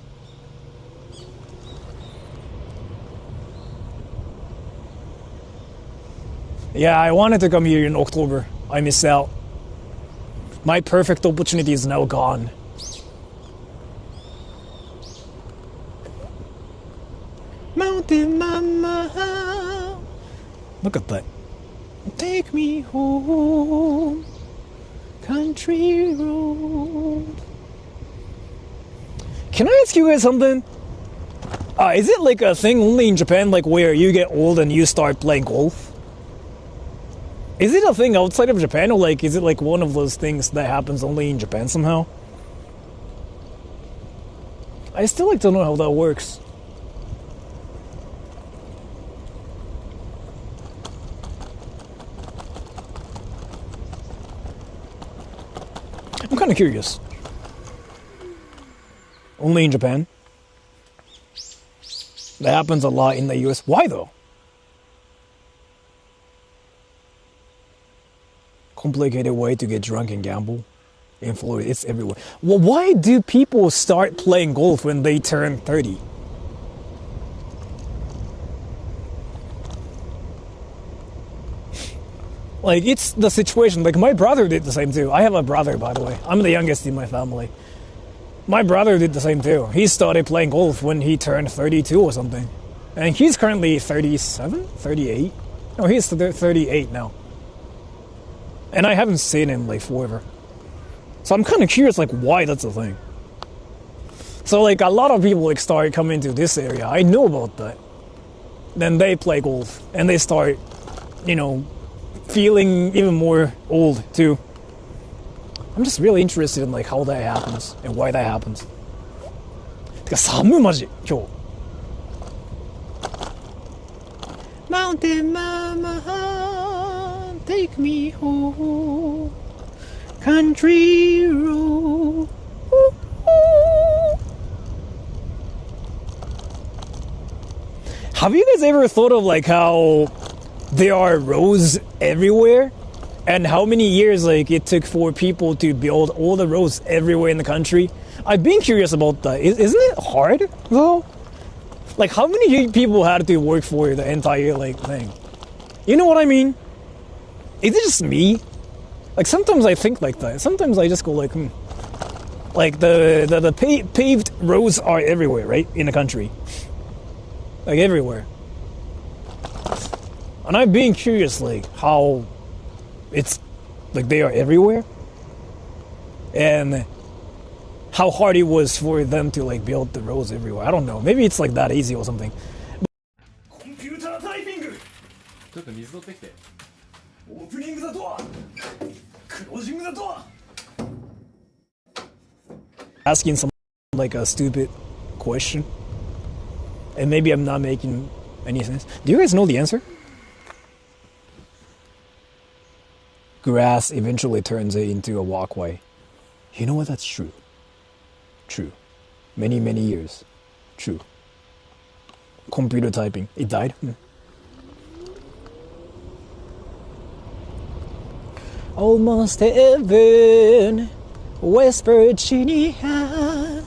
Yeah, I wanted to come here in October. I missed out. My perfect opportunity is now gone. Mountain mama, Look at that. take me home. Country road. Can I ask you guys something? Is it like a thing only in Japan, like where you get old and you start playing golf? Is it a thing outside of Japan, or like is it like one of those things that happens only in Japan somehow? I still like to know how that works. I'm kind of curious. Only in Japan? That happens a lot in the US. Why though? Complicated way to get drunk and gamble. In Florida, it's everywhere. Well, why do people start playing golf when they turn 30? Like, it's the situation. Like, my brother did the same too. I have a brother, by the way. I'm the youngest in my family. My brother did the same too. He started playing golf when he turned 32 or something. And he's currently 37? 38? No, he's 38 now. And I haven't seen him, like, forever. So I'm kind of curious, like, why that's a thing. So, like, a lot of people, like, start coming to this area. I know about that. Then they play golf, and they start, you know, feeling even more old, too. I'm just really interested in, like, how that happens, and why that happens. てか、寒いマジ、今日。Mountain Mama, take me home. Country road. Have you guys ever thought of like how there are roads everywhere? And how many years like it took for people to build all the roads everywhere in the country? I've been curious about that. Isn't it hard though? Like how many people had to work for the entire like thing? You know what I mean? Is it just me? Like sometimes I think like that. Sometimes I just go like, Like the paved roads are everywhere, right? In the country. Like everywhere. And I've been curious like how it's like they are everywhere. And how hard it was for them to like build the roads everywhere. I don't know. Maybe it's like that easy or something. コンピュータータイピング。ちょっと水取ってきて。オープニングだとはクロージングだとは Asking some like a stupid question. And maybe I'm not making any sense. Do you guys know the answer? Grass eventually turns it into a walkway. You know what? That's true. True. Many, many years. True. Computer typing. It died? Almost heaven. West Virginia.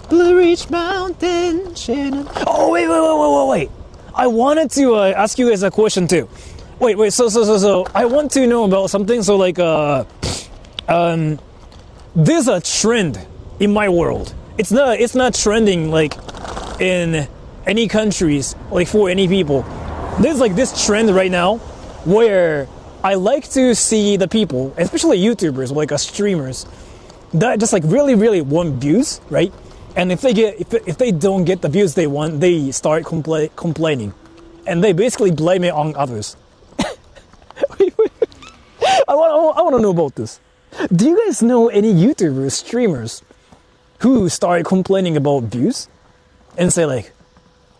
Blue Ridge Mountain. Shannon. Oh, wait. I wanted to ask you guys a question too. Wait. So I want to know about something. So like, there's a trend in my world. It's not trending like in any countries, like for any people. There's like this trend right now where I like to see the people, especially YouTubers, like streamers, that just like really want views, right? And if they don't get the views they want, they start complaining, and they basically blame it on others. wait. I want to know about this. Do you guys know any YouTubers, streamers, who start complaining about views, and say like,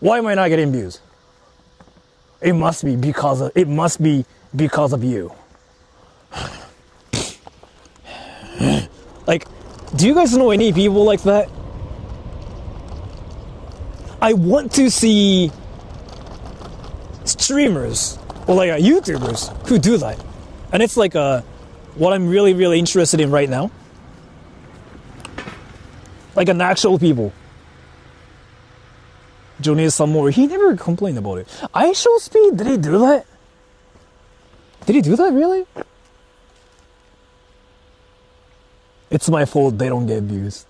"Why am I not getting views? It must be because of you." Like, do you guys know any people like that? I want to see streamers or like YouTubers who do that, and it's like what I'm really interested in right now. Like an actual people. Johnny some more. He never complained about it. ISO speed? Did he do that? Did he do that really? It's my fault they don't get views.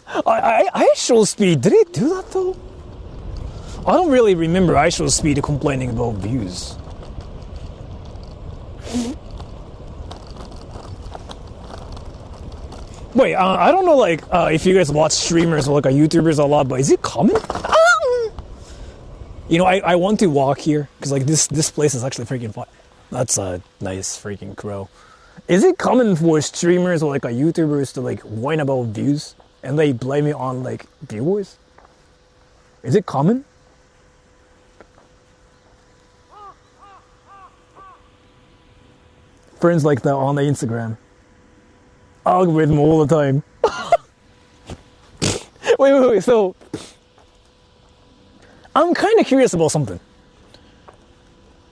ISO speed, did he do that though? I don't really remember ISO speed complaining about views. Wait, I don't know like if you guys watch streamers or like YouTubers a lot, but is it common? You know, I want to walk here because like this place is actually freaking fun. That's a nice freaking crow. Is it common for streamers or like YouTubers to like whine about views and they blame it on like viewers? Is it common? Friends like that on the Instagram. Algorithm all the time. wait. So, I'm kind of curious about something.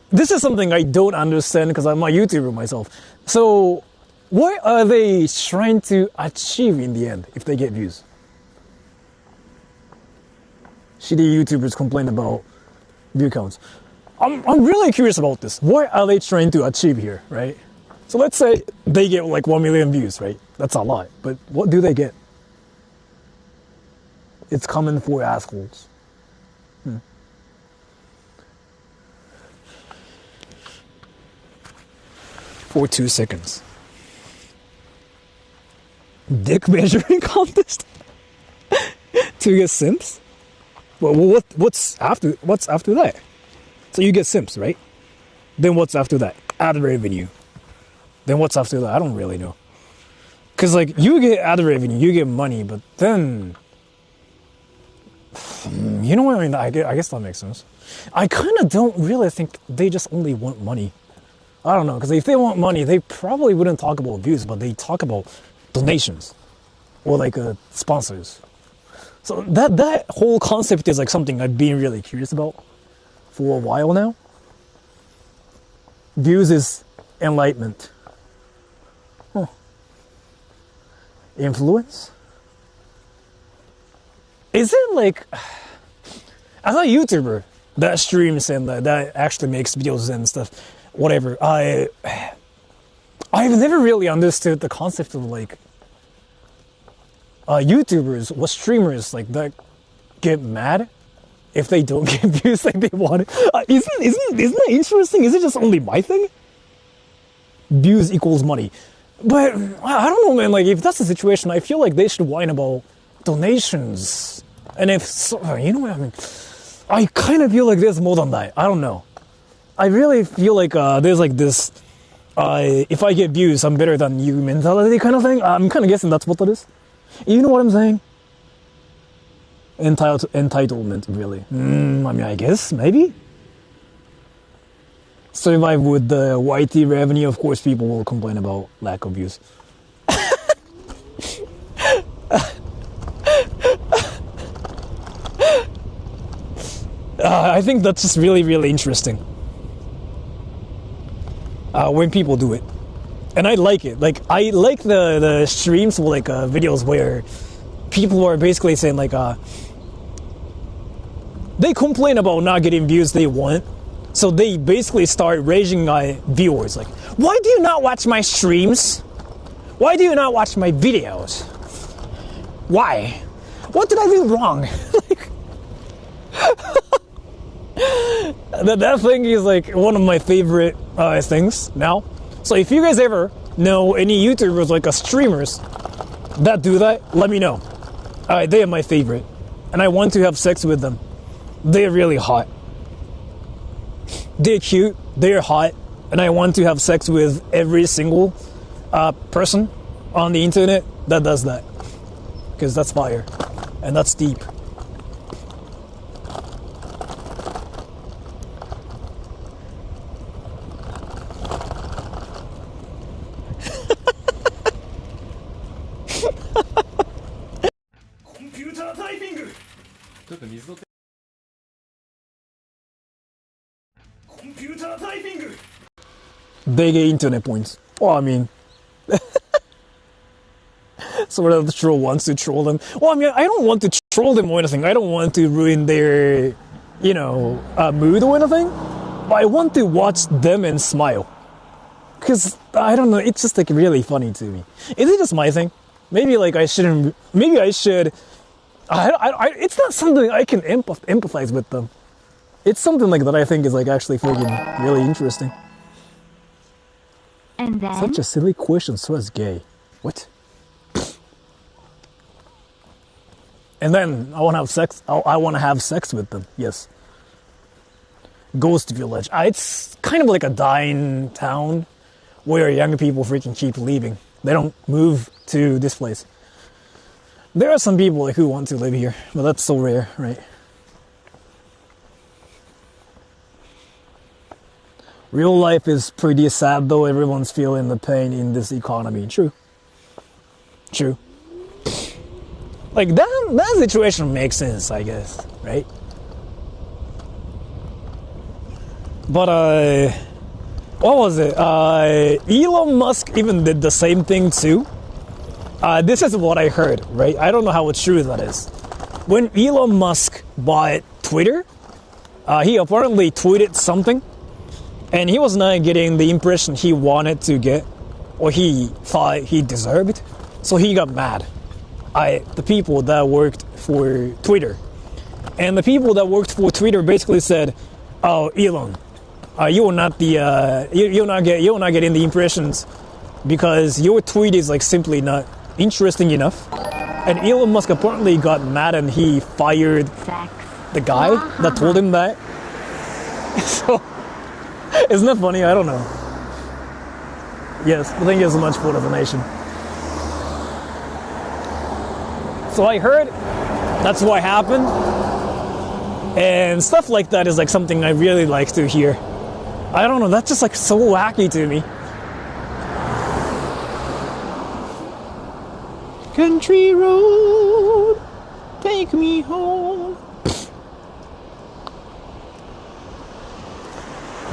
This is something I don't understand because I'm a YouTuber myself. So, what are they trying to achieve in the end if they get views? Shitty YouTubers complain about view counts. I'm really curious about this. What are they trying to achieve here, right? So let's say they get like 1 million views, right? That's a lot. But what do they get? It's common for assholes. For 2 seconds. dick measuring contest to get simps? Well, what's after that? So you get simps, right? Then what's after that? Ad revenue. Then what's after that? I don't really know. Cause like you get ad revenue, you get money, but then you know what I mean? I guess that makes sense. I kind of don't really think they just only want money. I don't know, because if they want money, they probably wouldn't talk about views, but they talk about donations or like sponsors. So that whole concept is like something I've been really curious about for a while now. Views is enlightenment. Huh. Influence? Is it like, as a YouTuber that streams and that actually makes videos and stuff, whatever, I've never really understood the concept of like YouTubers or streamers like that get mad if they don't get views like they want. Isn't that interesting? Is it just only my thing? Views equals money. But I don't know, man. Like if that's the situation, I feel like they should whine about donations. And if so, you know what I mean, I kind of feel like there's more than that. I don't know. I really feel like there's like this if I get views, I'm better than you mentality kind of thing. I'm kind of guessing that's what that is. You know what I'm saying? Entitlement, really. I mean, I guess, maybe? Survive with the YT revenue, of course people will complain about lack of views. I think that's just really, really interesting. When people do it. And I like it. Like, I like the streams with like videos where people are basically saying like, they complain about not getting views they want. So they basically start raging viewers like, why do you not watch my streams? Why do you not watch my videos? Why? What did I do wrong? That thing is like one of my favorite things now. So if you guys ever know any YouTubers like streamers that do that, let me know. They are my favorite, and I want to have sex with them. They're really hot. They're cute. They're hot, and I want to have sex with every single person on the internet that does that, because that's fire, and that's deep. They get internet points. Well, I mean, sort of the troll wants to troll them. Well, I mean, I don't want to troll them or anything. I don't want to ruin their, mood or anything. But I want to watch them and smile. Because, I don't know, it's just like really funny to me. Is it just my thing? Maybe like I shouldn't, maybe I should. It's not something I can empathize with them. It's something like that I think is like actually freaking really interesting. And then? Such a silly question, so is gay. What? And then I want to have sex. I want to have sex with them. Yes. Ghost Village. It's kind of like a dying town where young people freaking keep leaving. They don't move to this place. There are some people who want to live here, but that's so rare, right? Real life is pretty sad, though. Everyone's feeling the pain in this economy. True. True. Like, that situation makes sense, I guess, right? But, what was it? Elon Musk even did the same thing, too. This is what I heard, right? I don't know how true that is. When Elon Musk bought Twitter, he apparently tweeted something, and he was not getting the impression he wanted to get, or he thought he deserved, so he got mad at the people that worked for Twitter. And the people that worked for Twitter basically said, "Oh, Elon, you're not getting the impressions because your tweet is like simply not interesting enough. And Elon Musk apparently got mad and he fired Sex. the guy that told him that. So, isn't that funny? I don't know. Yes, thank you so much for the donation. So I heard that's what happened. And stuff like that is like something I really like to hear. I don't know, that's just like so wacky to me. Country road, take me home.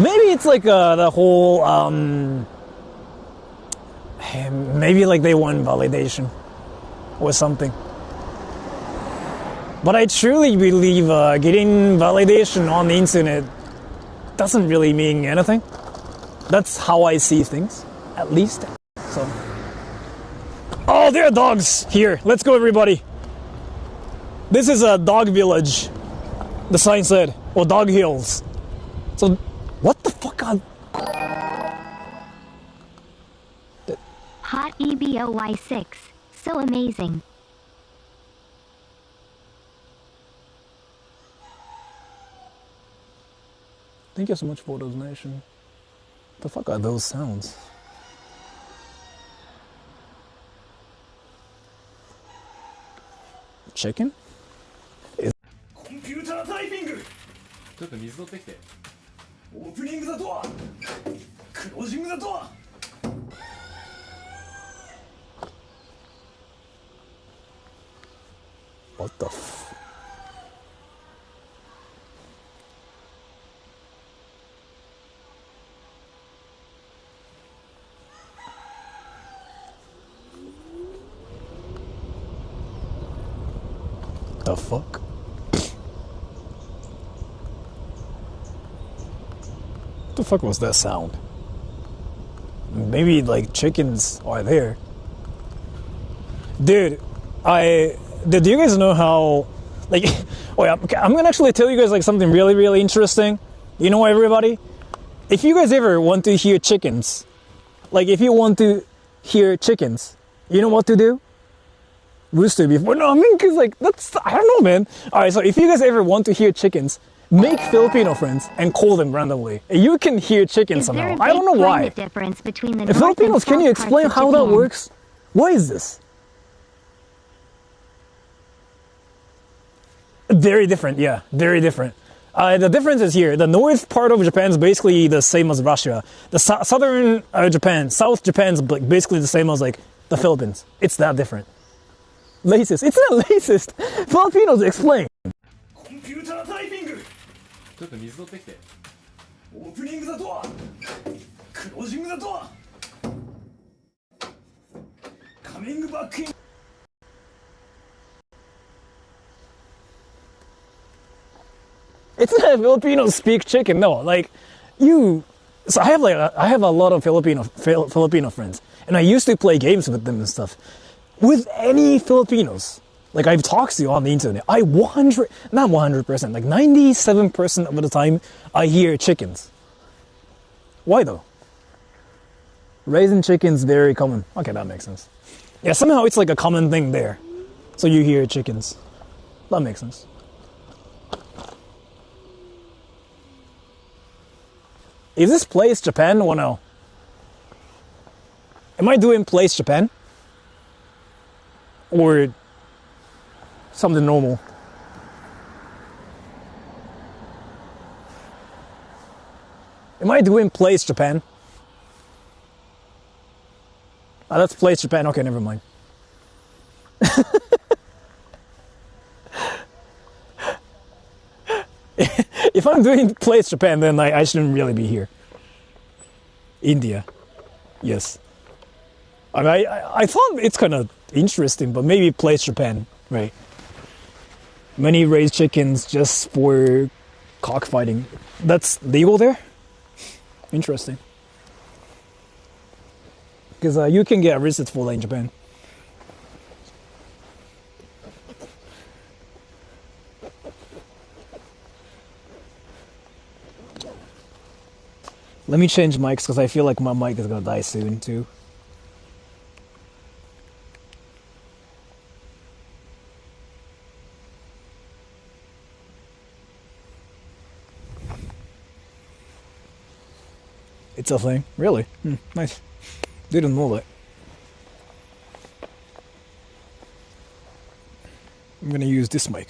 Maybe it's like the whole, maybe like they want validation or something. But I truly believe getting validation on the internet doesn't really mean anything. That's how I see things, at least. So, oh, there are dogs here. Let's go, everybody. This is a dog village. The sign said, or dog hills. So, what the fuck are... Hot EBOY6. So amazing. Thank you so much for the donation. The fuck are those sounds? Chicken? コンピュータータイピング。ちょっと水取ってきて。オープニングだとはクロージングだとは。 What the f... The fuck? What the fuck was that sound? Maybe like chickens are there. Dude, do you guys know how, like, wait, I'm gonna actually tell you guys like something really, really interesting. You know, everybody, if you guys ever want to hear chickens, like if you want to hear chickens, you know what to do? Rooster beef. Well, no, I mean, cause like that's, I don't know, man. All right, so if you guys ever want to hear chickens, make Filipino friends and call them randomly. You can hear chickens somehow. I don't know why. Difference between the Filipinos, can you explain how that works? Why is this? Very different, yeah, very different. The difference is here. The north part of Japan is basically the same as Russia. The southern Japan, South Japan is basically the same as like the Philippines. It's that different. Racist. It's not racist. Filipinos, explain. コンピュータータイピング。ちょっと水取ってきて。オープニングだとはクロージングだとは。カミングバックイン。 It's not Filipinos speak chicken, no. Like, you... So I have a lot of Filipino friends. And I used to play games with them and stuff. With any Filipinos, like I've talked to on the internet, not 100%, like 97% of the time, I hear chickens. Why though? Raising chickens, very common. Okay, that makes sense. Yeah, somehow it's like a common thing there. So you hear chickens. That makes sense. Is this place Japan or no? Am I doing place Japan? Or something normal? Am I doing place Japan? That's place Japan. Okay, never mind. If I'm doing place Japan, then I shouldn't really be here. India. Yes. I thought it's kind of interesting, but maybe place Japan, right? Many raised chickens just for cockfighting. That's legal there? Interesting. Because you can get arrested for that in Japan. Let me change mics because I feel like my mic is going to die soon too. It's a thing. Really? Nice. Didn't know that. I'm gonna use this mic.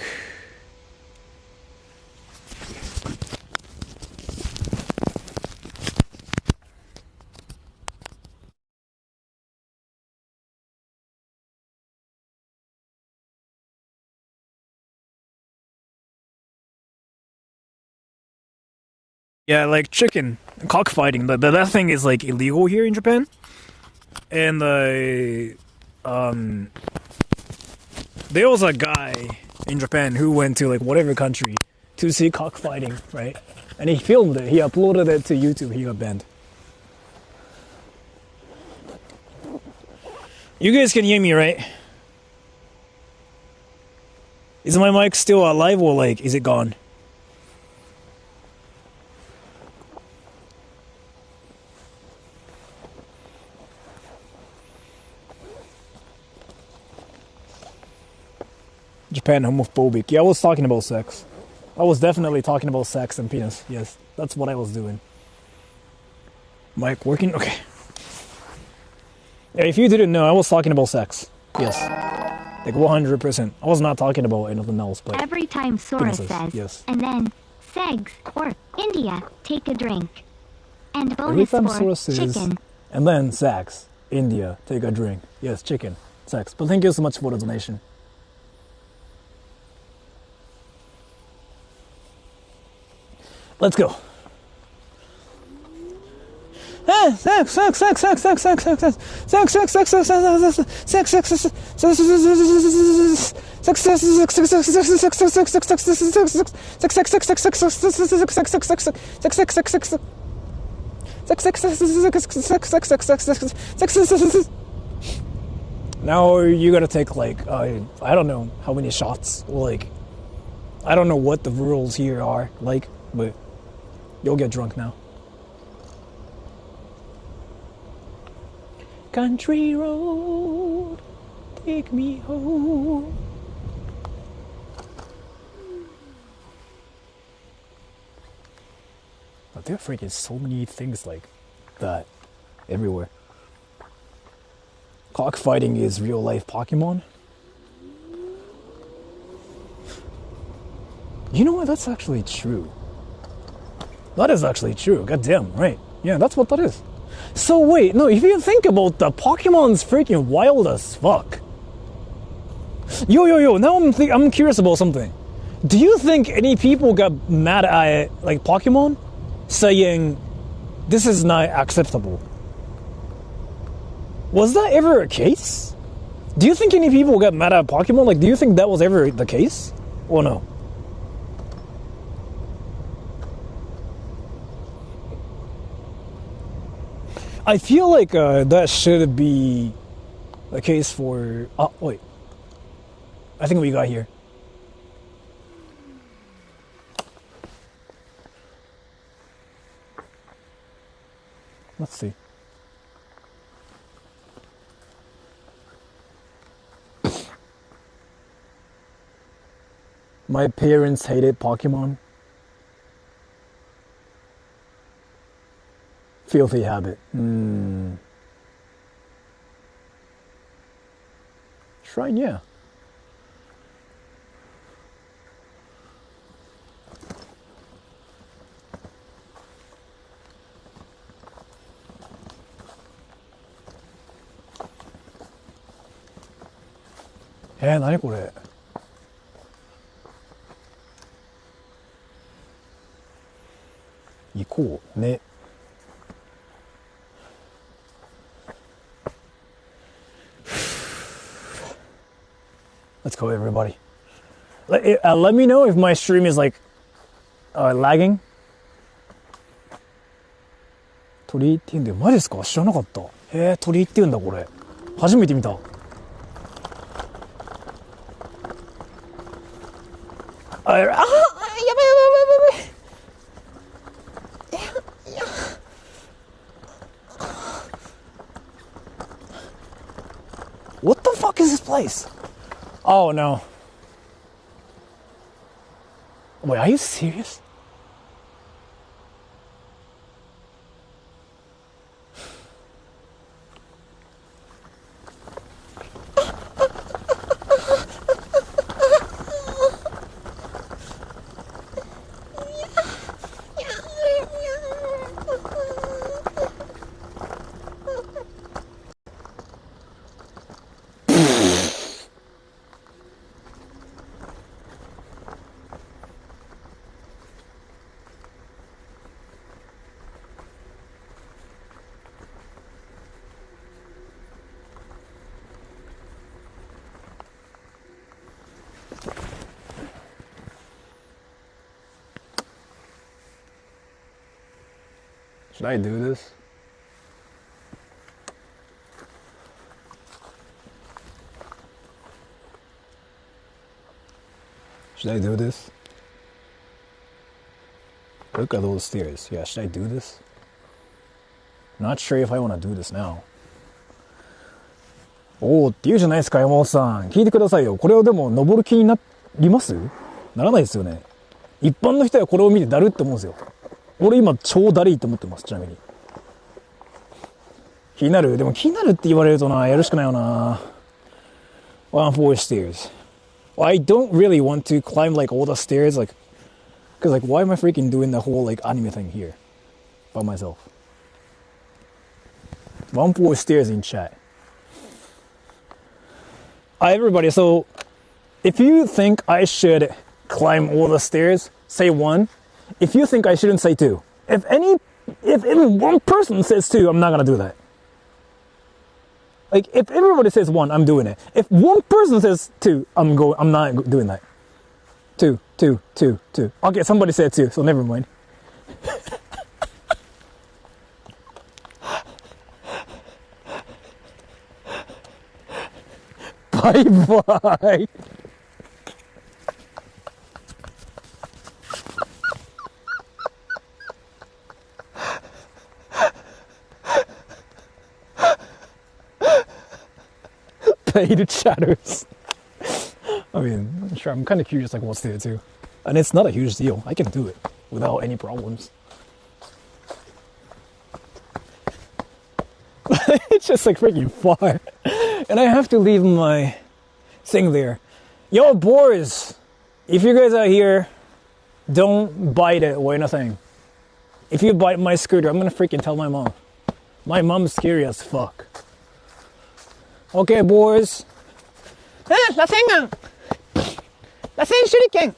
Yeah, like chicken cockfighting. That thing is like illegal here in Japan, and there was a guy in Japan who went to like whatever country to see cockfighting, right? And he filmed it. He uploaded it to YouTube. He got banned. You guys can hear me, right? Is my mic still alive or like is it gone? Japan homophobic. Yeah, I was talking about sex. I was definitely talking about sex and penis. Yes, that's what I was doing. Mic working? Okay. Yeah, if you didn't know, I was talking about sex. Yes. Like 100%. I was not talking about anything else, but Every time Sora penises, says, yes. and then, segs, or India, take a drink. And Every bonus time for Sora says, chicken. and then sex, India, take a drink. Yes, chicken, sex. But thank you so much for the donation. Let's go. Sex, sex, sex, sex, sex, sex, sex, sex, sex, sex, sex, sex, sex, sex. Now you gotta take like I don't know how many shots. Like I don't know what the rules here are like, but you'll get drunk now. Country road, take me home. Oh, there are freaking so many things like that everywhere. Cockfighting is real life Pokemon. You know what? That's actually true. That is actually true. Goddamn, right. Yeah, that's what that is. So wait, no, if you think about the Pokemon's freaking wild as fuck. Yo, now I'm curious about something. Do you think any people got mad at like Pokemon saying this is not acceptable? Was that ever a case? Do you think any people got mad at Pokemon? Like, do you think that was ever the case? Or no? I feel like that should be the case for... Oh, wait. I think we got here. Let's see. My parents hated Pokemon. Filthy habit. Shrine, yeah.何これ。行こうね。Let's go, everybody. Let me know if my stream is like lagging. 鳥居って言うんだよ。マジですか？知らなかった。鳥居って言うんだこれ。初めて見た。やばい。What the fuck is this place? Oh no. Wait, are you serious? Should I do this? Should I do this? Look at those stairs. Yeah, should I do this? Not sure if I want to do this now. おーって言うじゃないですか、山本さん。聞いてくださいよ。これをでも登る気になります？ならないですよね。一般の人はこれを見てだるって思うんですよ。俺今超だるいと思ってます、ちなみに。気になる？でも気になるって言われるとな、やるしかないよな。One four stairs. I don't really want to climb like all the stairs, like, cause like why am I freaking doing the whole like anime thing here by myself? One four stairs in chat. Everybody, so if you think I should climb all the stairs, say one. If you think I shouldn't, say two. If even one person says two, I'm not gonna do that. Like if everybody says one, I'm doing it. If one person says two, I'm not doing that. Two. Okay, somebody said two, so never mind. Bye bye. Paid chatters. I mean, sure, I'm kind of curious like what's there too. And it's not a huge deal. I can do it without any problems. It's just like freaking far. And I have to leave my thing there. Yo, boys, if you guys are here, don't bite it or anything. If you bite my scooter, I'm gonna freaking tell my mom. My mom's scary as fuck. Okay, boys. Lasengan! Lasen shuriken!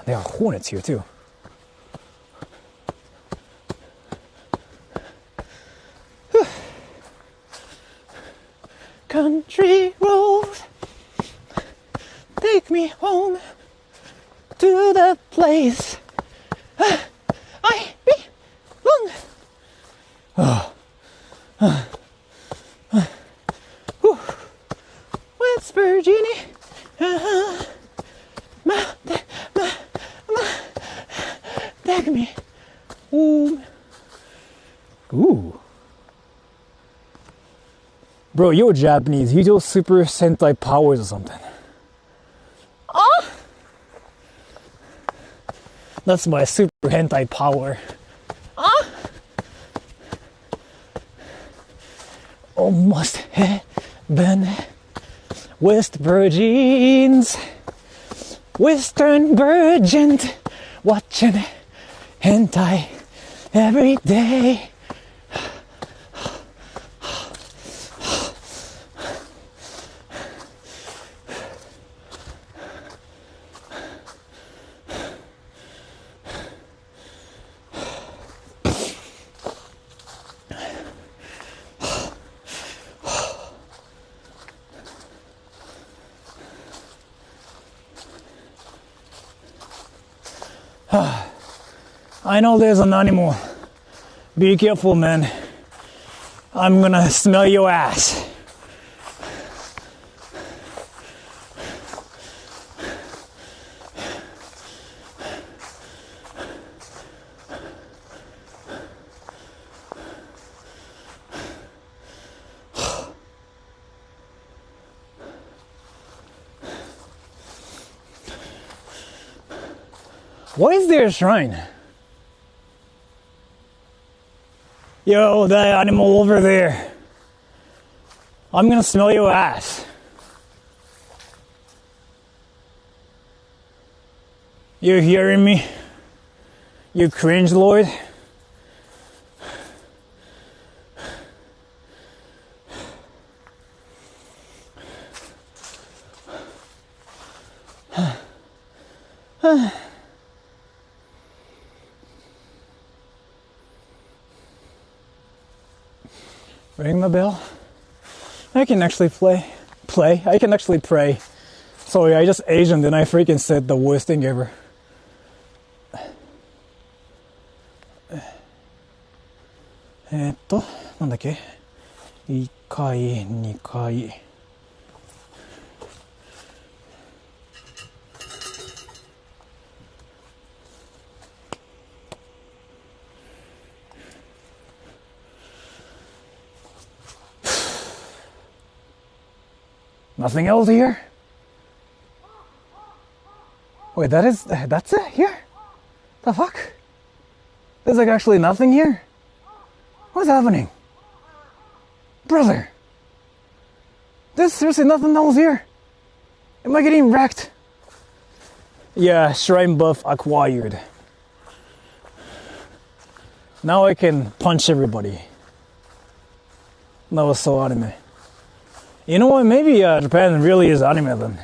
There are hornets here too. Country road, take me home to the place I belong. West Virginia, take me home. Ooh. Bro, you're Japanese. You do Super Sentai powers or something. Oh! That's my Super Hentai power. Oh! Almost heaven. West Virgins. Western Virgin. Watching hentai every day. I know there's an animal. Be careful, man. I'm gonna smell your ass. Why is there a shrine? Yo, that animal over there. I'm gonna smell your ass. You hearing me? You cringe lord? Ring the bell. I can actually play. I can actually pray Sorry, I just Asian, then I freaking said the worst thing ever. Eh, なんだっけ ?1 回、2回。Nothing else here? Wait, that's it here? The fuck? There's like actually nothing here? What's happening? Brother! There's seriously nothing else here? Am I getting wrecked? Yeah, shrine buff acquired. Now I can punch everybody. That was so anime. You know what, maybe Japan really is anime then.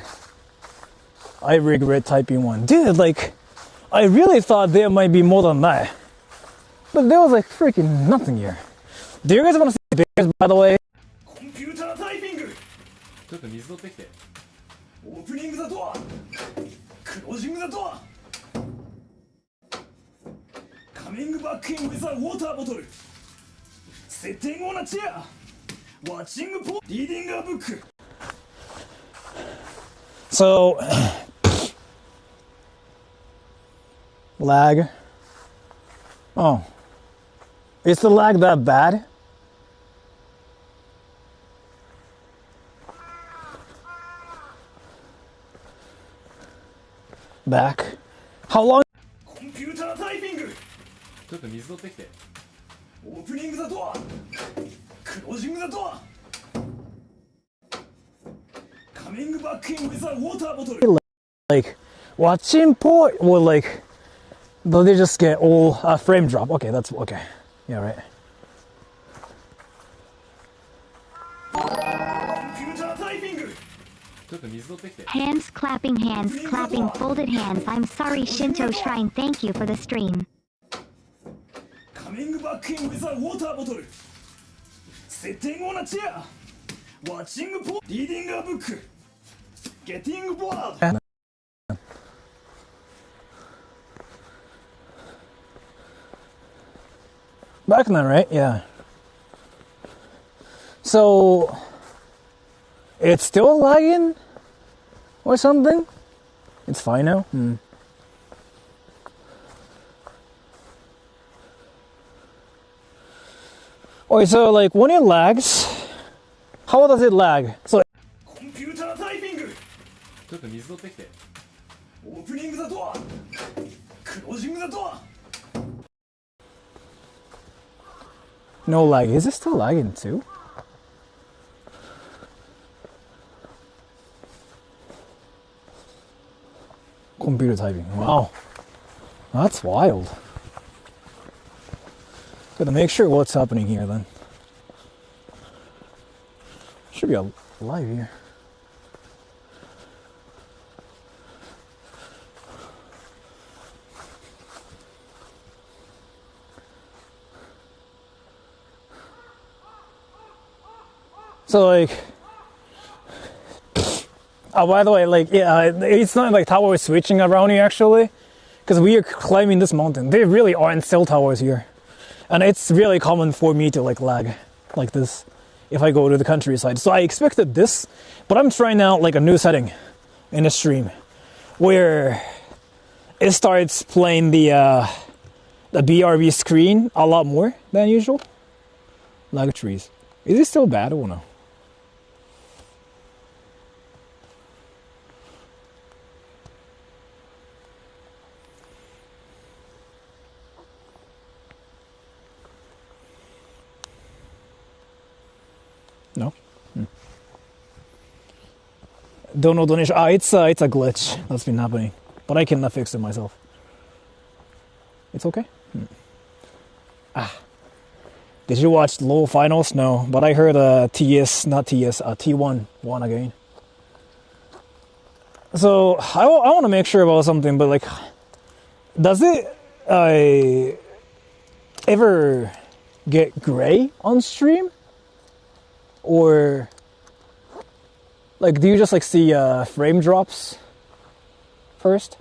I regret typing one. Dude, like, I really thought there might be more than that. But there was like freaking nothing here. Do you guys want to see pictures, by the way? コンピュータータイピングちょっと水取ってきて。オープニングザドアクロージングザドアカミングバックインウィザウォーターボトルセッティングオナチェアワッチングポリーディングアブック So, lag. Oh. Is the lag that bad? Back. How long? コンピュータータイピングちょっと水取ってきて。オープニングザドアクロージングザドアカミングバックインウィザウォーターボトル Like, watching port or like, do they just get all frame drop? Okay, that's okay. Yeah, right. コンピュータータイピングちょっと水取ってきて。 Hands clapping, folded hands. I'm sorry, Shinto Shrine. Thank you for the stream. カミングバックインウィザウォーターボトルセッティングオナチェアワッチングポリーディングアブックゲティングボワード Back then, right? Yeah. So, it's still lagging? Or something? It's fine now? Okay, so like when it lags, how does it lag? So コンピュータータイピングちょっと水取ってきて。オープニングザドアクロージングザドア no lag. Is it still lagging too? Computer typing. Wow. That's wild. Gotta make sure what's happening here then. Should be a live here. So like, oh, by the way, like, yeah, it's not like tower switching around here actually, because we are climbing this mountain. There really aren't cell towers here, and it's really common for me to like lag like this if I go to the countryside. So I expected this, but I'm trying out like a new setting in the stream where it starts playing the BRB screen a lot more than usual. Lag trees. Is it still bad or no? No? Don't know donation. It's a glitch that's been happening, but I cannot fix it myself. It's okay. Did you watch low finals? No, but I heard T1 won again. So I want to make sure about something, but like, does it ever get gray on stream? Or Like, do you just like see frame drops first?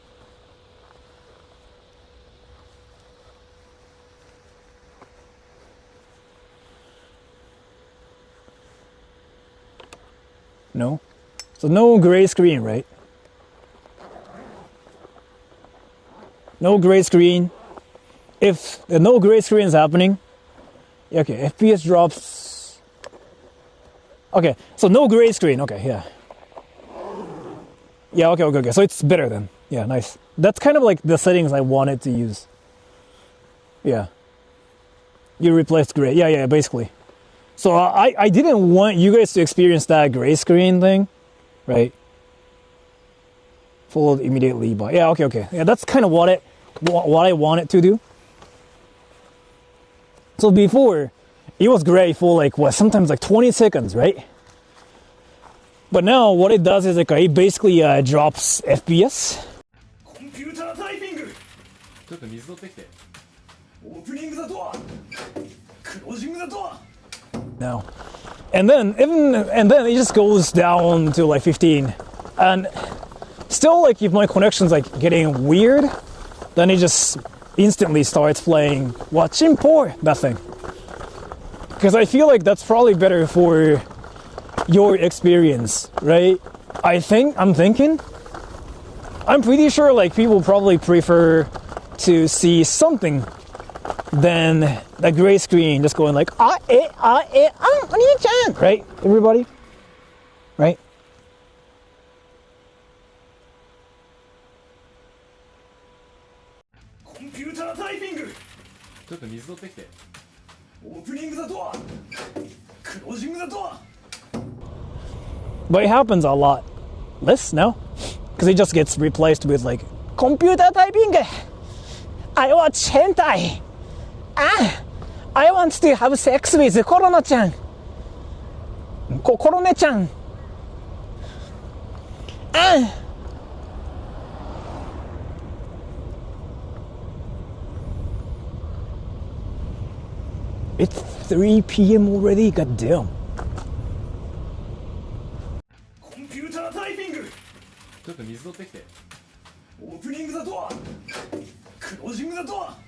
No? So no gray screen, right? No gray screen. If no gray screen is happening, okay, FPS drops. Okay, so no gray screen. Okay, yeah. Yeah, okay. So it's better then. Yeah, nice. That's kind of like the settings I wanted to use. Yeah. You replaced gray. Yeah, basically. So I didn't want you guys to experience that gray screen thing, right? Followed immediately by, yeah, okay. Yeah, that's kind of what I wanted to do. So before, it was gray for like, sometimes like 20 seconds, right? But now what it does is like, it basically drops FPS. コンピュータータイピング。ちょっと水取ってきて。オープニングザドア。クロージングザドア。Now, and then it just goes down to like 15, and still like if my connection's like getting weird, then it just instantly starts playing watching porn, that thing. Because I feel like that's probably better for your experience, right? I'm pretty sure like people probably prefer to see something than the gray screen just going like right, everybody, right? コンピュータータイピング。ちょっと水取ってきて。オープニングザドア。クロージングザドア。 But it happens a lot less now because it just gets replaced with like computer typing. I watch hentai. I want to have sex with Korona-chan. Korone-chan. It's 3 p.m. already. God damn. コンピュータータイピング。ちょっと水取ってきて。オープニングザドア。クロージングザドア。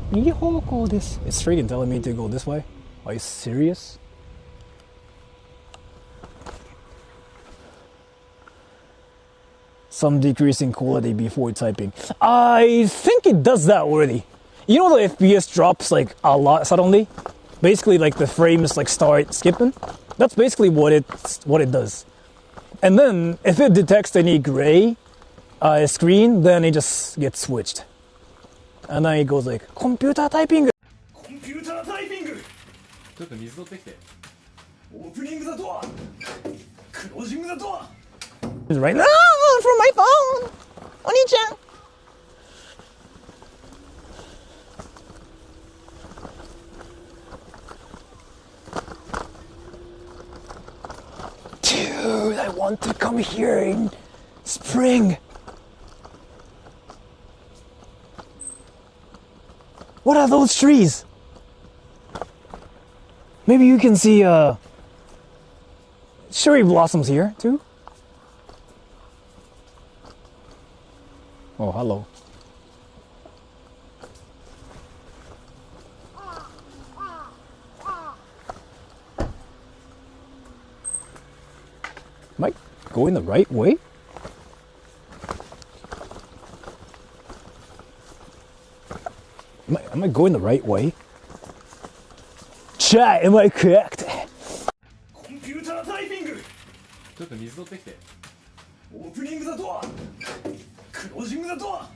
右方向です。It's freaking telling me to go this way. Are you serious? Some decrease in quality before typing. I think it does that already. You know the FPS drops like a lot suddenly? Basically like the frames like start skipping. That's basically what it does. And then if it detects any gray screen, then it just gets switched. And then it goes like, computer typing. コンピュータータイピング。ちょっと水取ってきて。オープニングザドア。クロージングザドア。 Right now from my phone. Oni-chan. Dude, I want to come here in spring. What are those trees? Maybe you can see cherry blossoms here too. Oh, hello. Am I going the right way? Am I going the right way? Chat, am I correct? コンピュータータイピング。ちょっと水取ってきて。オープニングザドア。クロージングザドア。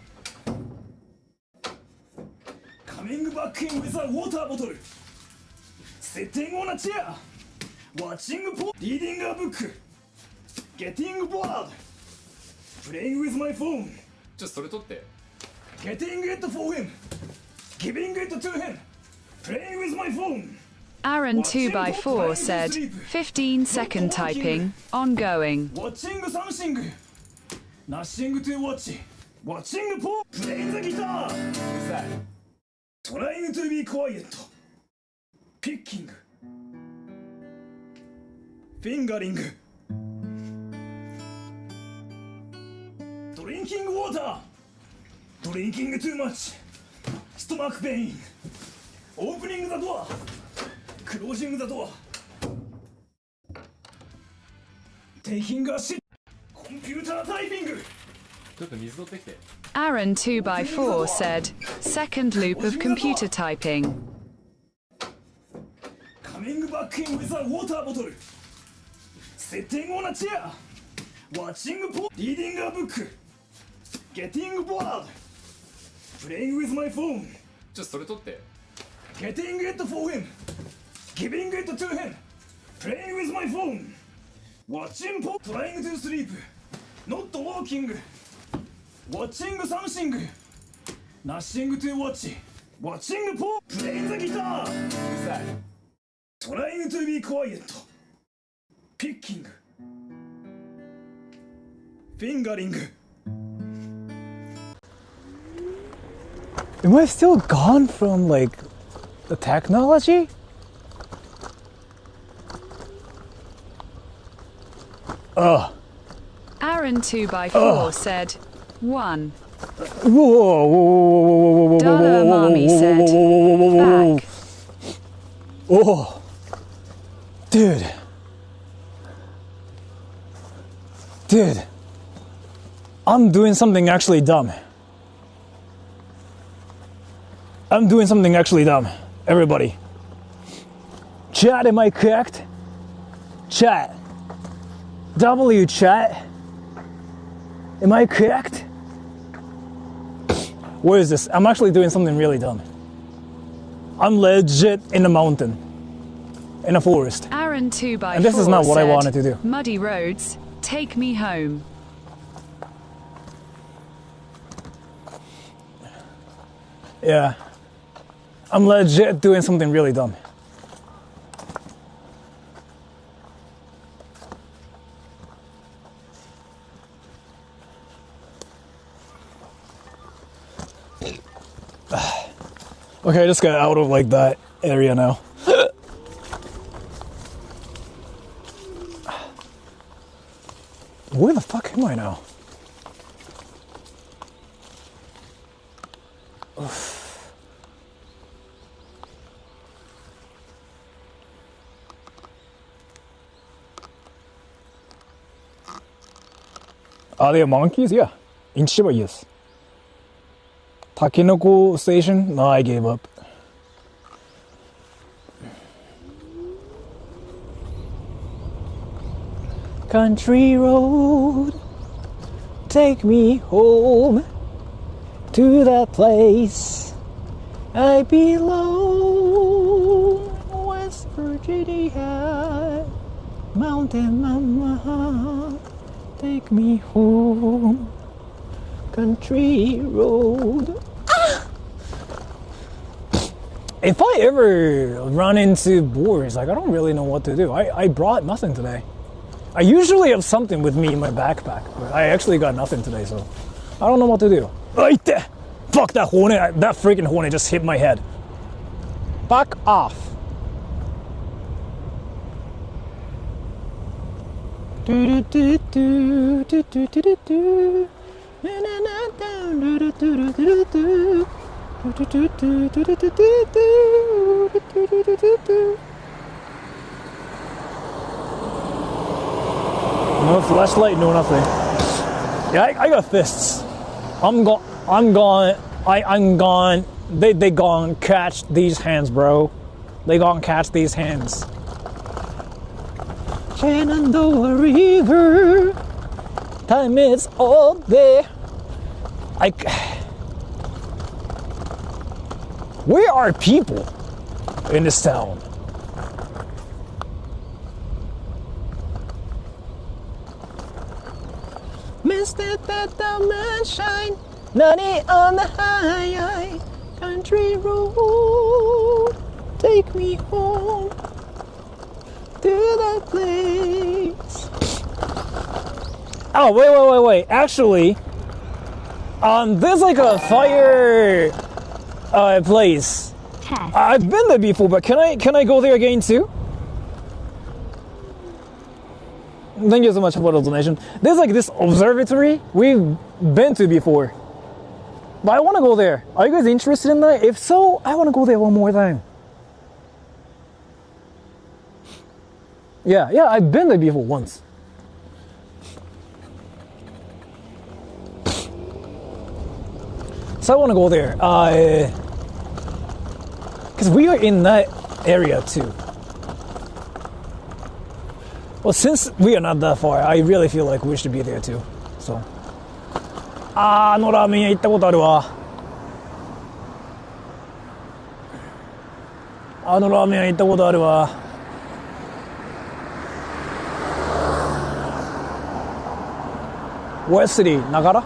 カミングバックインウィザーウォーターボトル。セッティングオナチェア。ワッチングポリーディングアブック。ゲティングボード。プレイングウィズマイフォン。ちょっとそれ取って。ゲティングイットフォーヒム。ギビングイットトゥーヒム。プレイングウィズマイフォン。Aaron 2x4 said, 15-second typing, ongoing. Watching something. Nothing to watch. Watching po. Playing the guitar. Trying to be quiet. Picking. Fingering. Drinking water. Drinking too much. Stomach pain. Opening the door. Closing the door. Taking a shit. Computer typing. ちょっと水取ってきて。 Aaron 2x4 said, second loop of computer typing. Coming back in with a water bottle. Sitting on a chair. Watching porn. Reading a book. Getting bored. Playing with my phone. ちょっとそれ取って。 Getting it for him. Giving it to him. Playing with my phone. Watching porn. Trying to sleep. Not walking. Watching something. Nothing to watch. Watching porn. Playing the guitar. うるさい。 Trying to be quiet. Picking. Fingering. Am I still gone from like the technology? Aaron 2x4 said, 1. Whoa. Donna Mommy said, back. Oh, dude, I'm doing something actually dumb. Everybody. Chat, am I correct? Chat. W chat. Am I correct? What is this? I'm actually doing something really dumb. I'm legit in a mountain. In a forest. Aaron 2x4 And this is not what I said, wanted to do. Muddy roads, take me home. Yeah. I'm legit doing something really dumb. Okay, I just got out of like that area now. Where the fuck am I now? Are there monkeys? Yeah. In Chiba, yes. Takenoko station? No, I gave up. Country road, take me home to that place I belong. West Virginia, Mountain Mama, take me home. Country road. If I ever run into boars, like I don't really know what to do. I brought nothing today. I usually have something with me in my backpack, but I actually got nothing today, so I don't know what to do. Right there! Fuck that hornet! That freaking hornet just hit my head. Fuck off. No flashlight, no nothing. Yeah, I got fists. I'm gone. They gone catch these hands, bro. They gone catch these hands. Shenandoah River. Time is all there. Where are people in this town? Misted that the man shine, nutty on the high country road. Take me home to that place. Oh, wait. Actually, there's like a fire place. Test. I've been there before, but can I go there again too? Thank you so much for the donation. There's like this observatory we've been to before. But I want to go there. Are you guys interested in that? If so, I want to go there one more time. Yeah, I've been there before once. So I want to go there. Because we are in that area too. Well, since we are not that far, I really feel like we should be there too. So. あのラーメン屋行ったことあるわ。あのラーメン屋行ったことあるわ。What city? Nagara?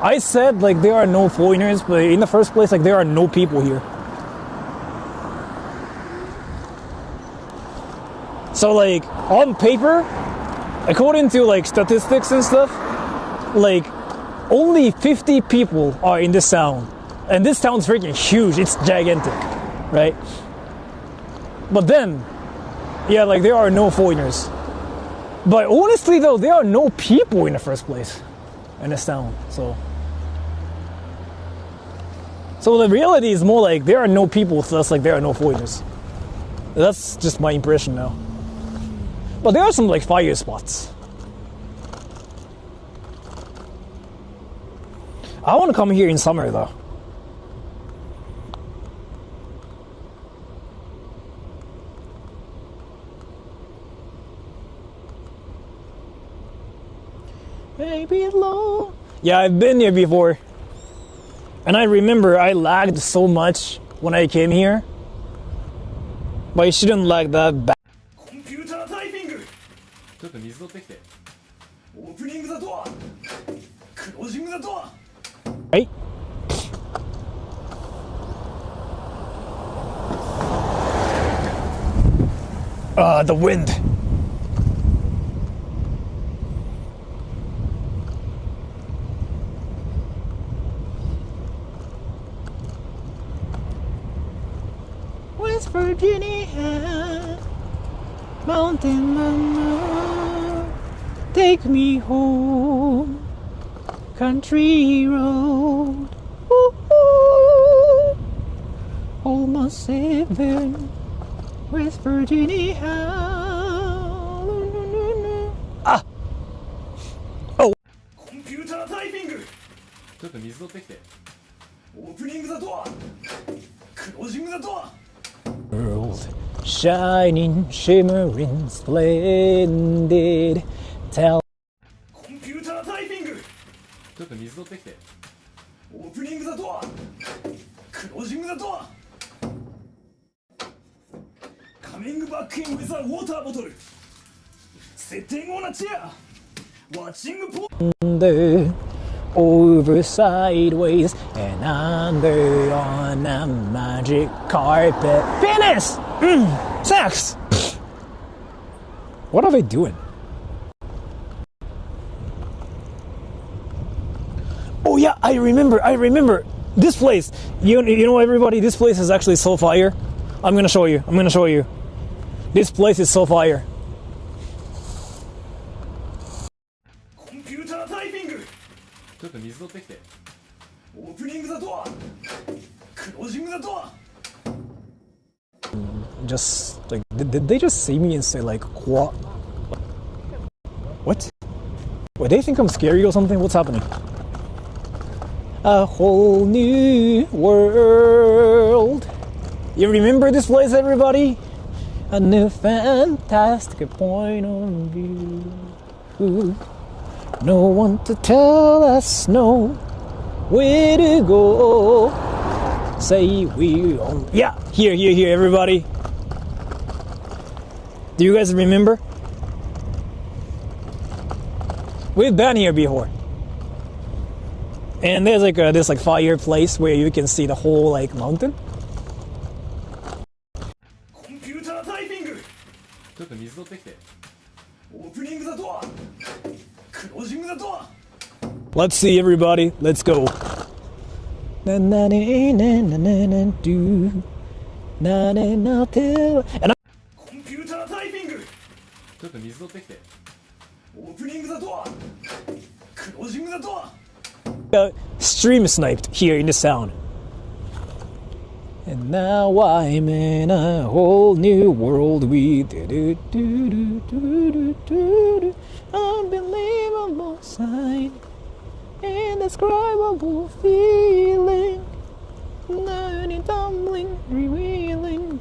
I said like there are no foreigners, but in the first place like there are no people here. So like on paper, according to like statistics and stuff, like only 50 people are in this town, and this town's freaking huge. It's gigantic, right? But then, yeah, like there are no foreigners. But honestly though, there are no people in the first place in this town. So the reality is more like there are no people, thus like there are no foreigners. That's just my impression now. But there are some like fire spots. I want to come here in summer though. Baby low. Yeah, I've been here before. And I remember I lagged so much when I came here. But I shouldn't lag that bad. コンピュータータイピング。ちょっと水取ってきて。オープニングザドア。クロージングザドア。Right? The wind. West Virginia, mountain mama, take me home. Country road, ooh, almost heaven, West Virginia. Ah! Oh! コンピュータータイピング。ちょっと水取ってきて。オープニングザドア。クロージングザドア。World, shining, shimmering, splendid. Tell コンピュータータイピング。ちょっと水取ってきて。オープニングザドア。クロージングザドア。カミングバックインウィザウォーターボトル。セッティングオンアチェア。ワッチングポunder, over sideways, and under on a magic carpet. Penis! Sex! What are they doing? Oh yeah, I remember. This place, you know everybody, this place is actually so fire. I'm gonna show you. This place is so fire. コンピュータータイピング。ちょっと水取ってきて。オープニングザドア。クロージングザドア。Just like did they just see me and say like what? What? Wait, they think I'm scary or something? What's happening? A whole new world. You remember this place, everybody? A new fantastic point of view. No one to tell us no where to go. Say we on. Yeah, here, everybody. Do you guys remember? We've been here before. And there's like this like fireplace where you can see the whole like mountain. コンピュータータイピング。ちょっと水取ってきて。オープニングザドア。クロージングザドア。 Let's see, everybody. Let's go. Na na na na na na na do na na na tell. And コンピュータータイピング。ちょっと水取ってきて。オープニングだとはクロージングだとは Stream sniped here in the sound. And now I'm in a whole new world with unbelievable sight, indescribable feeling, none tumbling, revealing,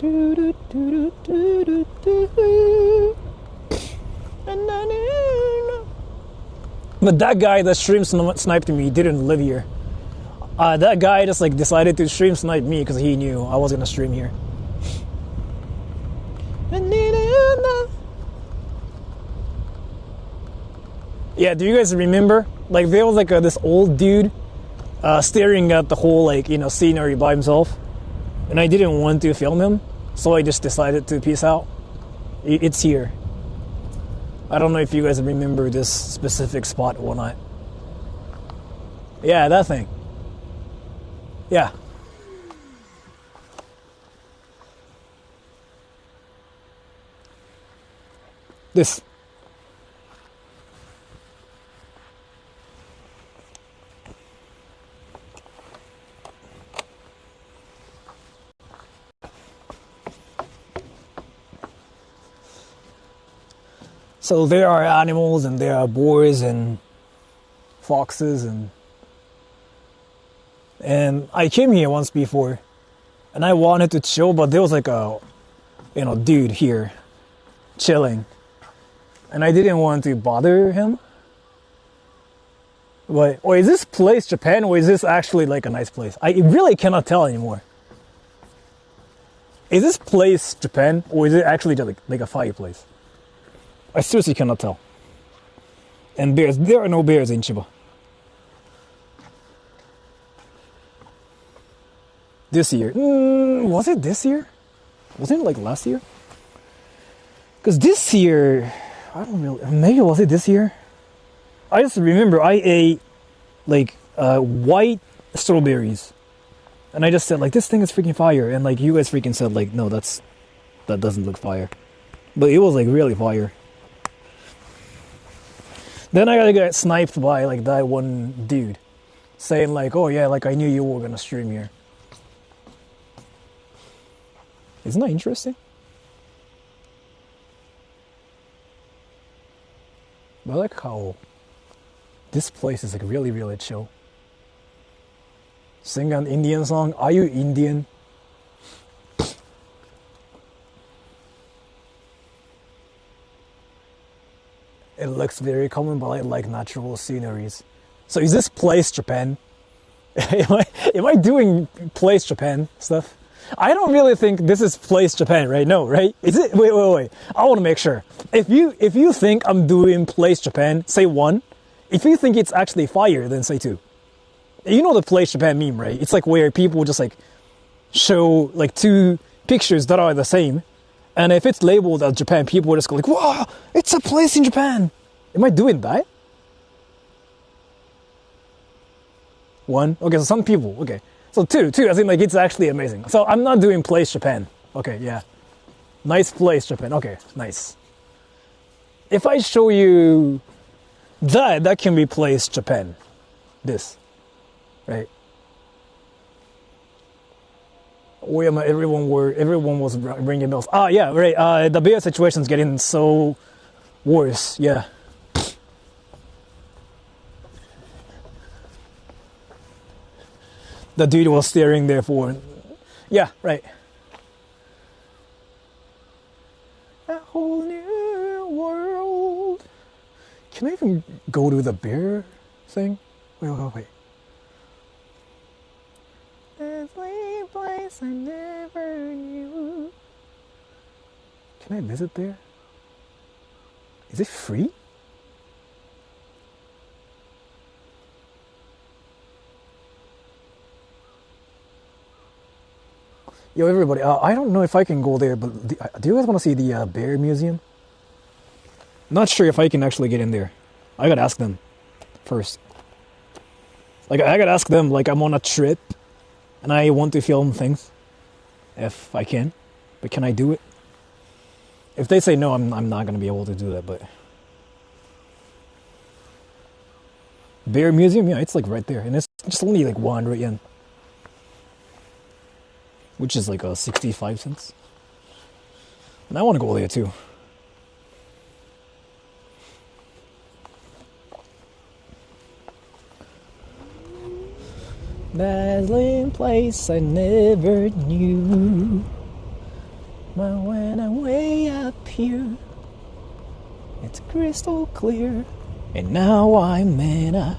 But that guy that stream sniped me didn't live here. That guy just like decided to stream snipe me because he knew I was gonna stream here. Yeah, do you guys remember? Like there was like this old dude staring at the whole like scenery by himself, and I didn't want to film him, so I just decided to peace out. It's here. I don't know if you guys remember this specific spot or not. Yeah, that thing. Yeah. This. So there are animals and there are boars and foxes and I came here once before and I wanted to chill, but there was like a dude here chilling and I didn't want to bother him. But is this place Japan or is this actually like a nice place? I really cannot tell anymore. Is this place Japan or is it actually just like a fireplace? I seriously cannot tell. And bears, there are no bears in Chiba. This year. Was it this year? Wasn't it like last year? Because this year, I don't really, maybe was it this year? I just remember I ate like white strawberries. And I just said like, this thing is freaking fire. And like you guys freaking said like, no, that doesn't look fire. But it was like really fire. Then I gotta get sniped by like that one dude saying like, oh yeah, like I knew you were gonna stream here. Isn't that interesting? But I like how this place is like really, really chill. Sing an Indian song. Are you Indian? It looks very common, but I like natural sceneries. So is this place Japan? am I doing place Japan stuff? I don't really think this is place Japan, right? No, right? Is it? Wait. I want to make sure. If you think I'm doing place Japan, say 1. If you think it's actually fire, then say 2. You know the place Japan meme, right? It's like where people just like show like 2 pictures that are the same. And if it's labeled as Japan, people will just go like, wow, it's a place in Japan. Am I doing that? 1? Okay, so some people, okay. So 2, I think like it's actually amazing. So I'm not doing place Japan. Okay, yeah. Nice place Japan. Okay, nice. If I show you that can be place Japan. This, right? Where am I? Everyone was ringing bells. Ah, yeah, right. The bear situation's getting so worse. Yeah. The dude was staring there for. Yeah, right. A whole new world. Can I even go to the bear thing? Wait. There's a place I never knew. Can I visit there? Is it free? Yo, everybody, I don't know if I can go there, but do you guys want to see the bear museum? Not sure if I can actually get in there. I gotta ask them first. Like, I gotta ask them, like, I'm on a trip and I want to film things if I can, but can I do it? If they say no, I'm not gonna be able to do that. But Bear Museum, yeah, it's like right there, and it's just only like 100 yen, which is like 65 cents. And I want to go there too. Dazzling place I never knew. But when I'm way up here, it's crystal clear. And now I'm in a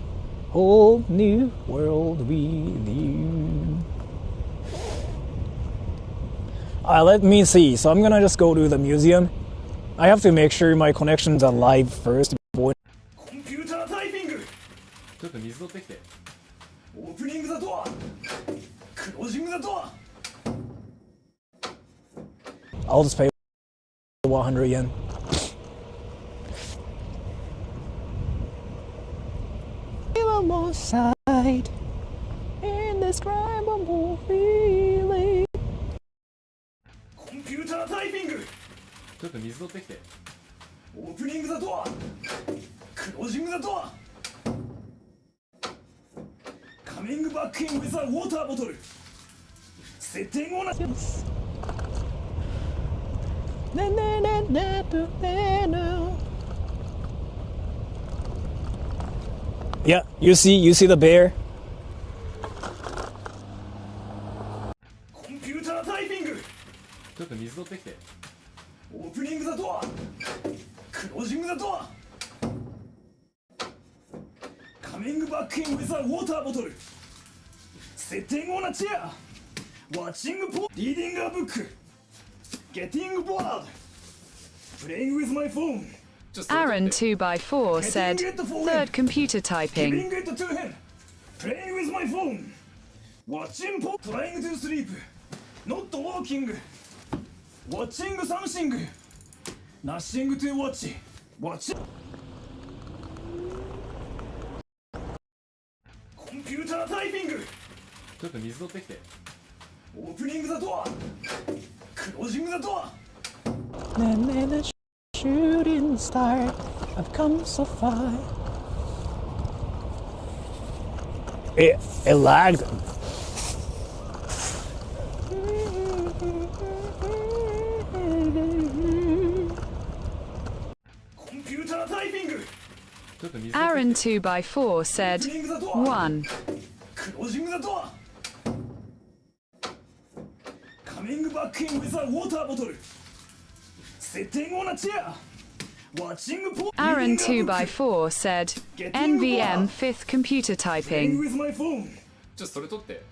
whole new world with you. Let me see. So I'm gonna just go to the museum. I have to make sure my connections are live first before. コンピュータータイピング。ちょっと水取ってきて。オープニングザドア。クロージングザドア。 I'll just pay 100 yen. Side, indescribable feeling. コンピュータータイピング。ちょっと水取ってきて。オープニングザドア。クロージングザドア。カミングバックインウィザウォーターボトル。セッティングオナ。Yeah, you see the bear. コンピュータータイピング。ちょっと水取ってきて。オープニングザドア。クロージングザドア。カミングバックインウィザウォーターボトル。セッティングオナチェア。ワッチングポリーディングアブック。ゲッティングボード。プレイングウィズマイフォン。 Aaron 2x4 said, third computer typing. Giving it to him. Playing with my phone. Watching pop. Trying to sleep. Not walking. Watching something. Nothing to watch. Watching. Computer typing. ちょっと水取ってきて。 Opening the door. Closing the door. Shooting star, I've come so far. It lagged. Computer typing. ちょっと水取ってきて。 Aaron 2x4 said, Opening the door. 1. Closing the door. Coming back in with a water bottle. Sitting on a chair. Watching pop. Aaron 2x4 said, NVM 5th computer Playing typing. with my phone. ちょっとそれ取って。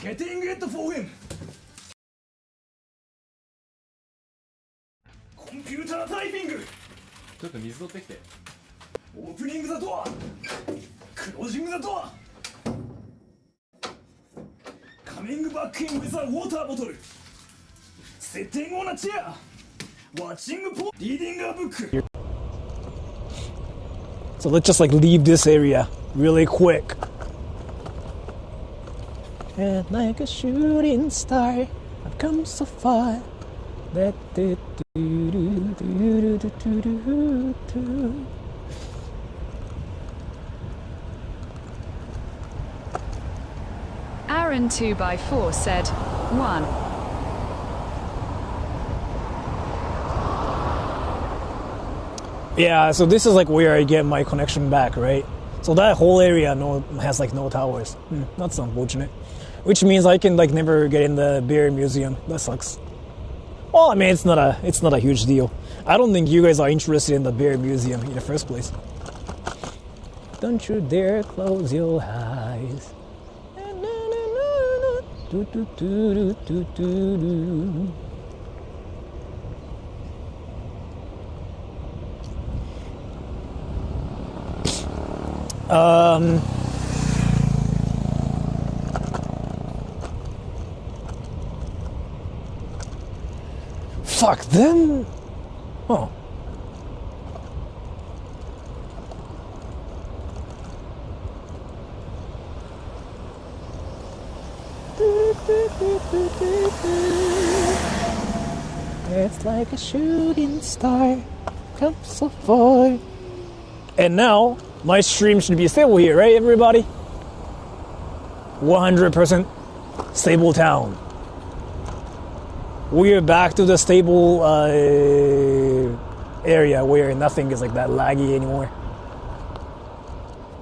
Getting it for him. Computer typing. ちょっと水取ってきて。 Opening the door. Closing the door. Coming back in with a water bottle. Sitting on a chair. Watching pop. Reading a book. So let's just like leave this area really quick. And like a shooting star, I've come so far. That do do do do do do do do. Aaron 2x4 said, 1. Yeah, so this is like where I get my connection back, right? So that whole area has like no towers. That's unfortunate. Which means I can like never get in the bear museum. That sucks. Well, I mean, it's not a huge deal. I don't think you guys are interested in the bear museum in the first place. Don't you dare close your eyes. Do do do do do do. Fuck them. Oh. It's like a shooting star, come so far. And now, my stream should be stable here, right, everybody? 100% stable town. We're back to the stable area where nothing is like that laggy anymore.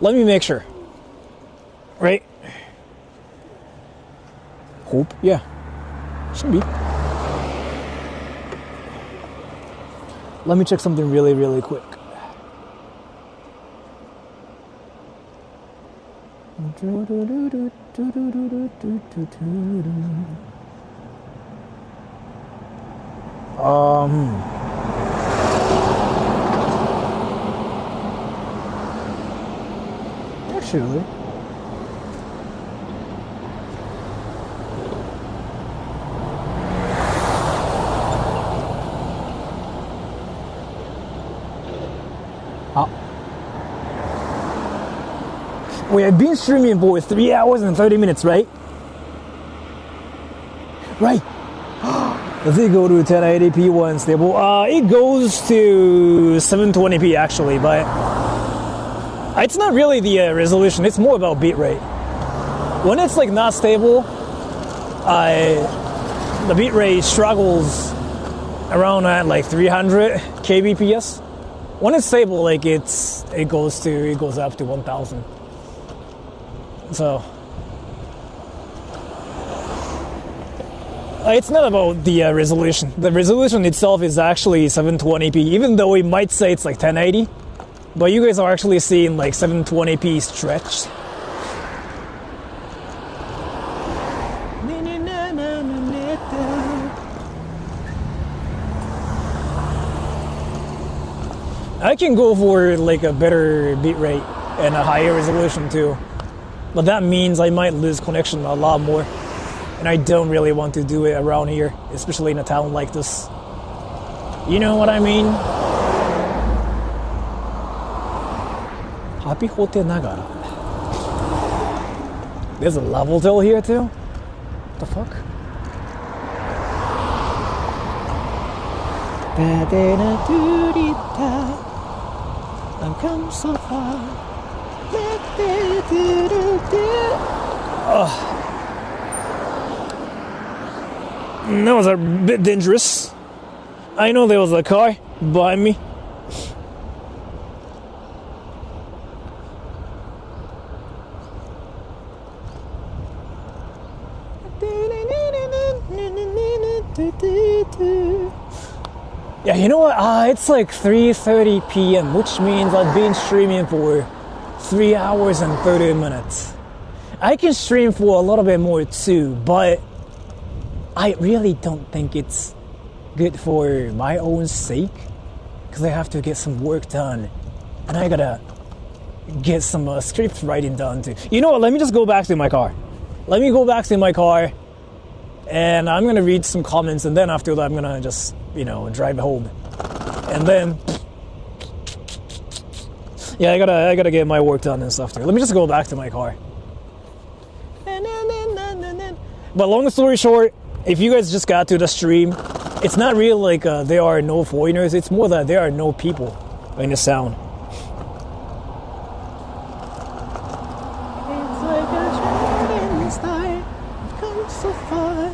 Let me make sure. Right? Hope, yeah. Should be. Let me check something really, really quick. Actually, we have been streaming for 3 hours and 30 minutes, right? Right. Does it go to 1080p when stable? It goes to 720p actually, but it's not really the resolution. It's more about bitrate. When it's like not stable, the bitrate struggles around at like 300 kbps. When it's stable, like it goes up to 1000. So it's not about the resolution. The resolution itself is actually 720p, even though we might say it's like 1080. But you guys are actually seeing like 720p stretched. I can go for like a better bitrate and a higher resolution too. But that means I might lose connection a lot more. And I don't really want to do it around here, especially in a town like this. You know what I mean? Happy Hotel Nagara. There's a level till here too? What the fuck? I've come so far. That was a bit dangerous. I know there was a car behind me. Yeah, you know what? It's like 3:30 p.m., which means I've been streaming for 3 hours and 30 minutes. I can stream for a little bit more too, but I really don't think it's good for my own sake, because I have to get some work done, and I gotta get some script writing done too. You know what? Let me just go back to my car. Let me go back to my car, and I'm gonna read some comments, and then after that, I'm gonna just, drive home, and then. Yeah, I gotta get my work done and stuff too. Let me just go back to my car. But long story short, if you guys just got to the stream, it's not really like there are no foreigners. It's more that there are no people in the sound. It's like a shooting star, come so far.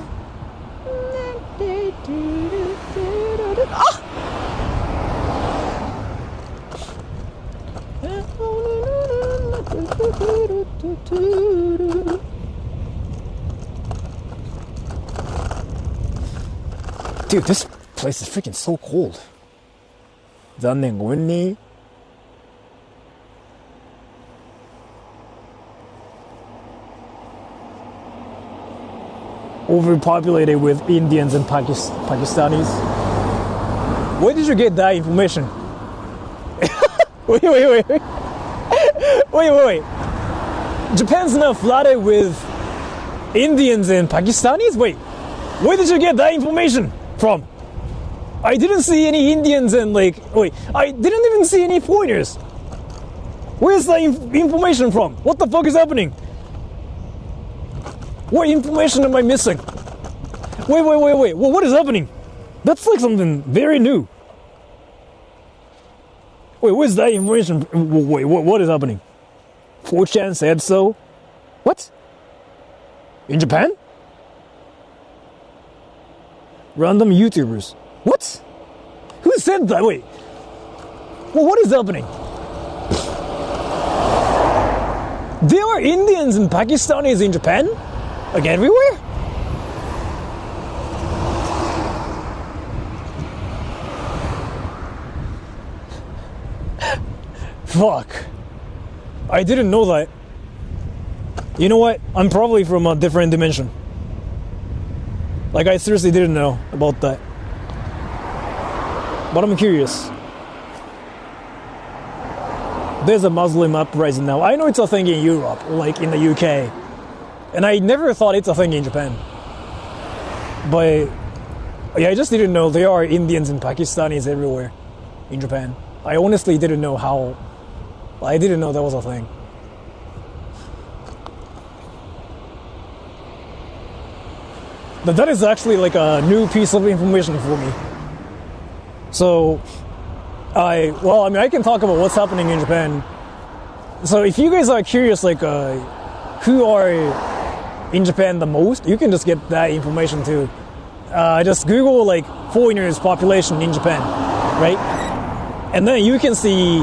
Dude, this place is freaking so cold. 残念ごめんね. Overpopulated with Indians and Pakistanis. Where did you get that information? Wait. Wait. Japan's not flooded with Indians and Pakistanis? Wait, where did you get that information from? I didn't see any Indians and I didn't even see any foreigners. Where's the information from? What the fuck is happening? What information am I missing? Wait. What is happening? That's like something very new. Wait, where's that information? Wait, what is happening? 4chan said so? What? In Japan? Random YouTubers. What? Who said that? Wait. Well, what is happening? There are Indians and Pakistanis in Japan? Like everywhere? Fuck. I didn't know that. You know what? I'm probably from a different dimension. Like, I seriously didn't know about that. But I'm curious. There's a Muslim uprising now. I know it's a thing in Europe, like in the UK. And I never thought it's a thing in Japan. But yeah, I just didn't know there are Indians and Pakistanis everywhere in Japan. I honestly didn't know how. I didn't know that was a thing. But that is actually like a new piece of information for me. So, I can talk about what's happening in Japan. So if you guys are curious, like, who are in Japan the most, you can just get that information too. Just Google, like, foreigners population in Japan, right? And then you can see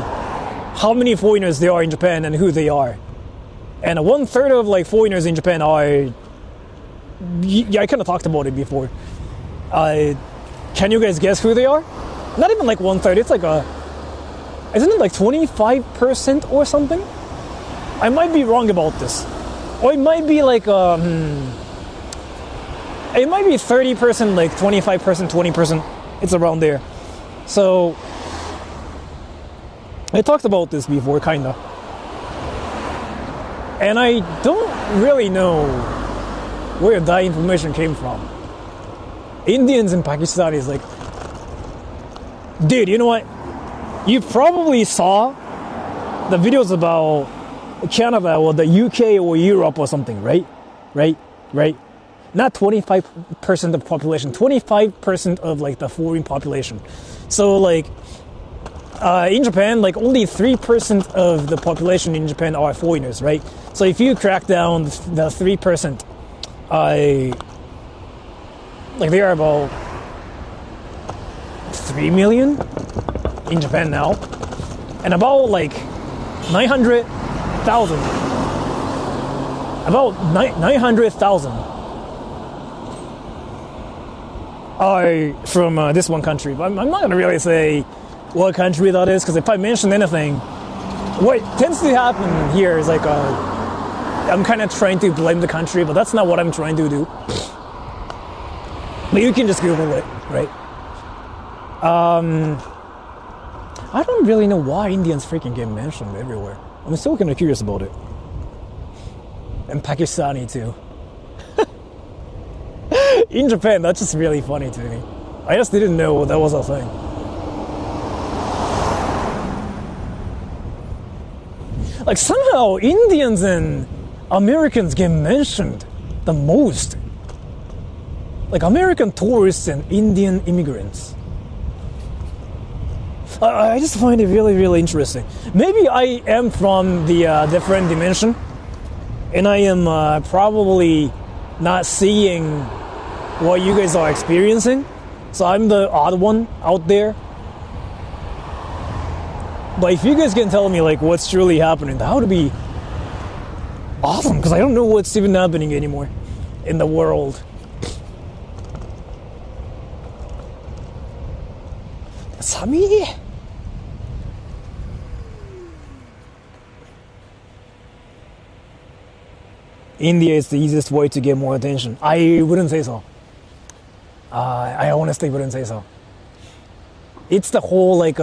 how many foreigners there are in Japan and who they are. And 1/3 of, like, foreigners in Japan are... Yeah, I kind of talked about it before. Can you guys guess who they are? Not even like 1/3. It's like isn't it like 25% or something? I might be wrong about this, or it might be like it might be 30%, like 25%, 20%. It's around there. So I talked about this before, kinda, and I don't really know where that information came from. Indians and Pakistanis, like, dude, you know what? You probably saw the videos about Canada or the UK or Europe or something, right? Right? Not 25% of population, 25% of, like, the foreign population. So, like, in Japan, like, only 3% of the population in Japan are foreigners, right? So if you crack down the 3%, like, there are about 3 million in Japan now, and about like 900,000 are from this one country. But I'm not gonna really say what country that is, because if I mention anything, what tends to happen here is like I'm kind of trying to blame the country, but that's not what I'm trying to do. But you can just Google it, right? I don't really know why Indians freaking get mentioned everywhere. I'm still kind of curious about it. And Pakistani too. In Japan, that's just really funny to me. I just didn't know that was a thing. Like, somehow Indians and Americans get mentioned the most. Like, American tourists and Indian immigrants. I just find it really, really interesting. Maybe I am from the different dimension, and I am probably not seeing what you guys are experiencing. So I'm the odd one out there. But if you guys can tell me, like, what's truly happening, that would be awesome, because I don't know what's even happening anymore in the world. Sami? India is the easiest way to get more attention. I wouldn't say so. I honestly wouldn't say so. It's the whole, like,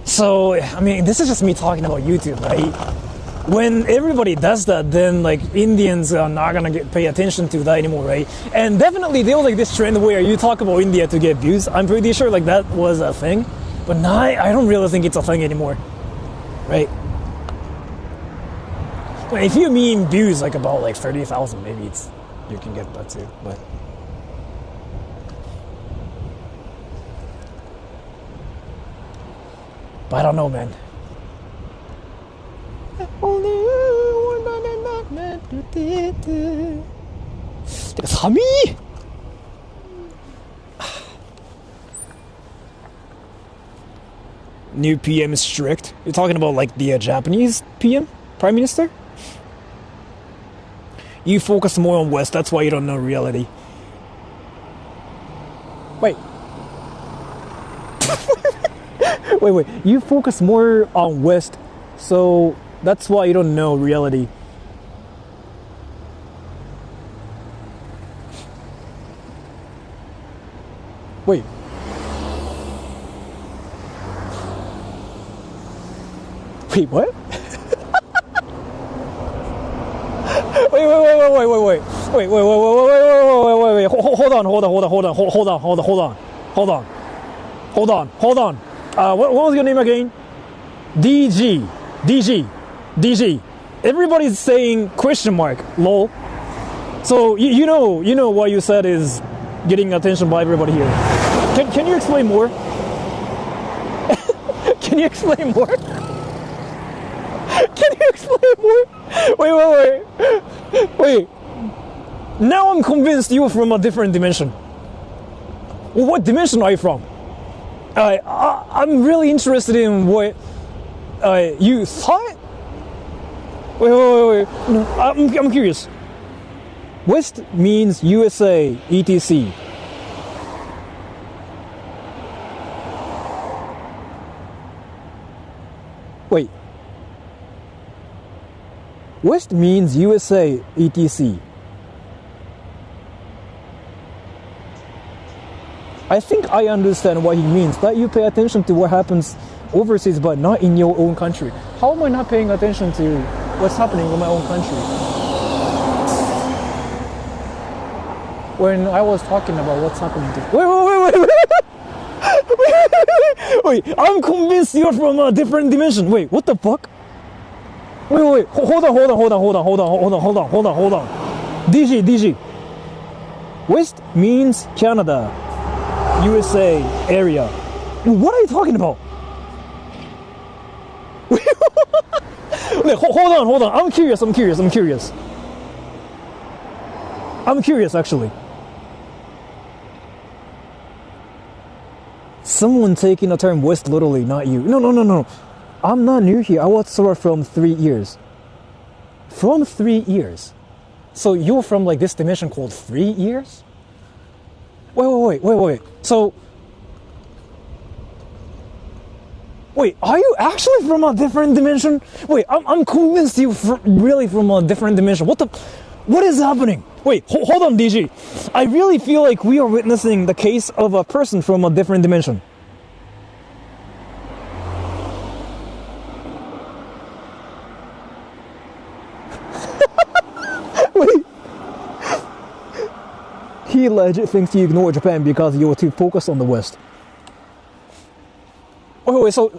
so, I mean, this is just me talking about YouTube, right? When everybody does that, then, like, Indians are not gonna pay attention to that anymore, right? And definitely there was, like, this trend where you talk about India to get views. I'm pretty sure, like, that was a thing. But now I don't really think it's a thing anymore, right? If you mean views, like, about, like, 30,000, maybe you can get that too, but But I don't know, man. It's寒い. New PM is strict. You're talking about like the Japanese PM? Prime Minister? You focus more on West, that's why you don't know reality. Wait. wait. You focus more on West, so that's why you don't know reality. Wait. Wait, what? Wait. Hold on. What was your name again? DG. Everybody's saying question mark, lol. So you know what you said is getting attention by everybody here. Can you explain more? Can you explain more? Can you explain more? Wait. Now I'm convinced you're from a different dimension. Well, what dimension are you from? I'm really interested in what you thought. Wait. No, I'm curious. West means USA, etc. Wait. West means USA, etc. I think I understand what he means, that you pay attention to what happens overseas but not in your own country. How am I not paying attention to what's happening in my own country? When I was talking about what's happening to... Wait, I'm convinced you're from a different dimension. Wait, what the fuck? Wait, hold on. DG. West means Canada, USA area. What are you talking about? Wait, hold on. I'm curious actually. Someone taking the term West literally, not you. No. I'm not new here. I was Sora from 3 years. From 3 years? So you're from like this dimension called 3 years? Wait. So... Wait, are you actually from a different dimension? Wait, I'm convinced you're really from a different dimension. What is happening? Wait, hold on, DG. I really feel like we are witnessing the case of a person from a different dimension. Wait. He legit thinks you ignore Japan because you were too focused on the West. Wait, so...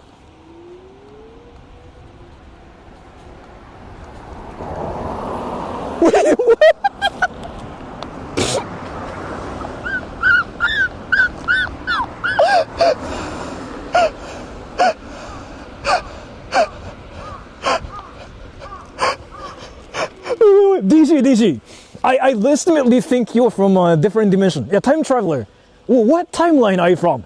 Wait, what? DG. I legitimately think you're from a different dimension. Yeah, time traveler. Well, what timeline are you from?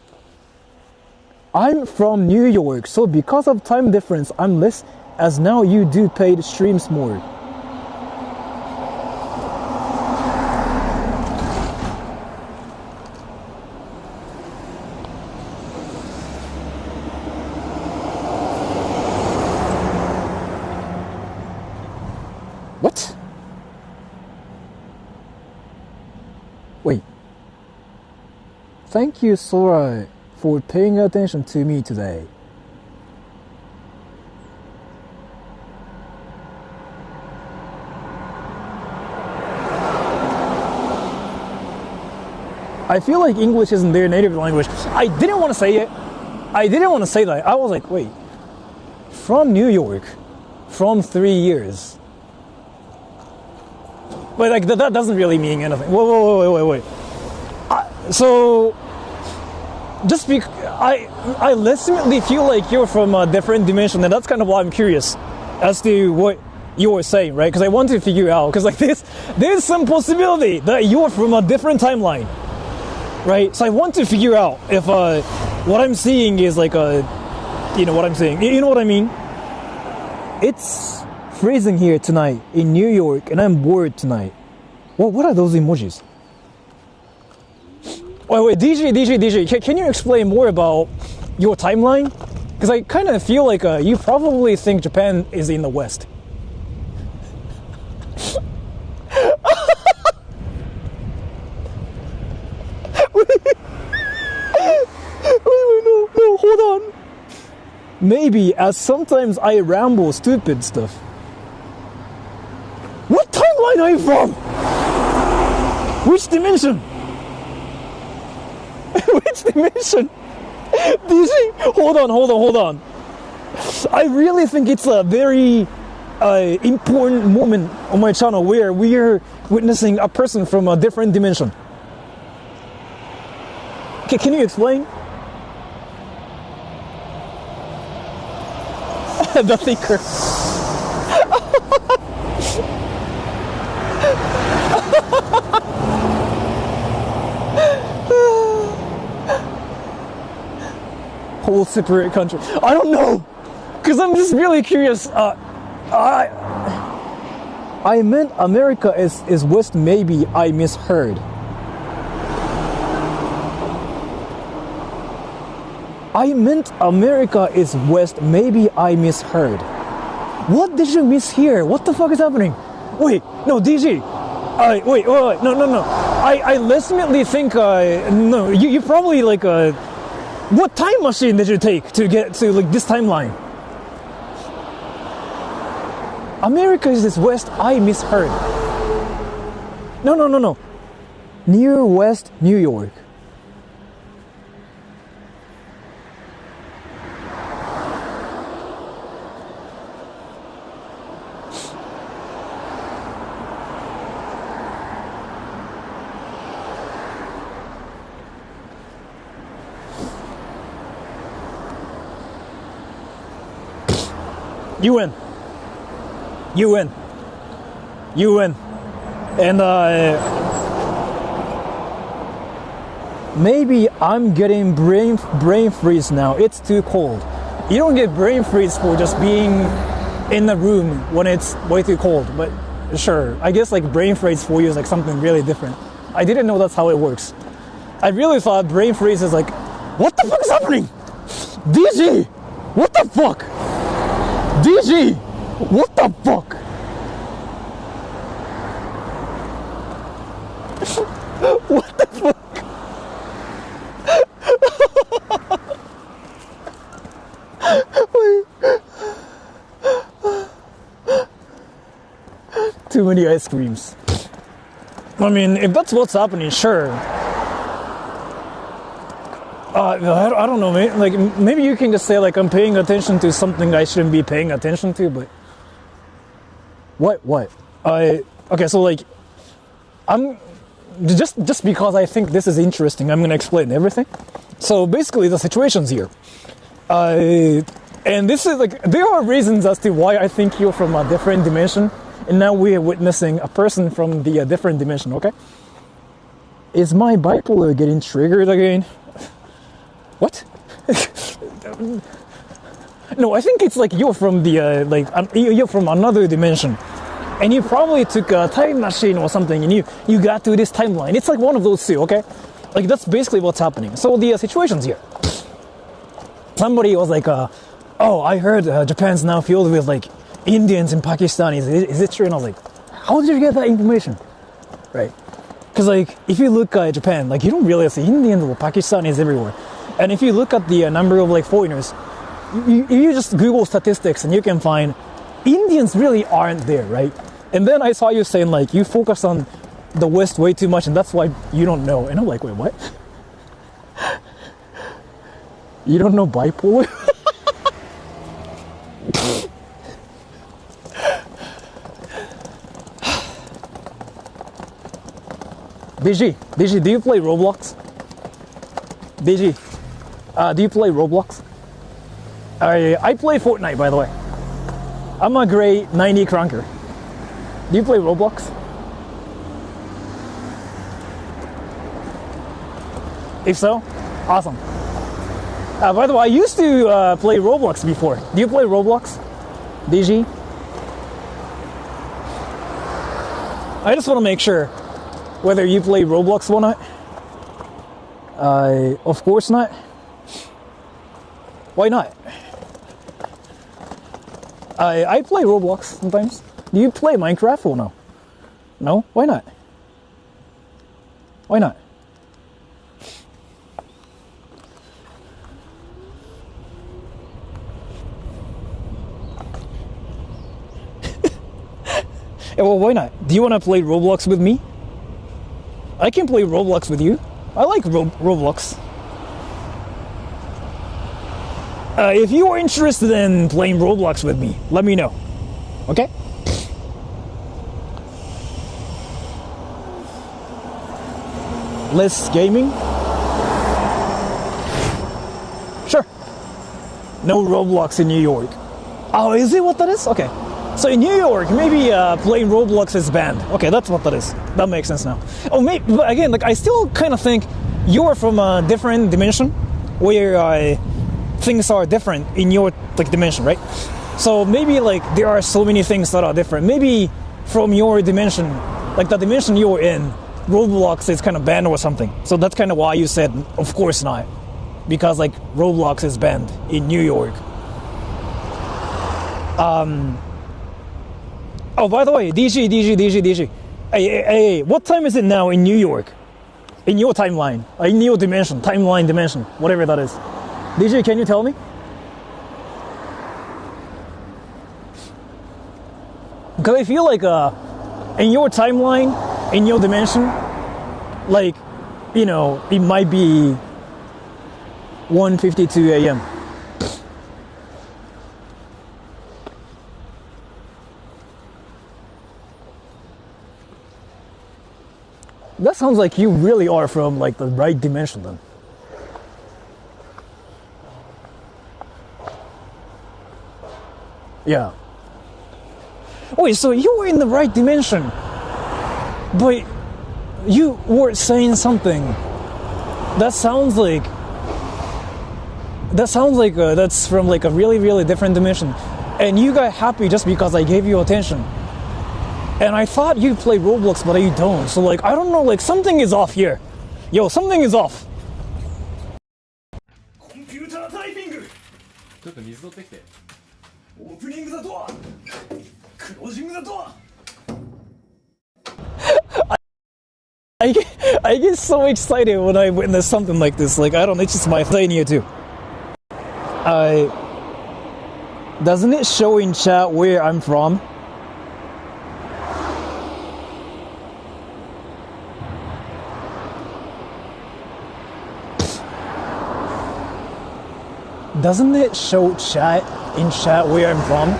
I'm from New York, so because of time difference, I'm less, as now you do paid streams more. What? Wait. Thank you, Sora, for paying attention to me today. I feel like English isn't their native language. I didn't want to say it. I didn't want to say that. I was like, wait. From New York. From 3 years. But like that doesn't really mean anything. Wait. So just I legitimately feel like you're from a different dimension, and that's kind of why I'm curious as to what you were saying, right? Because I want to figure out, because like there's some possibility that you're from a different timeline, right? So I want to figure out if what I'm seeing is like what I'm saying. You know what I mean? It's freezing here tonight in New York, and I'm bored tonight. What are those emojis? Wait, DJ, can you explain more about your timeline? Because I kind of feel like you probably think Japan is in the West. No, hold on. Maybe, as sometimes I ramble stupid stuff. What timeline are you from? Which dimension? Which dimension? DJ, hold on. I really think it's a very important moment on my channel where we are witnessing a person from a different dimension. Okay, can you explain? The thinker. Whole separate country. I don't know, because I'm just really curious. I meant America is West. Maybe I misheard. I meant America is West. Maybe I misheard. What did you mishear? What the fuck is happening? Wait, no, DG. Wait, no. I legitimately think, no, you probably like, what time machine did you take to get to like this timeline? America is this West. I misheard. No. Near West New York. You win. And maybe I'm getting brain freeze now. It's too cold. You don't get brain freeze for just being in the room when it's way too cold. But sure, I guess like brain freeze for you is like something really different. I didn't know that's how it works. I really thought brain freeze is like, what the fuck is happening? DG, what the fuck? DG, what the fuck? What the fuck? Too many ice creams. I mean, if that's what's happening, sure. I don't know, man. Like, maybe you can just say, like, I'm paying attention to something I shouldn't be paying attention to, but... What? Okay, so, like, I'm... Just because I think this is interesting, I'm gonna explain everything. So, basically, the situation's here. And this is, like, there are reasons as to why I think you're from a different dimension, and now we are witnessing a person from the different dimension, okay? Is my bipolar getting triggered again? What? No, I think it's like you're from the, you're from another dimension. And you probably took a time machine or something and you got to this timeline. It's like one of those two, okay? Like, that's basically what's happening. So the situation's here. Somebody was like, oh, I heard Japan's now filled with, like, Indians and Pakistanis. Is it true? And I was like, how did you get that information? Right? Because, like, if you look at Japan, like, you don't really see Indians or Pakistanis everywhere. And if you look at the number of, like, foreigners, you just Google statistics and you can find Indians really aren't there, right? And then I saw you saying, like, you focus on the West way too much and that's why you don't know. And I'm like, wait, what? You don't know bipolar? DG, do you play Roblox? DG, Do you play Roblox? I play Fortnite, by the way. I'm a great 90 crunker. Do you play Roblox? If so, awesome. By the way, I used to play Roblox before. Do you play Roblox, DG? I just want to make sure whether you play Roblox or not. Of course not. Why not? I play Roblox sometimes. Do you play Minecraft or no? No? Why not? Why not? Yeah, well, why not? Do you want to play Roblox with me? I can play Roblox with you. I like Roblox. If you are interested in playing Roblox with me, let me know. Okay? Less gaming? Sure. No Roblox in New York. Oh, is it what that is? Okay. So in New York, maybe playing Roblox is banned. Okay, that's what that is. That makes sense now. Oh, maybe, but again, like I still kind of think you're from a different dimension where things are different in your like dimension, right? So maybe like there are so many things that are different. Maybe from your dimension, like the dimension you're in, Roblox is kind of banned or something. So that's kind of why you said, of course not, because like Roblox is banned in New York. Oh, by the way, DG. Hey, what time is it now in New York? In your timeline, in your dimension, timeline dimension, whatever that is. DG, can you tell me? Because I feel like in your timeline, in your dimension, like, you know, it might be 1:52 a.m. That sounds like you really are from like the right dimension then. Yeah. Wait, so you were in the right dimension, but you were saying something that sounds like that's from like a really, really different dimension, and you got happy just because I gave you attention. And I thought you played Roblox, but you don't. So like, I don't know, like something is off here. Yo, something is off. コンピュータータイピング。ちょっと水取ってきて。オープニングザドア。クロージングザドア。I get so excited when I witness something like this. Like, I don't know, it's just my thing here too. Doesn't it show in chat where I'm from? Doesn't it show in chat where I'm from?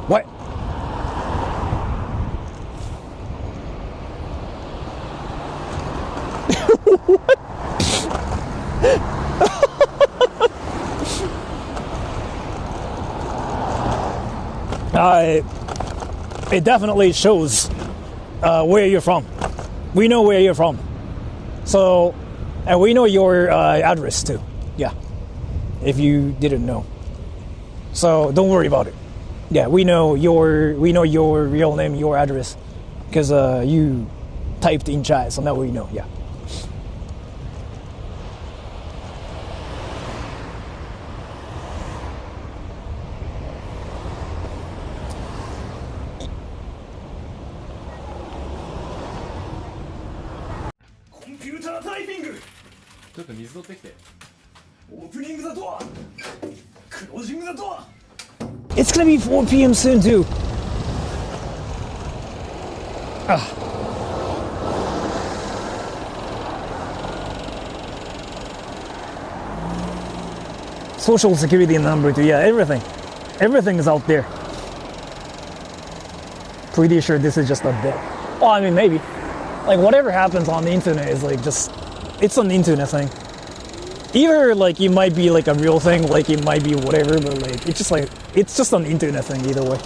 What? It definitely shows where you're from. We know where you're from. So, and we know your address too. Yeah. If you didn't know. So don't worry about it. Yeah, we know your real name, your address, because you typed in chat. So now we know. Yeah. It's gonna be 4 p.m. soon too. Social security number too. Yeah, everything is out there. pretty sure this is just a bit. Well, I mean, maybe. Like, whatever happens on the internet is like just, it's an internet thing. Either like it might be like a real thing, like it might be whatever, but like it's just an internet thing either way.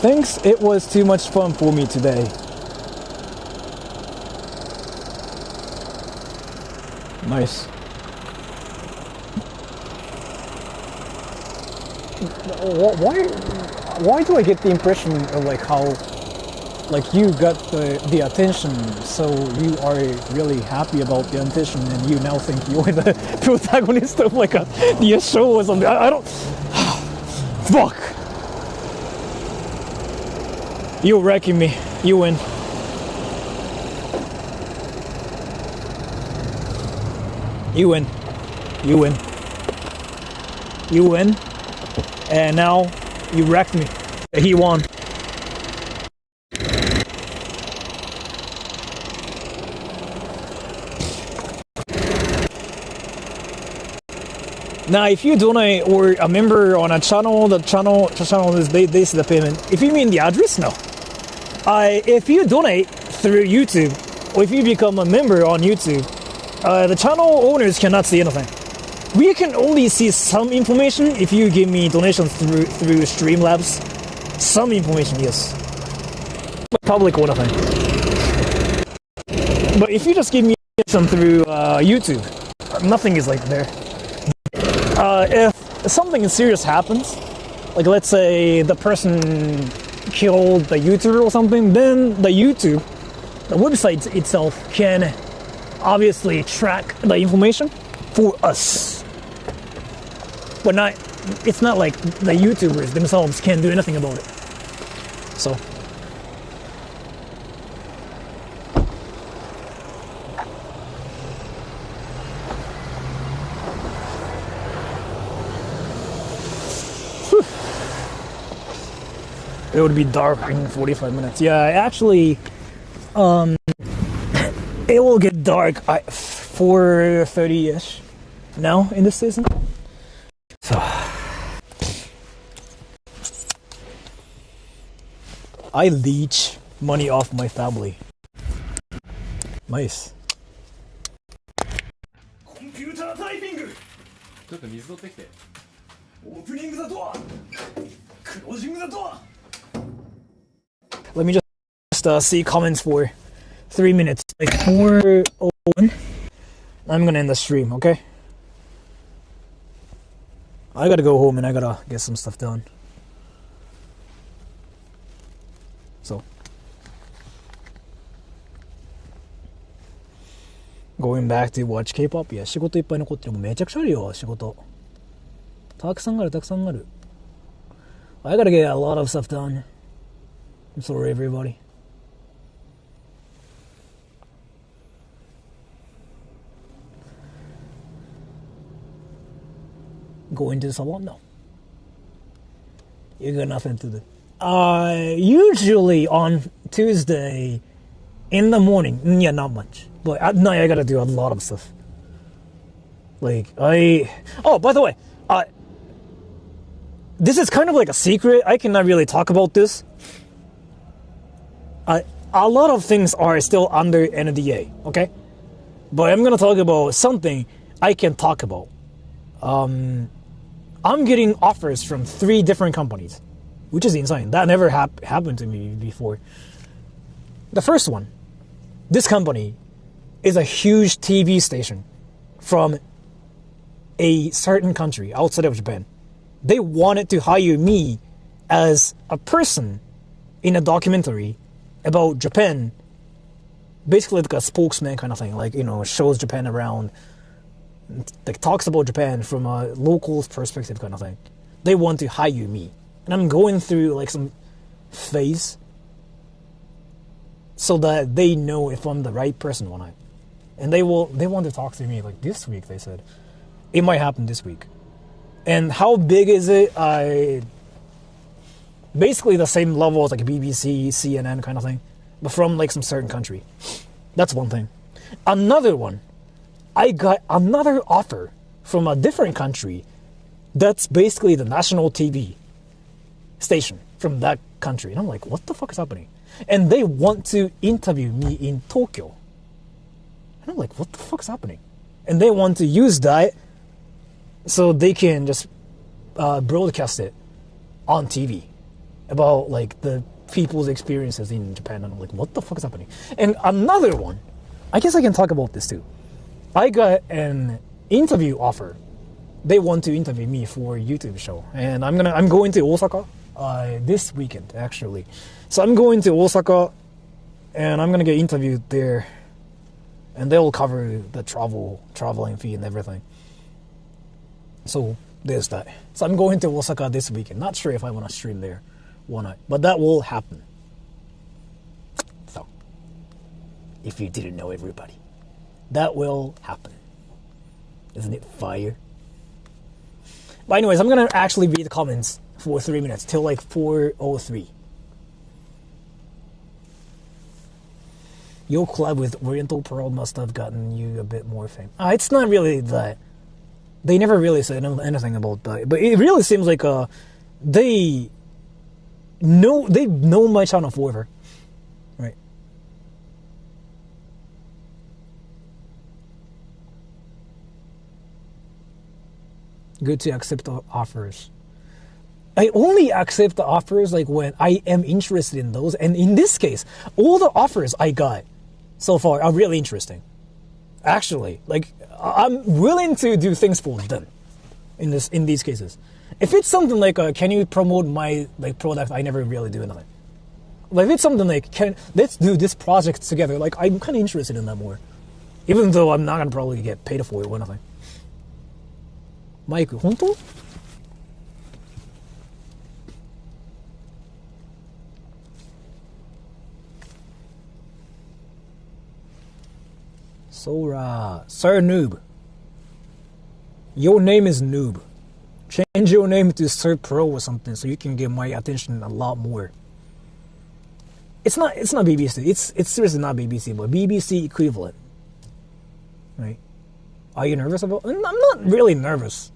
Thanks, it was too much fun for me today. Nice. Why do I get the impression of like how like you got the attention, so you are really happy about the attention, and you now think you're the protagonist of like the show or something. I don't. Fuck. You're wrecking me. You win. You win. You win. You win. And now you wrecked me. He won. Now, if you donate or a member on a channel, the channel is this the payment. If you mean the address, no. If you donate through YouTube, or if you become a member on YouTube, the channel owners cannot see anything. We can only see some information if you give me donations through Streamlabs. Some information, yes. Public or nothing. But if you just give me some through YouTube, nothing is like there. If something serious happens, like let's say the person killed the YouTuber or something, then the website itself can obviously track the information for us. But it's not like the YouTubers themselves can do anything about it. So. It would be dark in 45 minutes. Yeah, actually, it will get dark 4:30-ish now in this season. So, I leech money off my family. Nice. コンピュータータイピング。ちょっと水取ってきて。オープニングだとは。クロージングだとは。Let me just see comments for 3 minutes. Like 4:01. I'm gonna end the stream, okay? I gotta go home and I gotta get some stuff done. So. Going back to watch K-pop? いや、仕事いっぱい残ってる。もうめちゃくちゃあるよ、仕事。たくさんある。I gotta get a lot of stuff done. I'm sorry, everybody. Going to the salon? No. You got nothing to do. Usually on Tuesday in the morning. Yeah, not much. But at night I gotta do a lot of stuff. Like, oh, by the way, this is kind of like a secret. I cannot really talk about this. A lot of things are still under NDA, okay? But I'm gonna talk about something I can talk about. I'm getting offers from 3 different companies, which is insane. That never happened to me before. The first one, this company is a huge TV station from a certain country outside of Japan. They wanted to hire me as a person in a documentary about Japan, basically like a spokesman kind of thing, like, you know, shows Japan around, like talks about Japan from a local perspective kind of thing. They want to hire me, and I'm going through like some phase so that they know if I'm the right person or not. And they want to talk to me like this week, they said. It might happen this week. And how big is it? Basically the same level as like BBC, CNN kind of thing, but from like some certain country. That's one thing. Another one, I got another offer from a different country that's basically the national TV. station from that country. And I'm like, what the fuck is happening? And they want to interview me in Tokyo. And I'm like, what the fuck is happening? And they want to use that so they can just broadcast it on TV about like the people's experiences in Japan. And I'm like, what the fuck is happening? And another one, I guess I can talk about this too. I got an interview offer. They want to interview me for a YouTube show, and I'm going to Osaka this weekend actually. So I'm going to Osaka, and I'm gonna get interviewed there, and they will cover the traveling fee and everything. So there's that. So I'm going to Osaka this weekend. Not sure if I want to stream there or not, but that will happen. So if you didn't know, everybody, that will happen. Isn't it fire? But anyways, I'm gonna actually read the comments for 3 minutes till like 4:03. Your collab with Oriental Pearl must have gotten you a bit more fame. It's not really that. They never really said anything about that. But it really seems like they know my channel forever. Right. Good to accept the offers. I only accept the offers like when I am interested in those. And in this case, all the offers I got so far are really interesting. Actually, like I'm willing to do things for them in these cases. If it's something like can you promote my like product, I never really do anything. Like if it's something like let's do this project together, like I'm kind of interested in that more. Even though I'm not gonna probably get paid for it or anything. Mike, 本当? Sora, Sir Noob. Your name is Noob. Change your name to Sir Pro or something so you can get my attention a lot more. It's not BBC. It's seriously not BBC, but BBC equivalent. Right? Are you nervous about? I'm not really nervous,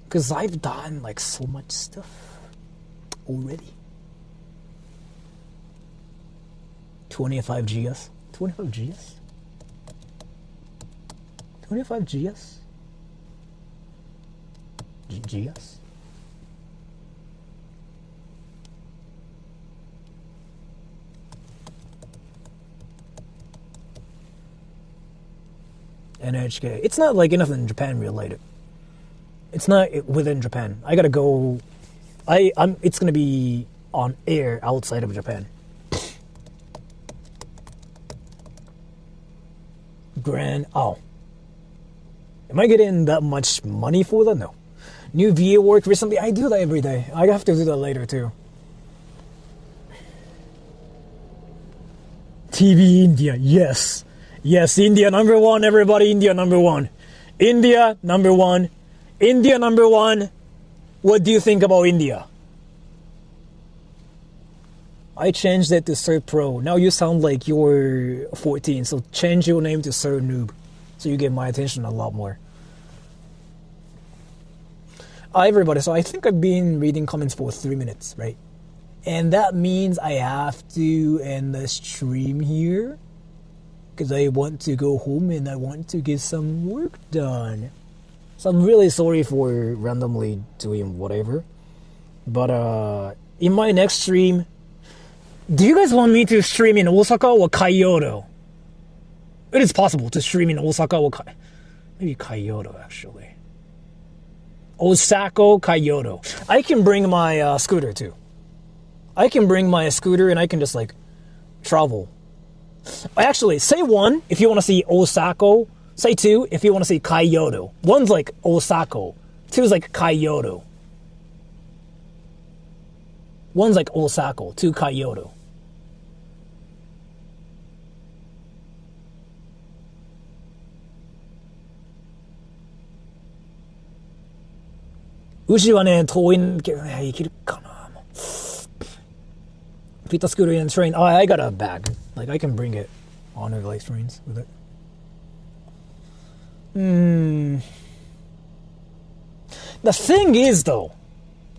because I've done like so much stuff already. 25 GS. 25 GS. 25 GS. GS. NHK. It's not like anything Japan related. It's not within Japan. I gotta go. It's gonna be on air outside of Japan. Oh. Am I getting that much money for that? No. New VA work recently. I do that every day. I have to do that later too. TV India. Yes. Yes, India number one, everybody. India number one. India number one. India number one. What do you think about India? I changed it to Sir Pro. Now you sound like you're 14, so change your name to Sir Noob, so you get my attention a lot more. Hi everybody, so I think I've been reading comments for 3 minutes, right? And that means I have to end the stream here, because I want to go home and I want to get some work done. So I'm really sorry for randomly doing whatever. But in my next stream, do you guys want me to stream in Osaka or Kyoto? It is possible to stream in Osaka or maybe Kyoto actually. Osaka, Kyoto. I can bring my scooter too. I can bring my scooter and I can just like travel. Actually, say 1 if you want to see Osaka. Say 2 if you want to see Kyoto. 1's like Osaka. 2's like Kyoto. 1's like Osaka. 2 Kyoto. Uji はね、遠いんけどね、行けるかな。Pita scooter and train. Oh, I got a bag. Like, I can bring it on the light trains with it. The thing is, though,